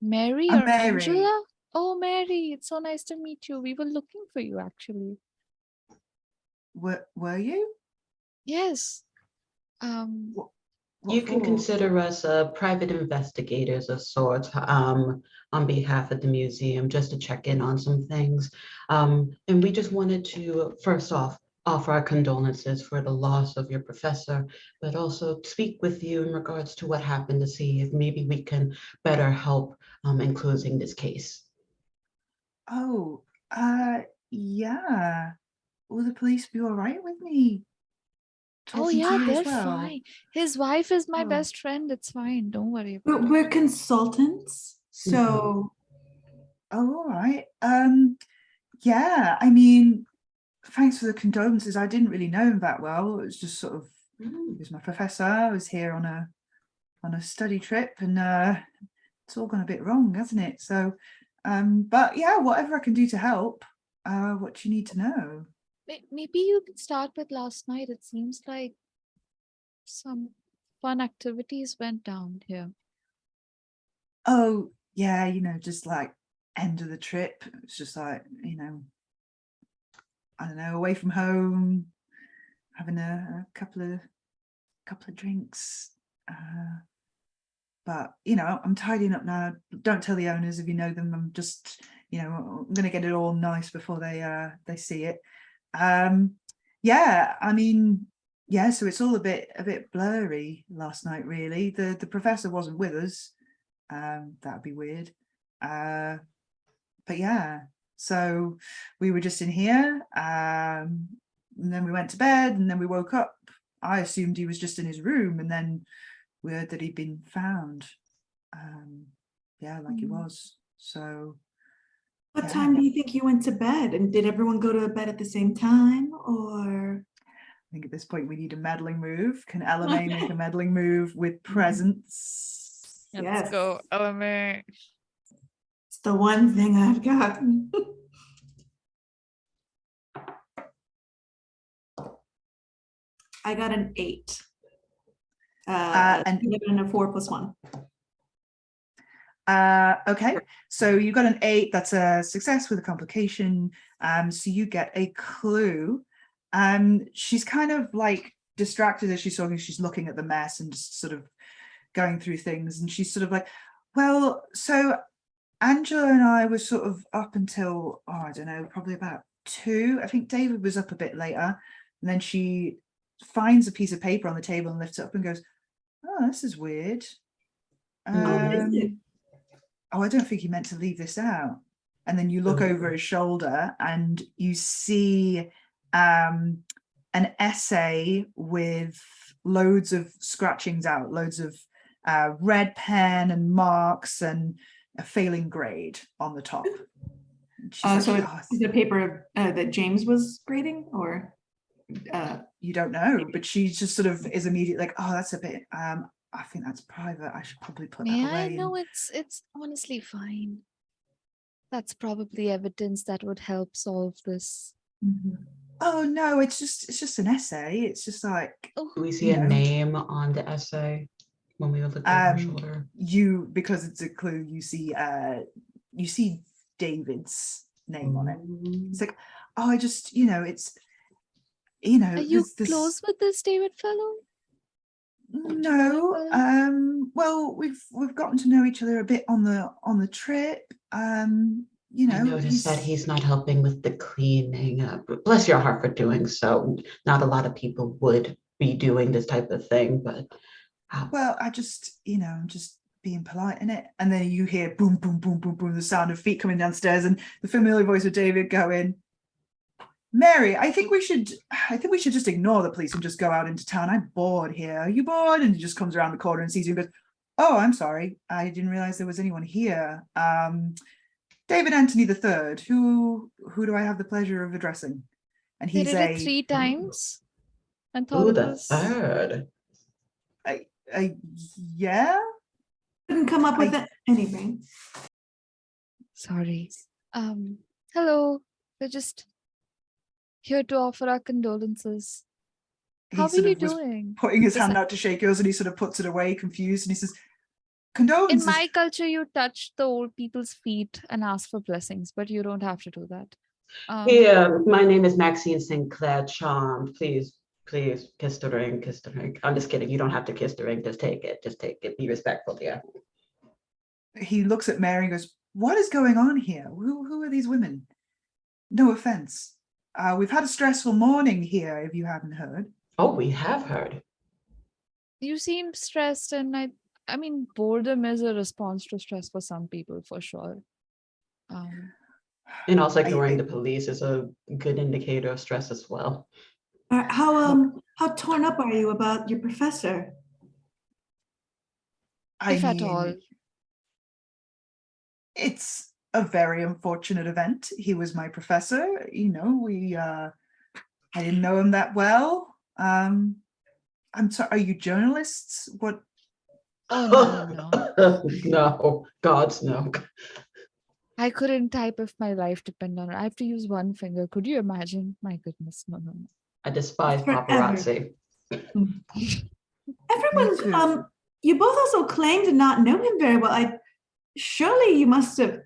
Mary
I'm
or
Mary.
Angela? Oh, Mary, it's so nice to meet you. We were looking for you, actually.
Were you?
Yes.
What
You can
for?
consider us private investigators of sorts on behalf of the museum, just to check in on some things. And we just wanted to, first off, offer our condolences for the loss of your professor, but also speak with you in regards to what happened to see if maybe we can better help in closing this case.
Oh, yeah. Will the police be all right with me
Oh,
talking to
yeah,
you as
they're
well?
fine. His wife is my
Oh.
best friend. It's fine. Don't worry about
We're consultants, so
Oh, all right. Yeah, I mean, thanks for the condolences. I didn't really know him that well. It was just sort of, he was my professor. I was here on a study trip, and it's all gone a bit wrong, hasn't it? So, but yeah, whatever I can do to help. What do you need to know?
Maybe you can start with last night. It seems like some fun activities went down here.
Oh, yeah, just like end of the trip. It's just like, I don't know, away from home, having a couple of drinks. But I'm tidying up now. Don't tell the owners if you know them. I'm just, I'm gonna get it all nice before they see it. Yeah, I mean, yeah, so it's all a bit blurry last night, really. The professor wasn't with us. That'd be weird. But yeah, so we were just in here, and then we went to bed, and then we woke up. I assumed he was just in his room, and then we heard that he'd been found. Yeah, like he was. So
what
yeah.
time do you think you went to bed? And did everyone go to bed at the same time, or?
I think at this point we need a meddling move. Can LMA make a meddling move with presence?
Let's
Yes.
go, LMA.
It's the one thing I've got. I got an 8. And a 4 + 1.
Okay, so you got an 8. That's a success with a complication. So you get a clue. She's kind of like distracted as she's talking. She's looking at the mess and just sort of going through things, and she's sort of like, well, so Angela and I were sort of up until, oh, I don't know, probably about 2. I think David was up a bit later. And then she finds a piece of paper on the table and lifts it up and goes, oh, this is weird.
what is it?
Oh, I don't think he meant to leave this out. And then you look over his shoulder and you see an essay with loads of scratchings out, loads of red pen and marks and a failing grade on the top.
So it's a paper that James was grading, or
you don't know, but she just sort of is immediately like, oh, that's a bit I think that's private. I should probably put that away.
No, it's honestly fine. That's probably evidence that would help solve this.
Oh no, it's just an essay. It's just like,
Oh,
Do we see a name on the essay when we look over our shoulder?
You, because it's a clue, you see David's name on it. It's like, oh, I just, it's,
are you close with this David fellow?
No, well, we've gotten to know each other a bit on the trip.
I noticed that he's not helping with the cleaning. Bless your heart for doing so. Not a lot of people would be doing this type of thing, but
well, I just, I'm just being polite in it. And then you hear boom, boom, boom, boom, boom, the sound of feet coming downstairs, and the familiar voice of David going, Mary, I think we should just ignore the police and just go out into town. I'm bored here. Are you bored? And he just comes around the corner and sees you and goes, oh, I'm sorry. I didn't realize there was anyone here. David Anthony III, who do I have the pleasure of addressing? And
They
he's
did it 3 times and thought it
the
was
third.
Yeah.
Couldn't come up with anything.
sorry. Hello. We're just here to offer our condolences. How are you doing?
Putting his hand out to shake yours, and he sort of puts it away, confused, and he says, condolences.
In my culture, you touch the old people's feet and ask for blessings, but you don't have to do that.
My name is Maxine Sinclair Charm. Please, kiss the ring, kiss the ring. I'm just kidding. You don't have to kiss the ring. Just take it. Be respectful, dear.
He looks at Mary and goes, what is going on here? Who are these women? No offense. We've had a stressful morning here, if you haven't heard.
Oh, we have heard.
You seem stressed, and I mean, boredom is a response to stress for some people, for sure.
And also ignoring the police is a good indicator of stress as well.
How torn up are you about your professor?
If at all.
It's a very unfortunate event. He was my professor. I didn't know him that well. I'm sorry, are you journalists? What?
Oh, no.
No, God's no.
I couldn't type if my life depended on it. I have to use one finger. Could you imagine? My goodness, no.
I despise paparazzi.
Everyone's you both also claim to not know him very well. Surely you must have,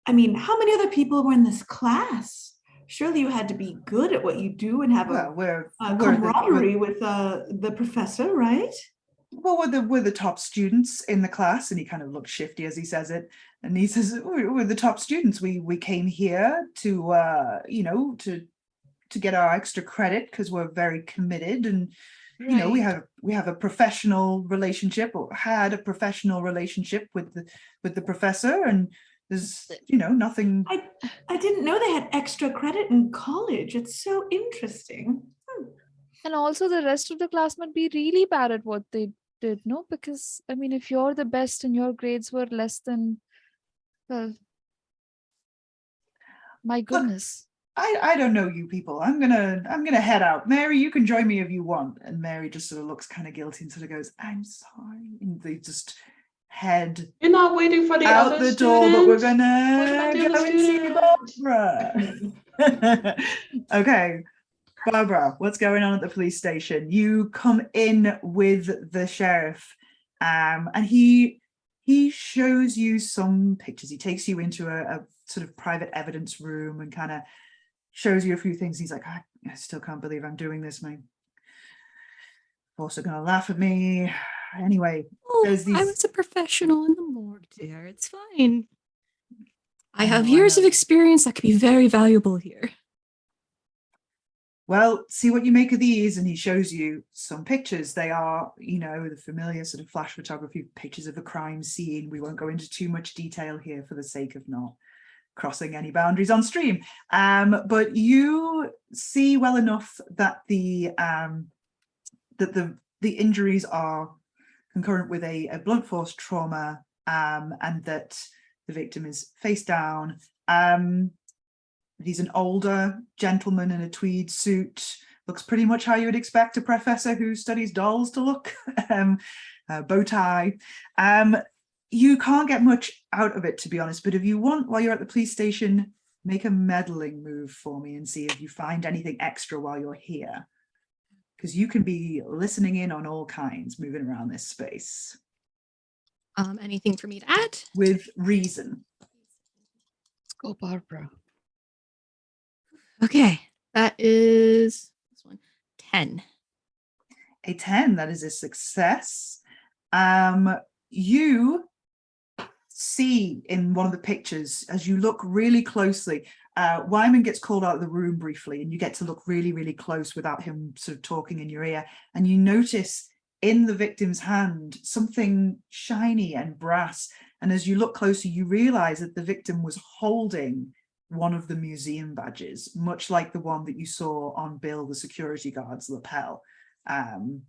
how many other people were in this class? Surely you had to be good at what you do and have a camaraderie with the professor, right?
Well, we're the top students in the class, and he kind of looks shifty as he says it. And he says, we're the top students. We came here to get our extra credit because we're very committed, and we have a professional relationship, or had a professional relationship with the professor, and there's nothing.
I didn't know they had extra credit in college. It's so interesting.
And also the rest of the class might be really bad at what they did, no? Because if you're the best and your grades were less than, well, my goodness.
Look, I don't know you people. I'm gonna head out. Mary, you can join me if you want. And Mary just sort of looks kind of guilty and sort of goes, I'm sorry. And they just head.
You're not waiting for the
out
other
the door, but we're
students?
gonna go and see Barbara. Okay, Barbara, what's going on at the police station? You come in with the sheriff, and he shows you some pictures. He takes you into a sort of private evidence room and kind of shows you a few things. He's like, I still can't believe I'm doing this. My boss are gonna laugh at me. Anyway,
I was a professional in the morgue, dear. It's fine. I have
know, I
years
know.
of experience that could be very valuable here.
Well, see what you make of these. And he shows you some pictures. They are, you know, the familiar sort of flash photography pictures of a crime scene. We won't go into too much detail here for the sake of not crossing any boundaries on stream. But you see well enough that the injuries are concurrent with a blunt force trauma, and that the victim is face down. He's an older gentleman in a tweed suit, looks pretty much how you would expect a professor who studies dolls to look, bow tie. You can't get much out of it, to be honest, but if you want, while you're at the police station, make a meddling move for me and see if you find anything extra while you're here. Because you can be listening in on all kinds moving around this space.
Anything for me to add?
With reason.
Let's go, Barbara.
Okay, that is this one, 10.
A 10, that is a success. You see in one of the pictures, as you look really closely, Wyman gets called out of the room briefly, and you get to look really, really close without him sort of talking in your ear. And you notice in the victim's hand something shiny and brass. And as you look closer, you realize that the victim was holding one of the museum badges, much like the one that you saw on Bill, the security guard's lapel, in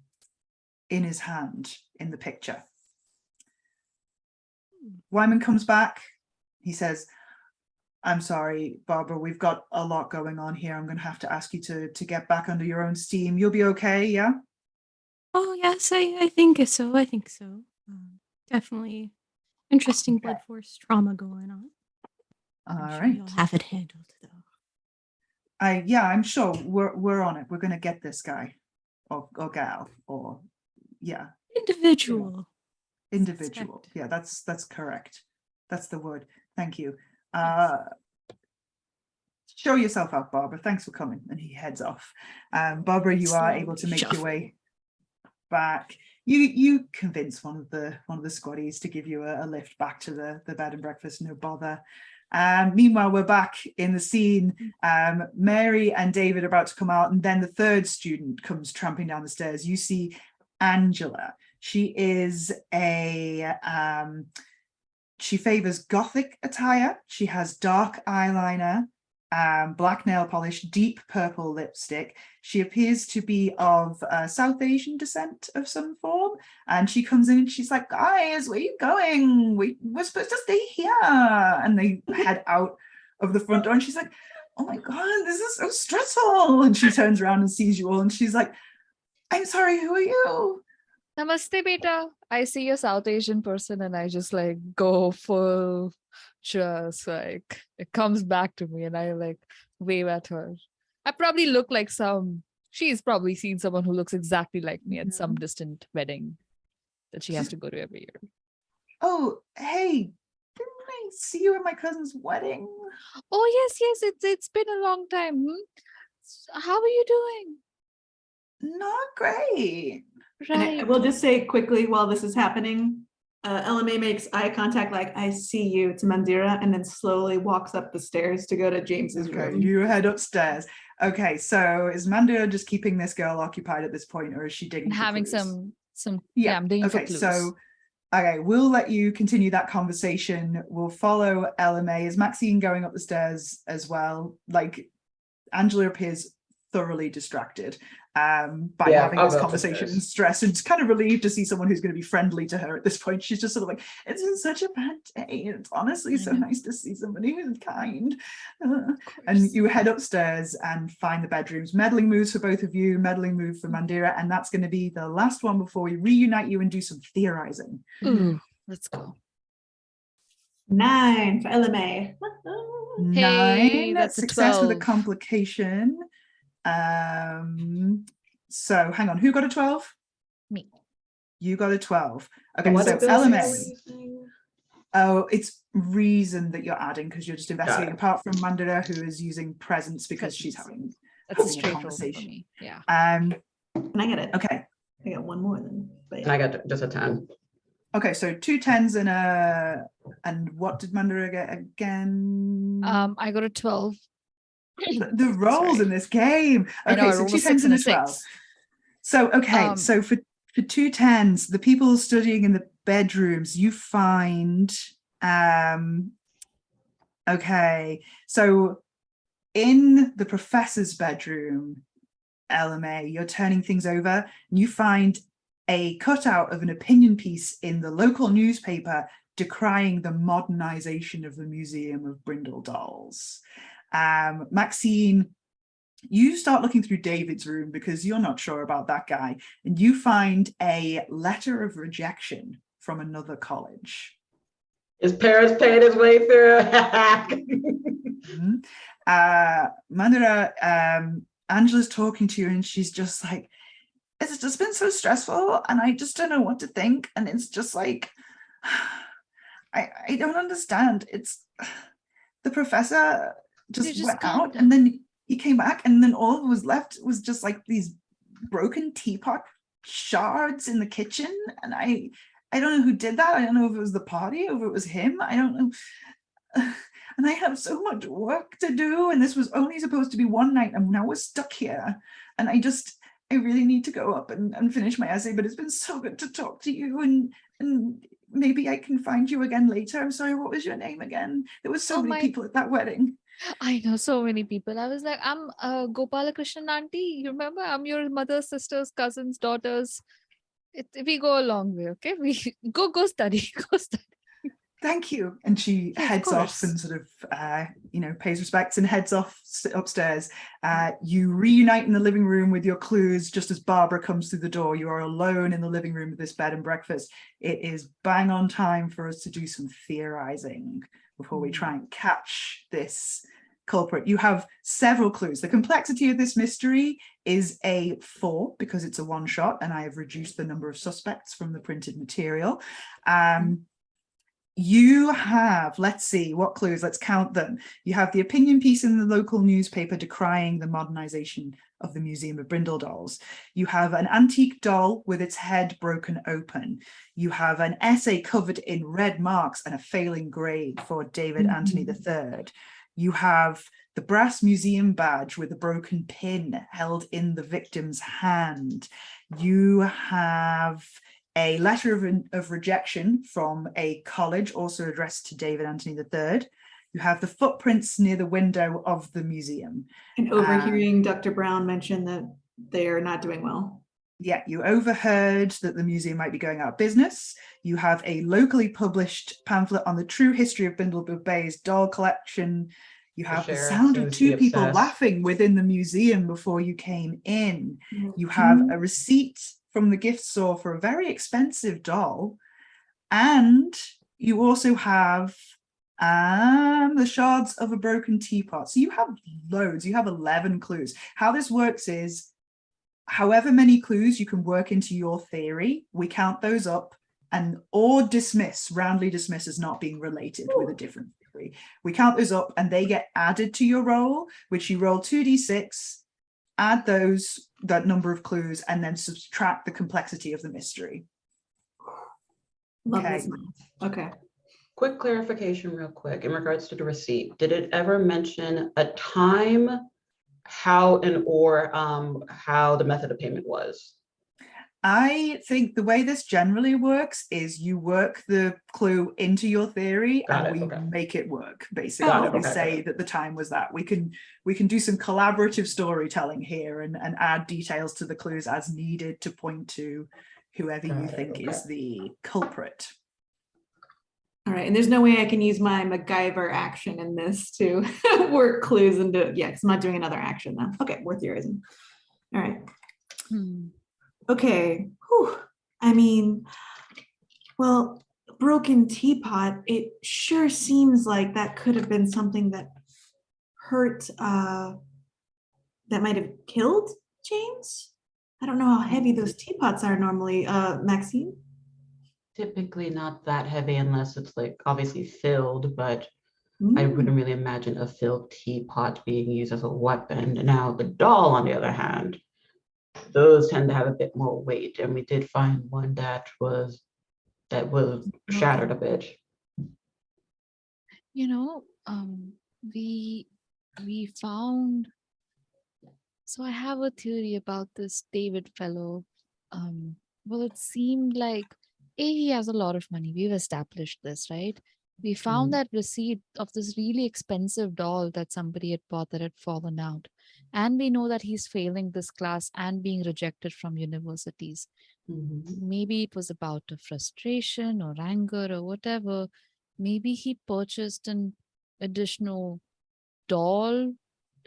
his hand in the picture. Wyman comes back. He says, I'm sorry, Barbara, we've got a lot going on here. I'm going to have to ask you to get back under your own steam. You'll be okay, yeah?
Oh, yes, I think so. I think so. Definitely interesting blood force trauma going on. I'm sure you'll have it handled, though.
Yeah, I'm sure we're on it. We're going to get this guy or gal or yeah.
Individual.
Individual. Yeah, that's correct. That's the word. Thank you. Show yourself out, Barbara. Thanks for coming. And he heads off. Barbara, you are able to make your way back. You convince one of the squaddies to give you a lift back to the bed and breakfast, no bother. Meanwhile, we're back in the scene. Mary and David are about to come out, and then the third student comes tramping down the stairs. You see Angela. She is she favors gothic attire. She has dark eyeliner, black nail polish, deep purple lipstick. She appears to be of South Asian descent of some form. And she comes in and she's like, guys, where are you going? We're supposed to stay here. And they head out of the front door. And she's like, oh my God, this is so stressful. And she turns around and sees you all. And she's like, I'm sorry, who are you?
Namaste, beta. I see a South Asian person and I just like go full, just like it comes back to me and I like wave at her. I probably look like she's probably seen someone who looks exactly like me at some distant wedding that she has to go to every year.
Oh, hey, didn't I see you at my cousin's wedding?
Oh, yes, it's been a long time. How are you doing?
Not great.
And
Right.
I will just say quickly while this is happening, LMA makes eye contact like, I see you to Mandira, and then slowly walks up the stairs to go to James's room.
You head upstairs. Okay, so is Mandira just keeping this girl occupied at this point, or is she digging for
Having
clues?
yeah, I'm digging for
Okay,
clues.
so okay, we'll let you continue that conversation. We'll follow LMA. Is Maxine going up the stairs as well? Like, Angela appears thoroughly distracted by having this conversation and stress, and it's kind of relieved to see someone who's going to be friendly to her at this point. She's just sort of like, it's been such a bad day. It's honestly so nice to see somebody who's kind. And you head upstairs and find the bedrooms. Meddling moves for both of you, meddling move for Mandira, and that's going to be the last one before we reunite you and do some theorizing.
Ooh, let's go.
9 for LMA.
9,
that's a
success with a
12.
complication. So hang on, who got a 12?
Me.
You got a 12. Okay,
What
so
did Bill
LMA.
say?
Oh, it's reason that you're adding because you're just investigating, apart from Mandira, who is using presence because she's having
That's a
a
straight roll for
conversation.
me. Yeah.
And I get it.
Okay.
I got one more then. But
And I got just a 10.
Okay, so 2 10s and And what did Mandara get again?
I got a 12.
The rolls
Sorry.
in this game.
I know,
Okay,
I
so
rolled
two
a
10s
6
and
and
a
a
12.
6.
So, okay, so for 2 10s, the people studying in the bedrooms, you find, okay, so in the professor's bedroom, LMA, you're turning things over and you find a cutout of an opinion piece in the local newspaper decrying the modernization of the Museum of Brindle Dolls. Maxine, you start looking through David's room because you're not sure about that guy, and you find a letter of rejection from another college.
His parents paid his way through.
Mandara, Angela's talking to you and she's just like, it's just been so stressful and I just don't know what to think. And it's just like, I don't understand. It's the professor just went out and then he came back and then all that was left was just like these broken teapot shards in the kitchen. And I don't know who did that. I don't know if it was the party or if it was him. I don't know. And I have so much work to do, and this was only supposed to be one night, and now we're stuck here. And I really need to go up and finish my essay, but it's been so good to talk to you, and maybe I can find you again later. I'm sorry, what was your name again? There was so many people at that wedding.
I know so many people. I was like, I'm Gopalakrishnan auntie. You remember? I'm your mother's sisters, cousins, daughters. We go a long way, okay? We go study, go study.
Thank you. And she heads off and sort of, pays respects and heads off upstairs. You reunite in the living room with your clues just as Barbara comes through the door. You are alone in the living room with this bed and breakfast. It is bang on time for us to do some theorizing before we try and catch this culprit. You have several clues. The complexity of this mystery is a 4 because it's a one shot, and I have reduced the number of suspects from the printed material. You have, let's see, what clues? Let's count them. You have the opinion piece in the local newspaper decrying the modernization of the Museum of Brindle Dolls. You have an antique doll with its head broken open. You have an essay covered in red marks and a failing grade for David Anthony III. You have the brass museum badge with a broken pin held in the victim's hand. You have a letter of rejection from a college, also addressed to David Anthony III. You have the footprints near the window of the museum.
And overhearing Dr. Brown mention that they are not doing well.
Yeah, you overheard that the museum might be going out of business. You have a locally published pamphlet on the true history of Brindlewood Bay's doll collection. You have the sound of 2 people laughing within the museum before you came in. You have a receipt from the gift store for a very expensive doll. And you also have the shards of a broken teapot. So you have loads. You have 11 clues. How this works is, however many clues you can work into your theory, we count those up or roundly dismiss as not being related with a different theory. We count those up and they get added to your roll, which you roll 2d6, add that number of clues, and then subtract the complexity of the mystery.
Okay.
Quick clarification real quick in regards to the receipt. Did it ever mention a time, how the method of payment was?
I think the way this generally works is you work the clue into your theory we make it work, basically. We say that the time was that. We can do some collaborative storytelling here and add details to the clues as needed to point to whoever you think is the culprit.
All right, and there's no way I can use my MacGyver action in this to work clues into, because I'm not doing another action now. Okay, we're theorizing. All right. Okay. Whew. I mean, well, broken teapot, it sure seems like that could have been something that hurt, that might have killed James. I don't know how heavy those teapots are normally, Maxine.
Typically not that heavy unless it's like obviously filled, but I wouldn't really imagine a filled teapot being used as a weapon. Now the doll, on the other hand, those tend to have a bit more weight, and we did find one that was shattered a bit.
You know, we found. So I have a theory about this David fellow. Well, it seemed like he has a lot of money. We've established this, right? We found that receipt of this really expensive doll that somebody had bought that had fallen out. And we know that he's failing this class and being rejected from universities. Maybe it was about a frustration or anger or whatever. Maybe he purchased an additional doll.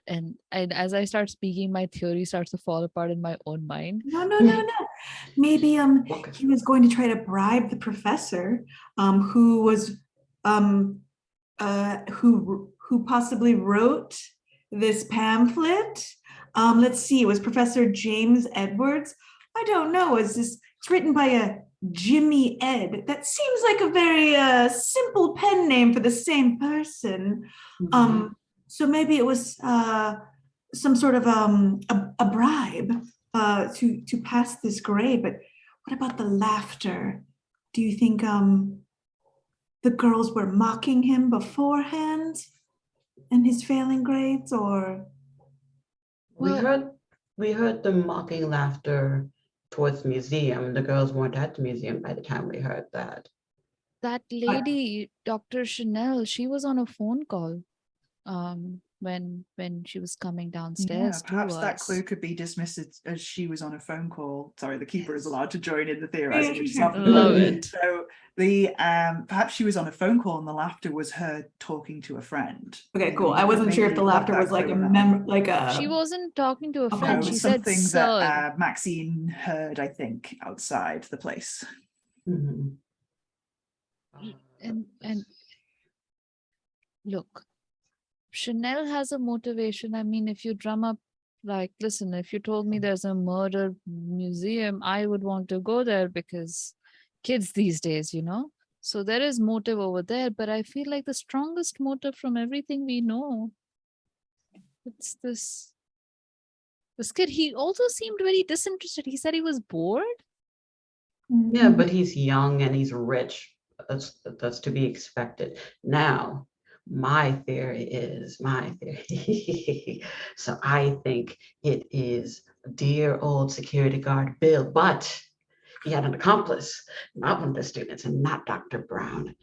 And as I start speaking, my theory starts to fall apart in my own mind.
No. Maybe he was going to try to bribe the professor, who was who possibly wrote this pamphlet. Let's see, it was Professor James Edwards. I don't know. It's written by a Jimmy Ed? That seems like a very simple pen name for the same person. So maybe it was some sort of a bribe to pass this grade. But what about the laughter? Do you think the girls were mocking him beforehand and his failing grades, or?
We heard the mocking laughter towards the museum. The girls weren't at the museum by the time we heard that.
That lady, Dr. Chanel, she was on a phone call when she was coming downstairs.
Perhaps that clue could be dismissed as she was on a phone call. Sorry, the keeper is allowed to join in the theorizing. Which is
Love it.
So the perhaps she was on a phone call and the laughter was her talking to a friend.
Okay, cool. I wasn't sure if the laughter was like a
She wasn't talking to a friend. She said
something
sir.
that Maxine heard, I think, outside the place.
And look, Chanel has a motivation. I mean, if you drum up, like, listen, if you told me there's a murder museum, I would want to go there because kids these days, you know? So there is motive over there, but I feel like the strongest motive from everything we know, it's this kid. He also seemed very disinterested. He said he was bored.
Yeah, but he's young and he's rich. That's to be expected. Now, my theory. So I think it is dear old security guard Bill, but he had an accomplice, not one of the students and not Dr. Brown.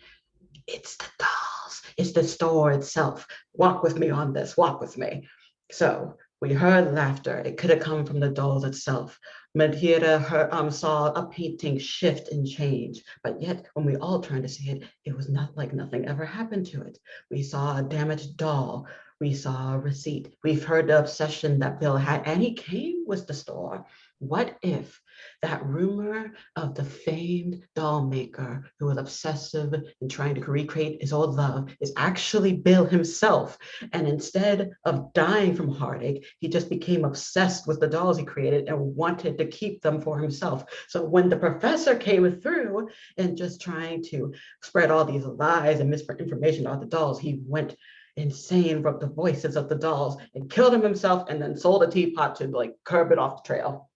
It's the dolls. It's the store itself. Walk with me on this. Walk with me. So we heard laughter. It could have come from the dolls itself. Madhira saw a painting shift and change, but yet when we all turned to see it, it was not like nothing ever happened to it. We saw a damaged doll. We saw a receipt. We've heard the obsession that Bill had, and he came with the store. What if that rumor of the famed doll maker who was obsessive in trying to recreate his old love is actually Bill himself? And instead of dying from heartache, he just became obsessed with the dolls he created and wanted to keep them for himself. So when the professor came through and just trying to spread all these lies and misinformation about the dolls, he went insane, wrote the voices of the dolls and killed him himself and then sold a teapot to like curb it off the trail.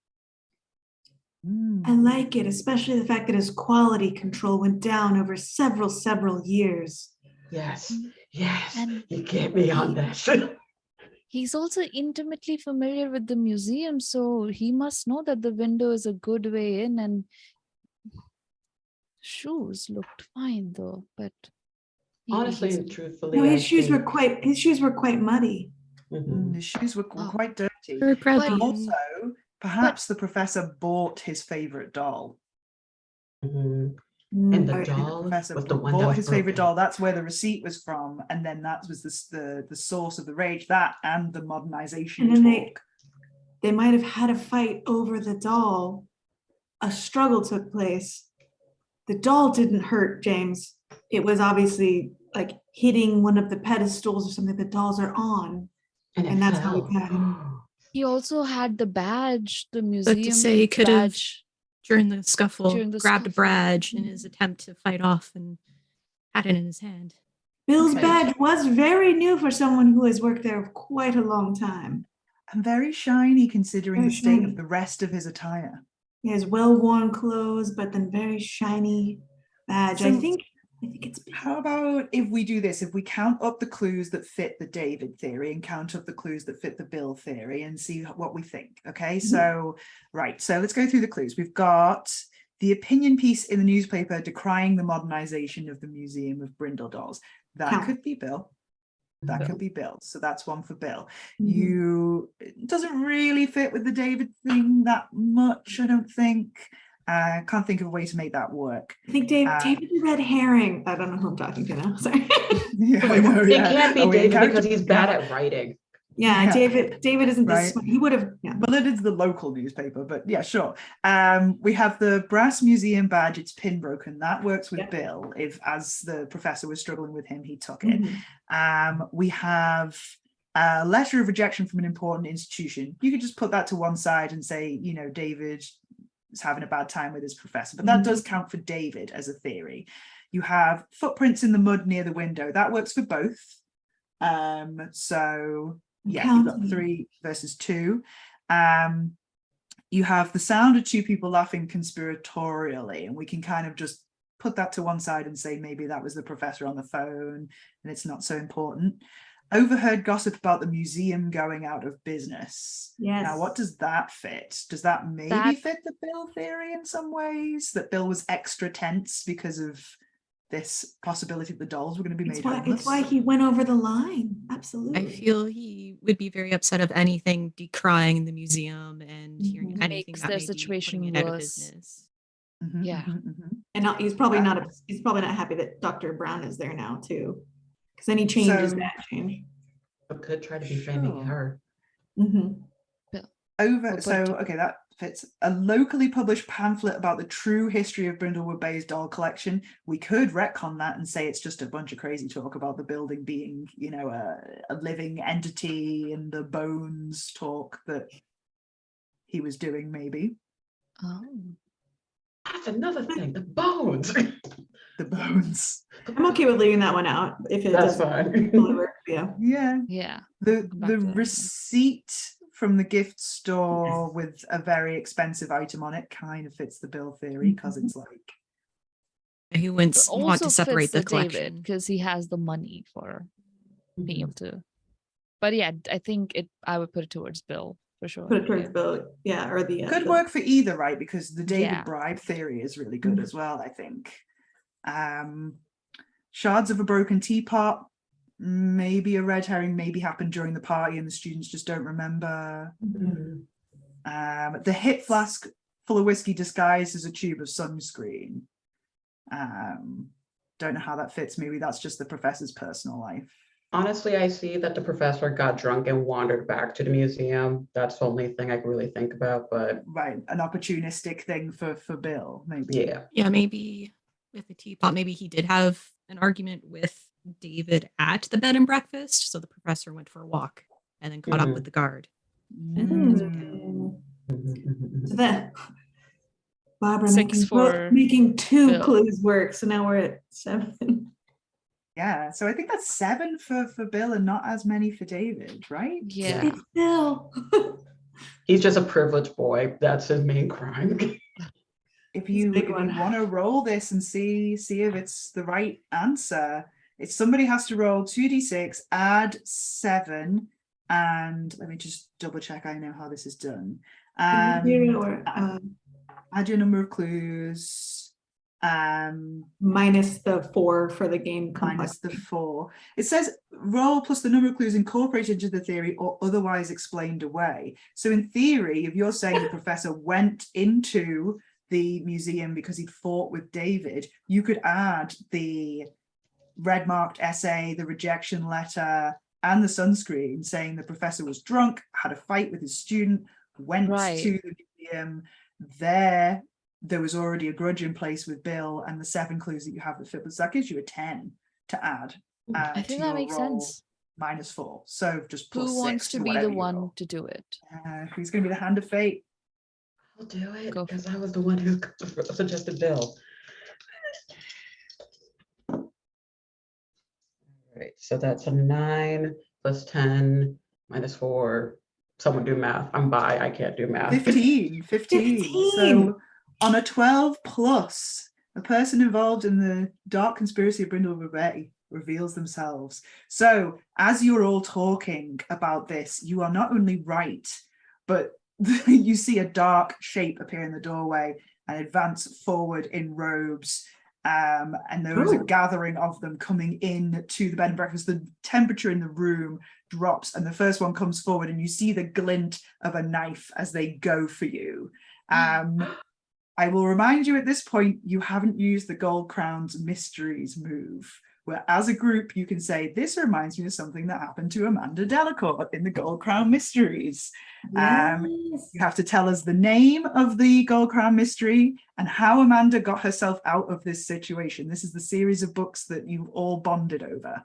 I like it, especially the fact that his quality control went down over several years.
Yes, yes,
And
you get me on this.
he's also intimately familiar with the museum, so he must know that the window is a good way in, and shoes looked fine though, but
Honestly and truthfully,
no, his shoes were quite muddy.
His shoes were quite dirty.
Very proud.
But
Also, perhaps the professor bought his favorite doll.
And the
The
doll
professor
was the one
bought
that
his favorite doll. That's where the receipt was from, and then that was the source of the rage. That and the modernization
And then
talk.
they might have had a fight over the doll. A struggle took place. The doll didn't hurt James. It was obviously like hitting one of the pedestals or something the dolls are on. And that's how he got him.
he also had the badge, the
But
museum
to say he could have,
badge.
during the scuffle, grabbed a
scuffle.
badge in his attempt to fight off and had it in his hand.
Bill's
Okay.
badge was very new for someone who has worked there quite a long time.
And very shiny considering
Very
the state
shiny.
of the rest of his attire.
He has well-worn clothes, but then very shiny badge. I
So-
think I think it's
How about if we do this? If we count up the clues that fit the David theory and count up the clues that fit the Bill theory and see what we think. Okay, so right, so let's go through the clues. We've got the opinion piece in the newspaper decrying the modernization of the Museum of Brindle Dolls. That
Count.
could be Bill. That
Bill.
could be Bill. So that's one for Bill.
Mhm.
It doesn't really fit with the David thing that much, I don't think. Can't think of a way to make that work.
I think David's a red herring. I don't know who I'm talking to now. Sorry.
Yeah, I know,
It
yeah.
can't be
Are we in
David because
character?
he's bad at writing.
Yeah,
Yeah.
David isn't this
Right.
smart. He would have, yeah.
Well, it is the local newspaper, but yeah, sure. We have the brass museum badge. It's pin broken. That works with
Yeah.
Bill. If, as the professor was struggling with him, he took it.
Mhm.
We have a letter of rejection from an important institution. You could just put that to one side and say, you know, David is having a bad time with his professor, but that
Mhm.
does count for David as a theory. You have footprints in the mud near the window. That works for both. So yeah, you've got
Counting.
3 versus 2. You have the sound of 2 people laughing conspiratorially, and we can kind of just put that to one side and say maybe that was the professor on the phone and it's not so important. Overheard gossip about the museum going out of business.
Yes.
Now, what does that fit? Does that maybe
That-
fit the Bill theory in some ways? That Bill was extra tense because of this possibility that the dolls were going to be made homeless?
It's why he went over the line. Absolutely.
I feel he would be very upset of anything decrying the museum and hearing
Mhm.
anything
Makes
that
their
may
situation
be putting it out of
worse.
business.
Mhm,
Yeah.
mhm, mhm.
And he's probably not happy that Dr. Brown is there now too. Because any change is
So-
bad change.
But could try to be framing
Sure.
her.
Mhm.
Over,
put
so
it-
okay, that fits. A locally published pamphlet about the true history of Brindlewood Bay's doll collection. We could retcon that and say it's just a bunch of crazy talk about the building being, you know, a living entity, and the bones talk that he was doing, maybe.
Oh.
That's another thing, the bones.
The bones.
I'm okay with leaving that one out if it
That's
doesn't
fine.
really work. Yeah.
Yeah.
Yeah.
The
Come back to that in a minute.
receipt from the gift store with a very expensive item on it kind of fits the Bill theory, because it's like,
He wouldn't
But
want
also
to separate
fits
the
the David
collection.
because he has the money for being
Mhm.
able to. But yeah, I think I would put it towards Bill for sure.
Put it towards Bill. Yeah. Or the
could work for either, right? Because the David
Yeah.
bribe theory is really good
Mhm.
as well, I think. Shards of a broken teapot, maybe a red herring, maybe happened during the party and the students just don't remember.
Mhm.
The hip flask full of whiskey disguised as a tube of sunscreen. Don't know how that fits. Maybe that's just the professor's personal life.
Honestly, I see that the professor got drunk and wandered back to the museum. That's the only thing I can really think about, but
Right, an opportunistic thing for Bill, maybe.
yeah.
Yeah, maybe with the teapot, maybe he did have an argument with David at the bed and breakfast. So the professor went for a walk and then caught up with the guard.
Mm.
So that Barbara
6 for
making 2
Bill.
clues work. So now we're at 7.
Yeah, so I think that's 7 for Bill and not as many for David, right?
Yeah.
It's Bill.
He's just a privileged boy. That's his main crime.
If
It's a
you
big one.
want to roll this and see if it's the right answer, it's somebody has to roll 2d6, add 7, and let me just double check I know how this is done.
Add
Add your number of clues.
minus the 4 for the game
Minus the
complexity.
4. It says roll plus the number of clues incorporated into the theory or otherwise explained away. So in theory, if you're saying the professor went into the museum because he'd fought with David, you could add the red marked essay, the rejection letter, and the sunscreen saying the professor was drunk, had a fight with his student, went
Right.
to the museum. There was already a grudge in place with Bill, and the 7 clues that you have that fit. So that gives you a 10 to add.
I
to
think that
your
makes
roll,
sense.
minus 4. So just plus
Who
6
wants to be
whatever
the
you
one
roll.
to do it?
Who's going to be the hand of fate?
I'll do it
Go for
because I was the one who suggested Bill. All right, so that's a 9 plus 10 minus 4. Someone do math. I'm bi. I can't do math.
15. 15.
15.
So on a 12 plus, a person involved in the dark conspiracy of Brindlewood Bay reveals themselves. So as you're all talking about this, you are not only right, but you see a dark shape appear in the doorway and advance forward in robes. And there is a gathering of them coming in to the bed and breakfast. The temperature in the room drops, and the first one comes forward, and you see the glint of a knife as they go for you. I will remind you at this point, you haven't used the Gold Crown's Mysteries move, where as a group you can say, this reminds me of something that happened to Amanda Delacourt in the Gold Crown Mysteries.
Yes.
You have to tell us the name of the Gold Crown mystery and how Amanda got herself out of this situation. This is the series of books that you've all bonded over.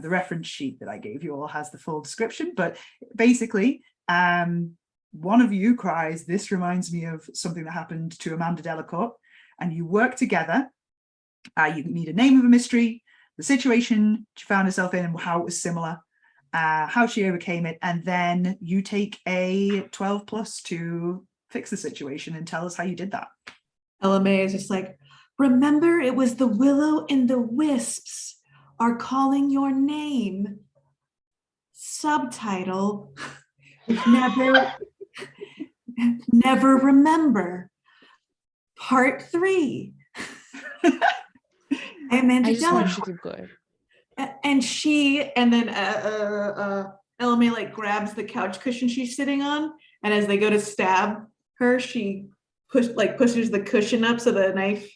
The reference sheet that I gave you all has the full description, but basically, one of you cries, this reminds me of something that happened to Amanda Delacourt, and you work together. You need a name of a mystery, the situation she found herself in and how it was similar, how she overcame it, and then you take a 12+ to fix the situation and tell us how you did that.
LMA is just like, remember, it was the willow and the wisps are calling your name. Subtitle, never remember. Part 3.
I just want you to keep going.
And then LMA like grabs the couch cushion she's sitting on, and as they go to stab her, she pushes the cushion up so the knife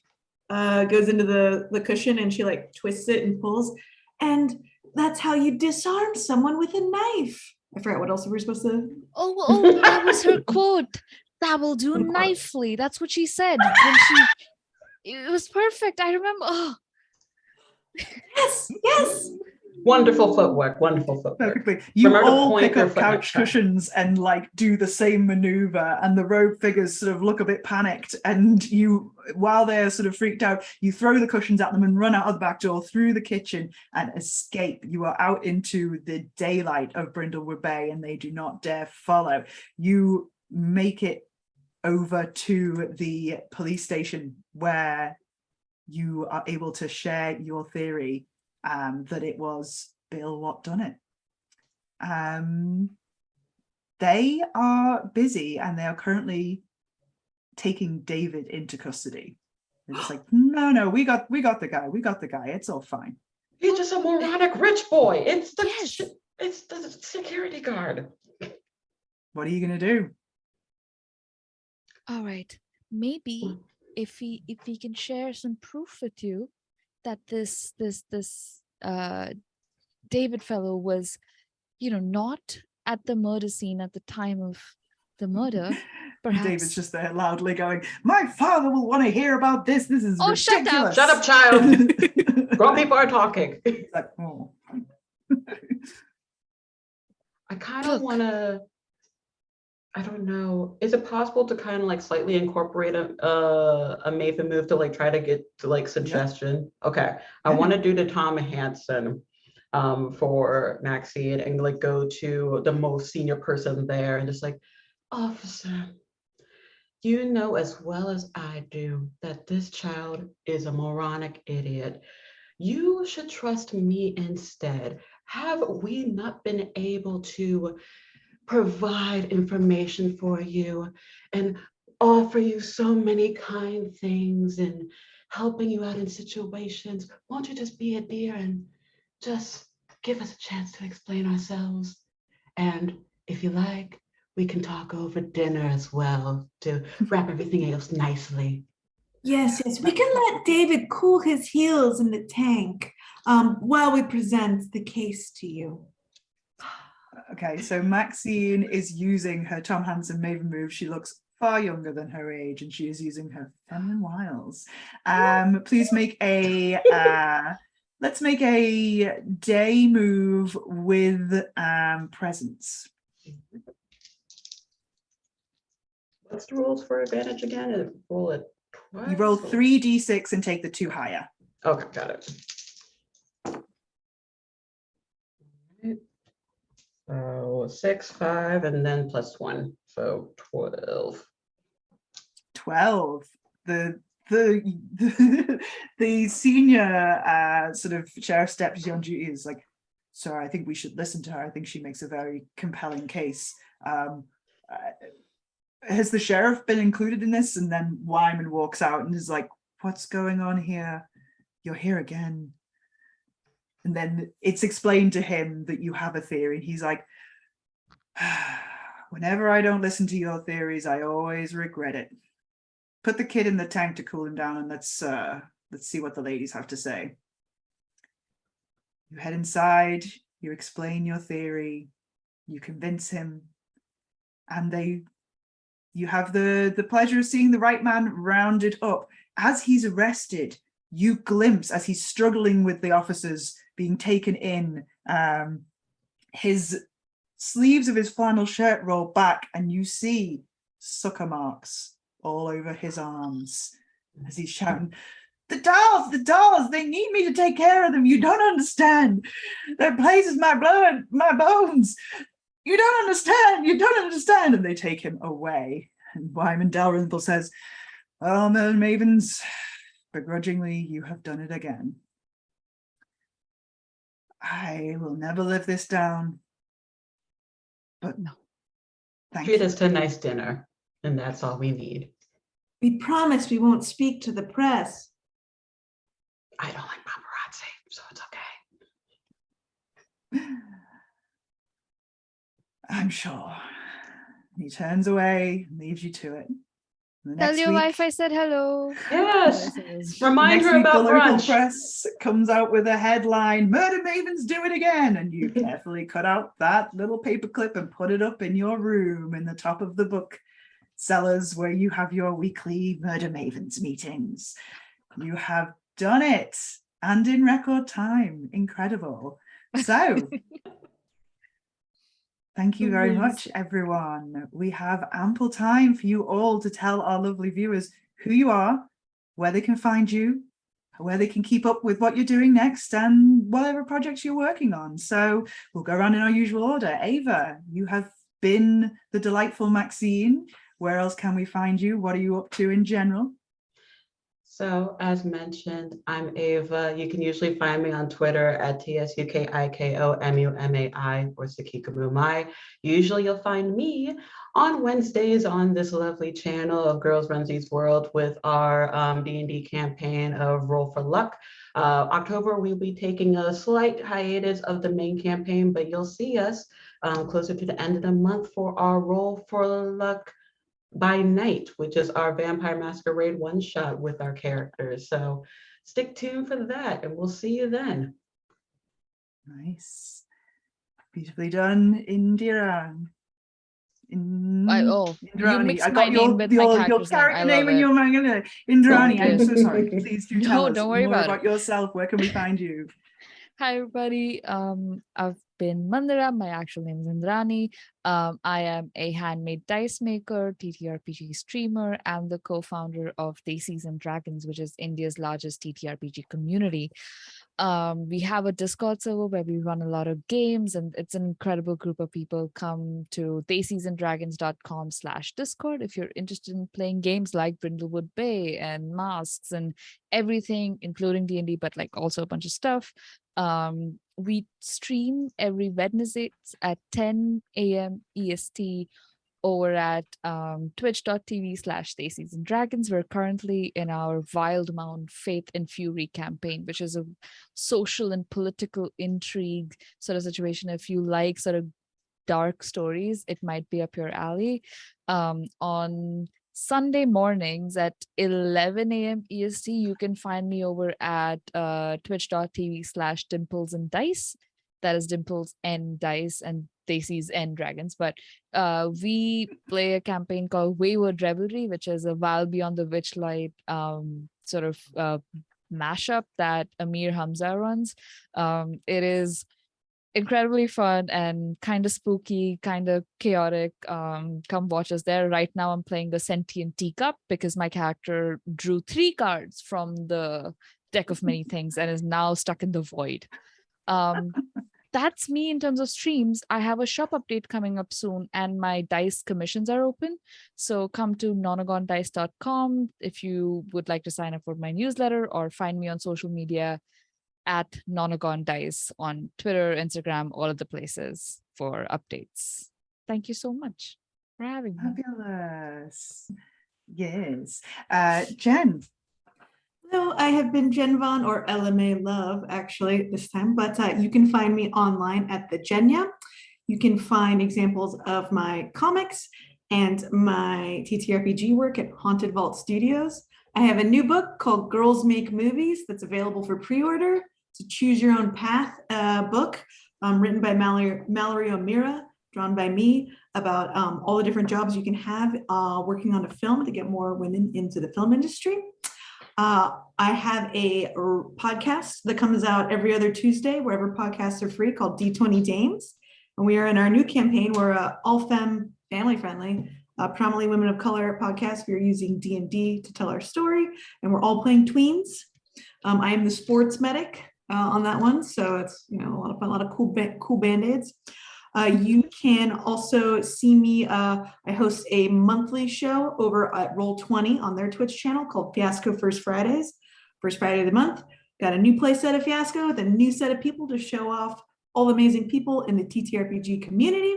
goes into the cushion, and she like twists it and pulls, and that's how you disarm someone with a knife. I forgot what else we were supposed to.
Oh, that was her quote. That will do nicely. That's what she said when it was perfect. I remember. Oh.
Yes.
Wonderful footwork. Wonderful footwork.
Perfectly. You
Remember to
all
point
pick
your
up
foot
couch
next time.
cushions and like do the same maneuver, and the rogue figures sort of look a bit panicked, and you, while they're sort of freaked out, you throw the cushions at them and run out of the back door through the kitchen and escape. You are out into the daylight of Brindlewood Bay, and they do not dare follow. You make it over to the police station, where you are able to share your theory that it was Bill what done it. They are busy, and they are currently taking David into custody. They're just like, no, we got the guy. It's all fine.
He's just a moronic rich boy. It's the
Yes.
it's the security guard.
What are you gonna do?
All right. Maybe if he can share some proof with you that this David fellow was, not at the murder scene at the time of the murder, perhaps.
David's just there loudly going, my father will want to hear about this. This is
Oh, shut up.
ridiculous.
Shut up, child. Grown people are talking.
Like, oh.
I kind of
Look.
want to. I don't know. Is it possible to kind of like slightly incorporate a Maven move to like try to get to like suggestion? Okay, I want to do the Tom Hansen for Maxine and like go to the most senior person there and just like, officer, you know as well as I do that this child is a moronic idiot. You should trust me instead. Have we not been able to provide information for you and offer you so many kind things and helping you out in situations? Won't you just be a dear and just give us a chance to explain ourselves? And if you like, we can talk over dinner as well to wrap everything else nicely.
Yes, we can let David cool his heels in the tank while we present the case to you.
Okay, so Maxine is using her Tom Hansen Maven move. She looks far younger than her age, and she is using her feminine wiles. Please make a let's make a day move with presence.
What's the rules for advantage again? Roll it twice.
You roll 3d6 and take the 2 higher.
Okay, got it. So 6, 5, and then +1, so 12.
12. The the senior sort of sheriff's deputy on duty is like, sir, I think we should listen to her. I think she makes a very compelling case. Has the sheriff been included in this? And then Wyman walks out and is like, what's going on here? You're here again. And then it's explained to him that you have a theory. He's like, whenever I don't listen to your theories, I always regret it. Put the kid in the tank to cool him down, and let's see what the ladies have to say. You head inside, you explain your theory, you convince him, and you have the pleasure of seeing the right man rounded up. As he's arrested, you glimpse, as he's struggling with the officers being taken in, his sleeves of his flannel shirt roll back, and you see sucker marks all over his arms as he's shouting, the dolls, they need me to take care of them. You don't understand. Their place is my blood, my bones. You don't understand. And they take him away. And Wyman Dalrymple says, well, Mavens, begrudgingly, you have done it again. I will never live this down. But no, thank you.
Treat us to a nice dinner, and that's all we need.
We promise we won't speak to the press.
I don't like paparazzi, so it's okay.
I'm sure. He turns away and leaves you to it.
Tell your wife I said hello.
Yes. Remind her about
the local
brunch.
press comes out with a headline, Murder Mavens do it again. And you carefully cut out that little paperclip and put it up in your room in the top of the book cellars where you have your weekly Murder Mavens meetings. You have done it, and in record time. Incredible. So thank you very much, everyone. We have ample time for you all to tell our lovely viewers who you are, where they can find you, where they can keep up with what you're doing next, and whatever projects you're working on. So we'll go around in our usual order. Ava, you have been the delightful Maxine. Where else can we find you? What are you up to in general?
So as mentioned, I'm Ava. You can usually find me on Twitter at TSUKIKOMUMAI or Sakikamumai. Usually you'll find me on Wednesdays on this lovely channel of Girls Run These World with our D&D campaign of Roll for Luck. October, we'll be taking a slight hiatus of the main campaign, but you'll see us closer to the end of the month for our Roll for Luck by Night, which is our Vampire Masquerade one-shot with our characters. So stick tuned for that, and we'll see you then.
Nice. Beautifully done, Indira.
You
Indrani.
mixed
I got
my name with my
your
character's name. I
character name
love
and
it.
your manga. Indrani, I'm
Good.
so sorry. Please do tell us
Don't worry
more
about
about yourself. Where can we find you?
Hi, everybody. I've been Mandira. My actual name is Indrani. I am a handmade dice maker, TTRPG streamer, and the co-founder of Daisies and Dragons, which is India's largest TTRPG community. We have a Discord server where we run a lot of games, and it's an incredible group of people. Come to daisiesanddragons.com/Discord if you're interested in playing games like Brindlewood Bay and Masks and everything, including D&D, but like also a bunch of stuff. We stream every Wednesday at 10 a.m. EST over at twitch.tv/Daisies and Dragons. We're currently in our Wildemount Faith and Fury campaign, which is a social and political intrigue sort of situation. If you like sort of dark stories, it might be up your alley. On Sunday mornings at 11 a.m. EST, you can find me over at twitch.tv/Dimples and Dice. That is Dimples and Dice and Daisies and Dragons. But we play a campaign called Wayward Revelry, which is a Val Beyond the Witchlight sort of mashup that Amir Hamza runs. It is incredibly fun and kind of spooky, kind of chaotic. Come watch us there. Right now I'm playing the Sentient Teacup because my character drew 3 cards from the deck of many things and is now stuck in the void. that's me in terms of streams. I have a shop update coming up soon, and my dice commissions are open. So come to nonagondice.com if you would like to sign up for my newsletter, or find me on social media at nonagondice on Twitter, Instagram, all of the places for updates. Thank you so much for having me.
Fabulous. Yes. Jen.
Hello, I have been Jen Von, or LMA Love, actually, this time, but you can find me online at the Jenya. You can find examples of my comics and my TTRPG work at Haunted Vault Studios. I have a new book called Girls Make Movies that's available for pre-order. It's a choose your own path book written by Mallory O'Meara, drawn by me, about all the different jobs you can have working on a film to get more women into the film industry. I have a podcast that comes out every other Tuesday, wherever podcasts are free, called D20 Dames. And we are in our new campaign. We're all-femme, family-friendly, predominantly women of color podcast. We are using D&D to tell our story, and we're all playing tweens. I am the sports medic on that one, so it's a lot of cool band-aids. You can also see me, I host a monthly show over at Roll20 on their Twitch channel called Fiasco First Fridays. First Friday of the month, got a new play set of Fiasco with a new set of people to show off all the amazing people in the TTRPG community.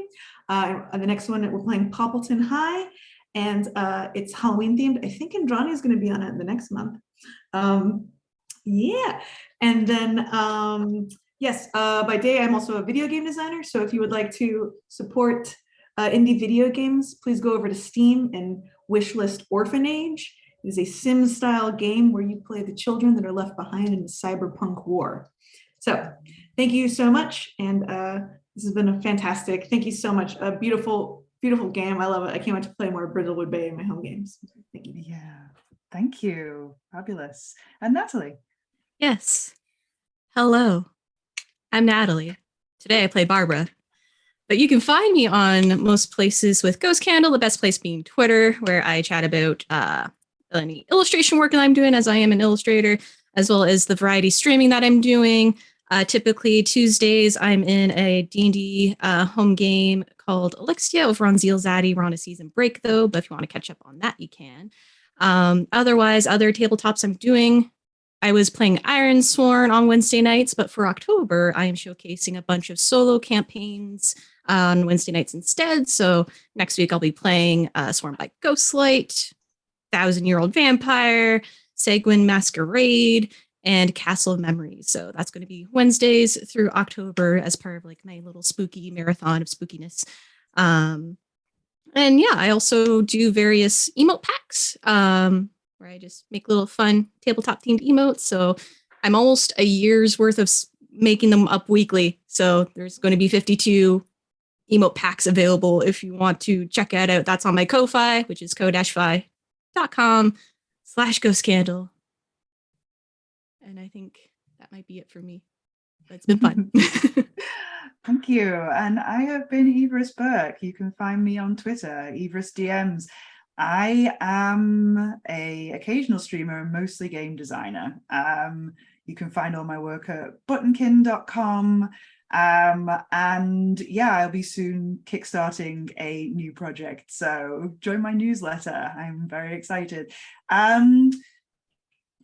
The next one, we're playing Poppleton High, and it's Halloween themed. I think Andrani is going to be on it the next month. Yeah, and then yes, by day, I'm also a video game designer. So if you would like to support indie video games, please go over to Steam and wishlist Orphanage. It is a Sims-style game where you play the children that are left behind in the cyberpunk war. So thank you so much. And this has been a fantastic, thank you so much. A beautiful, beautiful game. I love it. I can't wait to play more Brindlewood Bay in my home games. Thank you.
Yeah, thank you. Fabulous. And Natalie.
Yes. Hello. I'm Natalie. Today I play Barbara. But you can find me on most places with Ghost Candle, the best place being Twitter, where I chat about any illustration work that I'm doing, as I am an illustrator, as well as the variety streaming that I'm doing. Typically Tuesdays, I'm in a D&D home game called Elixia over on Zeal Zaddy. We're on a season break, though, but if you want to catch up on that, you can. Otherwise, other tabletops I'm doing, I was playing Iron Sworn on Wednesday nights, but for October, I am showcasing a bunch of solo campaigns on Wednesday nights instead. So next week, I'll be playing Sworn by Ghostlight, 1,000-Year-Old Vampire, Seguin Masquerade, and Castle of Memories. So that's going to be Wednesdays through October as part of like my little spooky marathon of spookiness. And yeah, I also do various emote packs where I just make little fun tabletop themed emotes. So I'm almost a year's worth of making them up weekly. So there's going to be 52 emote packs available if you want to check that out. That's on my Ko-Fi, which is ko-fi.com/ghostcandle. And I think that might be it for me. But it's been fun.
Thank you. And I have been Everest Burke. You can find me on Twitter, Everest DMs. I am a occasional streamer and mostly game designer. You can find all my work at buttonkin.com. And yeah, I'll be soon kickstarting a new project. So join my newsletter. I'm very excited.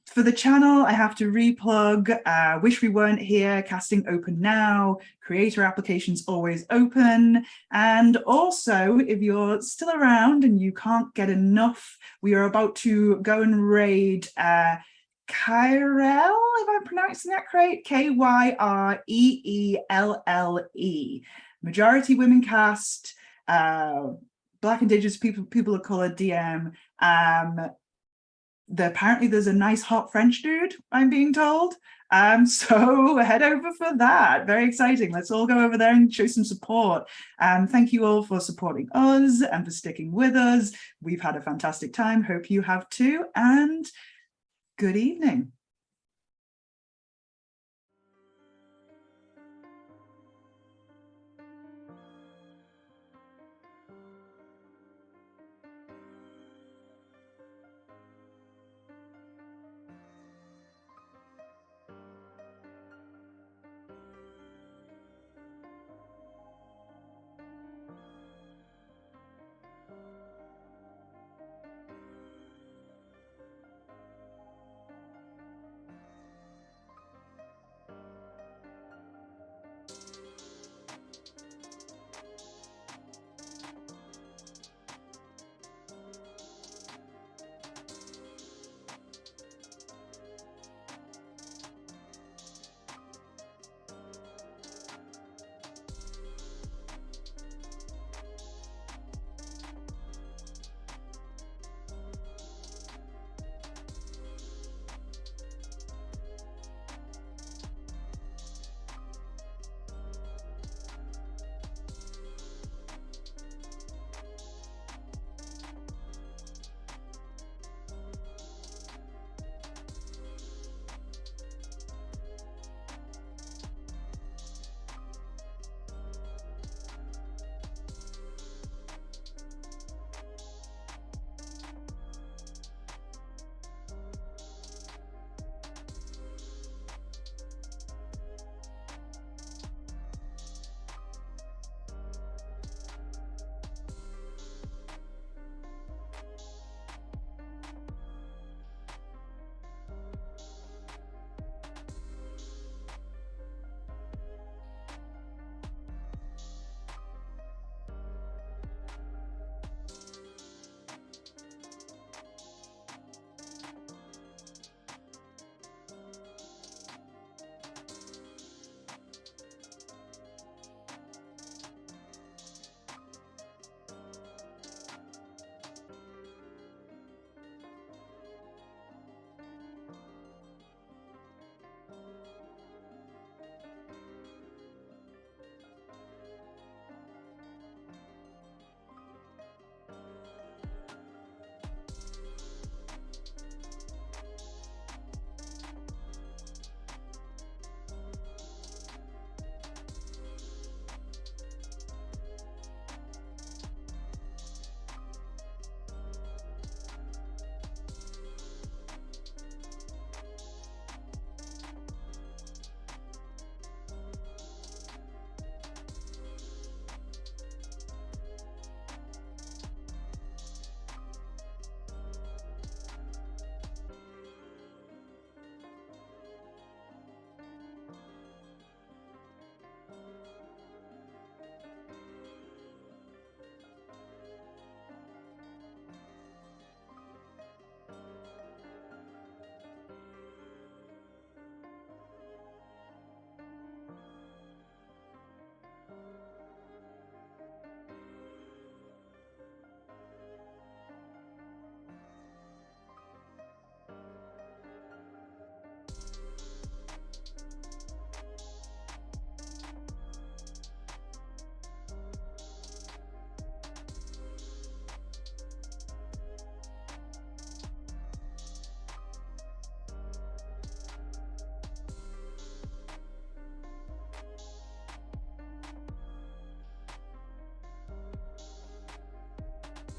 For the channel, I have to replug Wish We Weren't Here, casting open now, creator applications always open. And also, if you're still around and you can't get enough, we are about to go and raid Kyrell, if I'm pronouncing that correct, Kyreelle. Majority women cast, Black Indigenous people of color DM. Apparently there's a nice hot French dude, I'm being told. So head over for that. Very exciting. Let's all go over there and show some support. Thank you all for supporting us and for sticking with us. We've had a fantastic time. Hope you have too. And good evening.